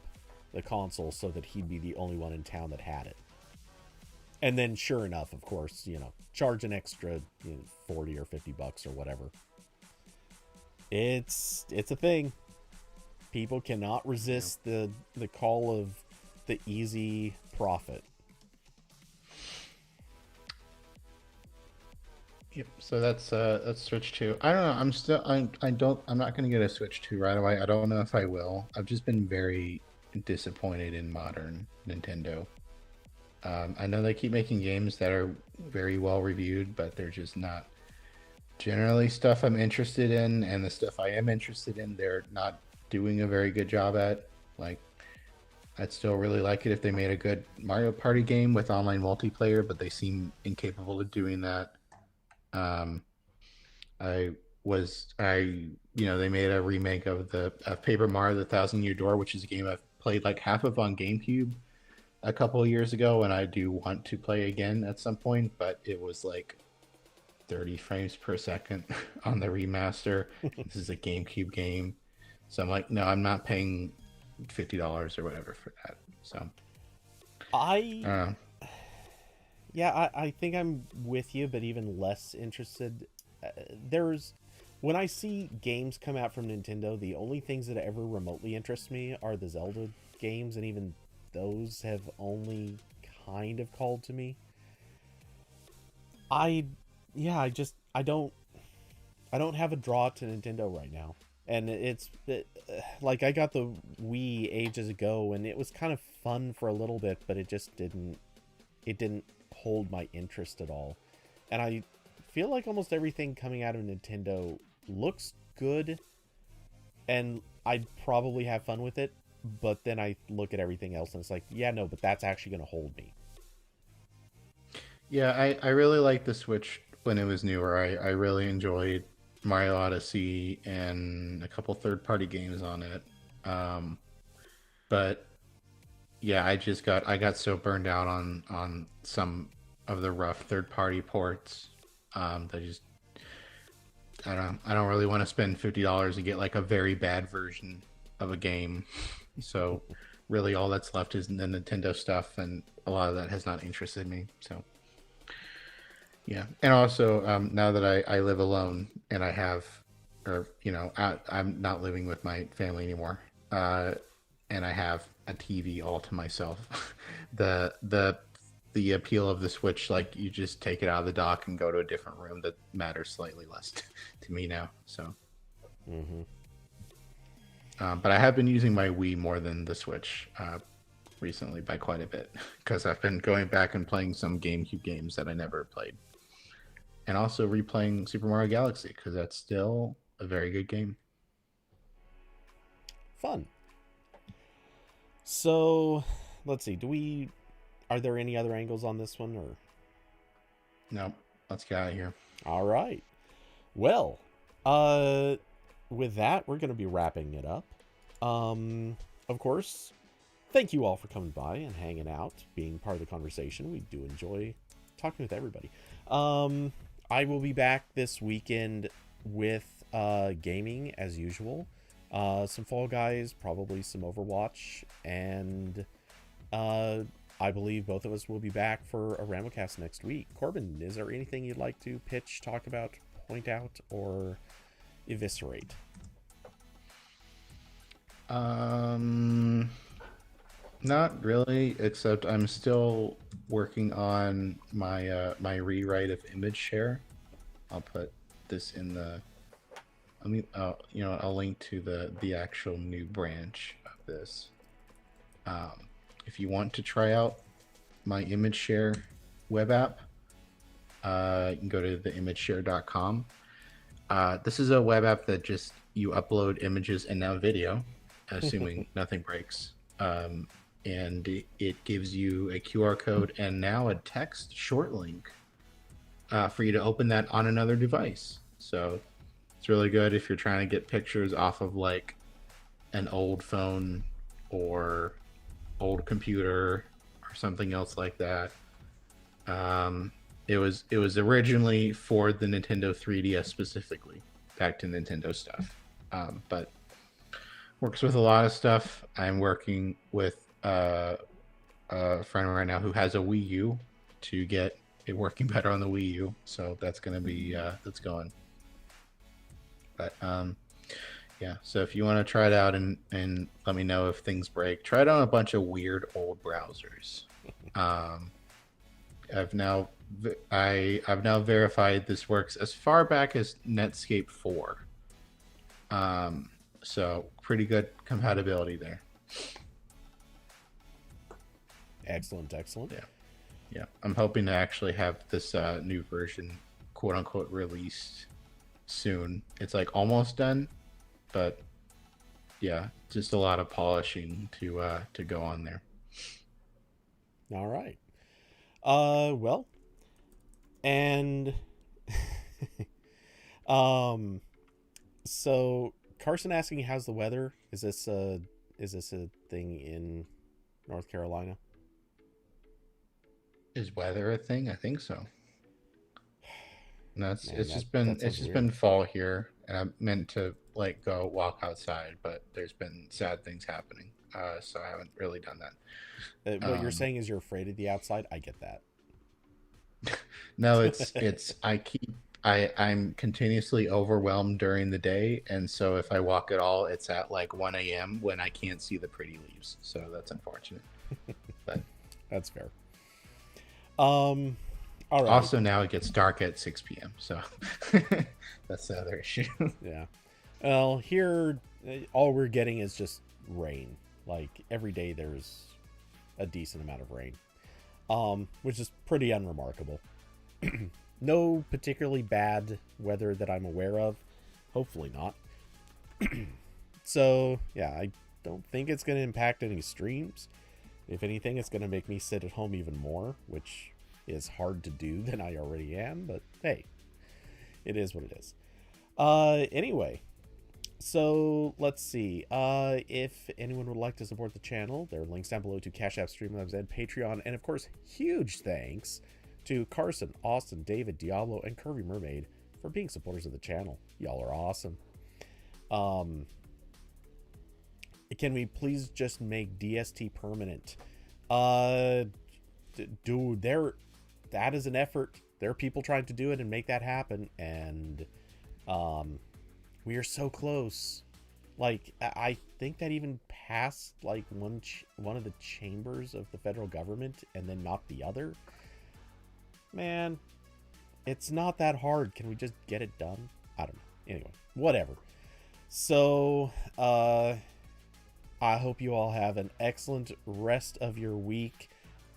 the console so that he'd be the only one in town that had it. And then sure enough, of course, charge an extra 40 or 50 bucks or whatever. It's a thing. People cannot resist the call of the easy profit. Yep. So that's Switch 2. I don't know. I'm not going to get a Switch 2 right away. I don't know if I will. I've just been very disappointed in modern Nintendo. I know they keep making games that are very well reviewed, but they're just not generally stuff I'm interested in, and the stuff I am interested in, they're not doing a very good job at. Like, I'd still really like it if they made a good Mario Party game with online multiplayer, but they seem incapable of doing that. They made a remake of Paper Mario: The Thousand Year Door, which is a game I've played like half of on GameCube a couple of years ago, and I do want to play again at some point, but it was like 30 frames per second on the remaster. This is a GameCube game, so I'm like, no, I'm not paying $50 or whatever for that. So I think I'm with you, but even less interested. When I see games come out from Nintendo, the only things that ever remotely interest me are the Zelda games, and even those have only kind of called to me. I don't have a draw to Nintendo right now. And like, I got the Wii ages ago, and it was kind of fun for a little bit, but it just didn't hold my interest at all. And I feel like almost everything coming out of Nintendo looks good, and I'd probably have fun with it, but then I look at everything else and it's like, yeah, no, but that's actually going to hold me. Yeah, I really liked the Switch when it was newer. I really enjoyed Mario Odyssey and a couple third-party games on it. Um, but yeah, I got so burned out on some of the rough third-party ports. That just I don't really want to spend $50 and get like a very bad version of a game. So really all that's left is the Nintendo stuff, and a lot of that has not interested me. So yeah, and also now that I live alone and I have, or you know, I'm not living with my family anymore, and I have a TV all to myself. The appeal of the Switch, like you just take it out of the dock and go to a different room that matters slightly less to me now. So, Mm-hmm. but I have been using my Wii more than the Switch recently by quite a bit because I've been going back and playing some GameCube games that I never played, and also replaying Super Mario Galaxy because that's still a very good game. Fun. So, let's see. Are there any other angles on this one, or? No, let's get out of here. All right. Well, uh, with that, we're going to be wrapping it up. Of course, thank you all for coming by and hanging out, being part of the conversation. We do enjoy talking with everybody. I will be back this weekend with gaming as usual. Some Fall Guys, probably some Overwatch, and I believe both of us will be back for a RambleCast next week. Corbin, is there anything you'd like to pitch, talk about, point out, or eviscerate? Not really, except I'm still working on my rewrite of image share. I'll put this in the. I mean, I'll link to the actual new branch of this. If you want to try out my image share web app, you can go to theimageshare.com. This is a web app that just you upload images and now video, assuming nothing breaks. And it gives you a QR code and now a text short link for you to open that on another device. So it's really good if you're trying to get pictures off of like an old phone or old computer or something else like that. It was originally for the Nintendo 3DS specifically, back to Nintendo stuff, but works with a lot of stuff. I'm working with a friend right now who has a Wii U to get it working better on the Wii U, so that's gonna be that's going. But yeah, so if you want to try it out and let me know if things break, try it on a bunch of weird old browsers. I've now I've now verified this works as far back as Netscape 4. So pretty good compatibility there. Excellent. Yeah. I'm hoping to actually have this new version, quote unquote, released soon. It's like almost done, but yeah, just a lot of polishing to go on there. All right. Well, and so Carson asking how's the weather? Is this a thing in North Carolina? Is weather a thing? I think so. No, Man, it's that sounds just weird. been fall here, and I'm meant to like go walk outside, but there's been sad things happening, so I haven't really done that. What you're saying is you're afraid of the outside. I get that. No, it's I'm continuously overwhelmed during the day, and so if I walk at all, it's at like 1 a.m. when I can't see the pretty leaves. So that's unfortunate. But That's fair. All right. also now it gets dark at 6 p.m. So that's the other issue. Yeah. Well, here, all we're getting is just rain. Like every day, there's a decent amount of rain, which is pretty unremarkable. No particularly bad weather that I'm aware of. Hopefully not. So yeah, don't think it's going to impact any streams. If anything, it's going to make me sit at home even more, which is hard to do than I already am, but hey, it is what it is. Anyway, so let's see. If anyone would like to support the channel, there are links down below to Cash App, Streamlabs, and Patreon. And of course, huge thanks to Carson, Austin, David, Diablo, and Curvy Mermaid for being supporters of the channel. Y'all are awesome. Can we please just make DST permanent? Dude, that is an effort. There are people trying to do it and make that happen, and we are so close. Like, I think that even passed like one of the chambers of the federal government, and then not the other. Man, it's not that hard. Can we just get it done? I don't know. Anyway, whatever. So, I hope you all have an excellent rest of your week.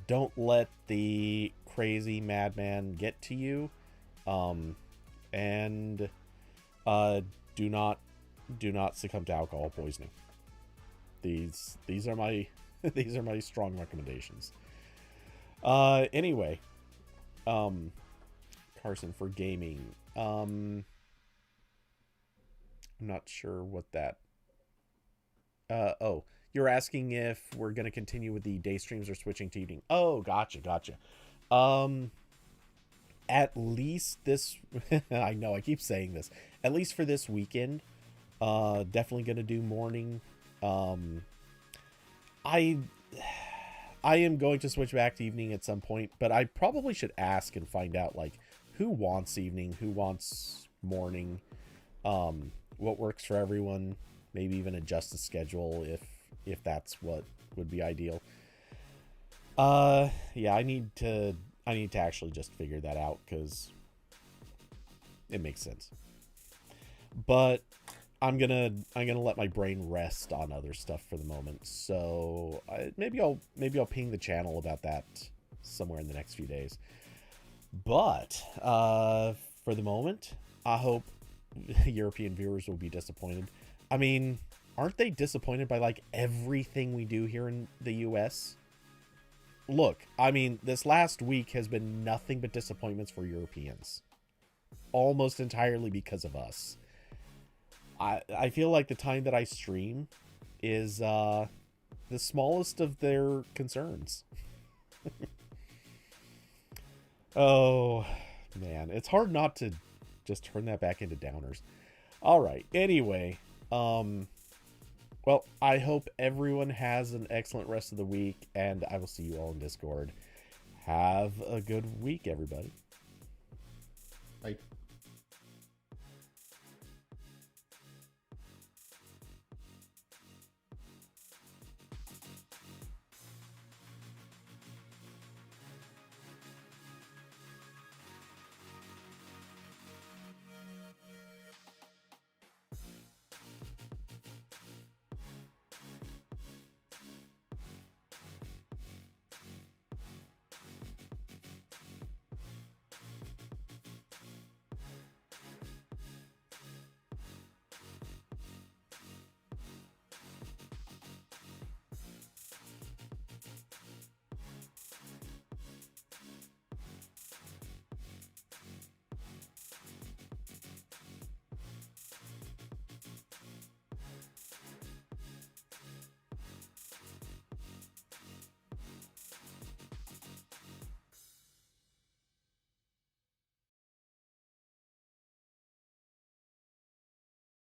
Don't let the crazy madman get to you. And do not succumb to alcohol poisoning. These are my these are my strong recommendations. Anyway, Carson, for gaming, I'm not sure what that. Oh, you're asking if we're gonna continue with the day streams or switching to evening. Oh, gotcha. At least this, I know I keep saying this. At least for this weekend, definitely gonna do morning. I am going to switch back to evening at some point, but I probably should ask and find out like who wants evening, who wants morning, what works for everyone. Maybe even adjust the schedule if that's what would be ideal. Yeah, I need to actually just figure that out because it makes sense. But I'm gonna let my brain rest on other stuff for the moment. So maybe I'll ping the channel about that somewhere in the next few days. But for the moment, I hope European viewers will be disappointed. I mean, aren't they disappointed by like everything we do here in the US? Look, I mean, this last week has been nothing but disappointments for Europeans. Almost entirely because of us. I feel like the time that I stream is the smallest of their concerns. Oh, man. It's hard not to just turn that back into downers. All right. Anyway, well, I hope everyone has an excellent rest of the week, and I will see you all in Discord. Have a good week, everybody. Bye.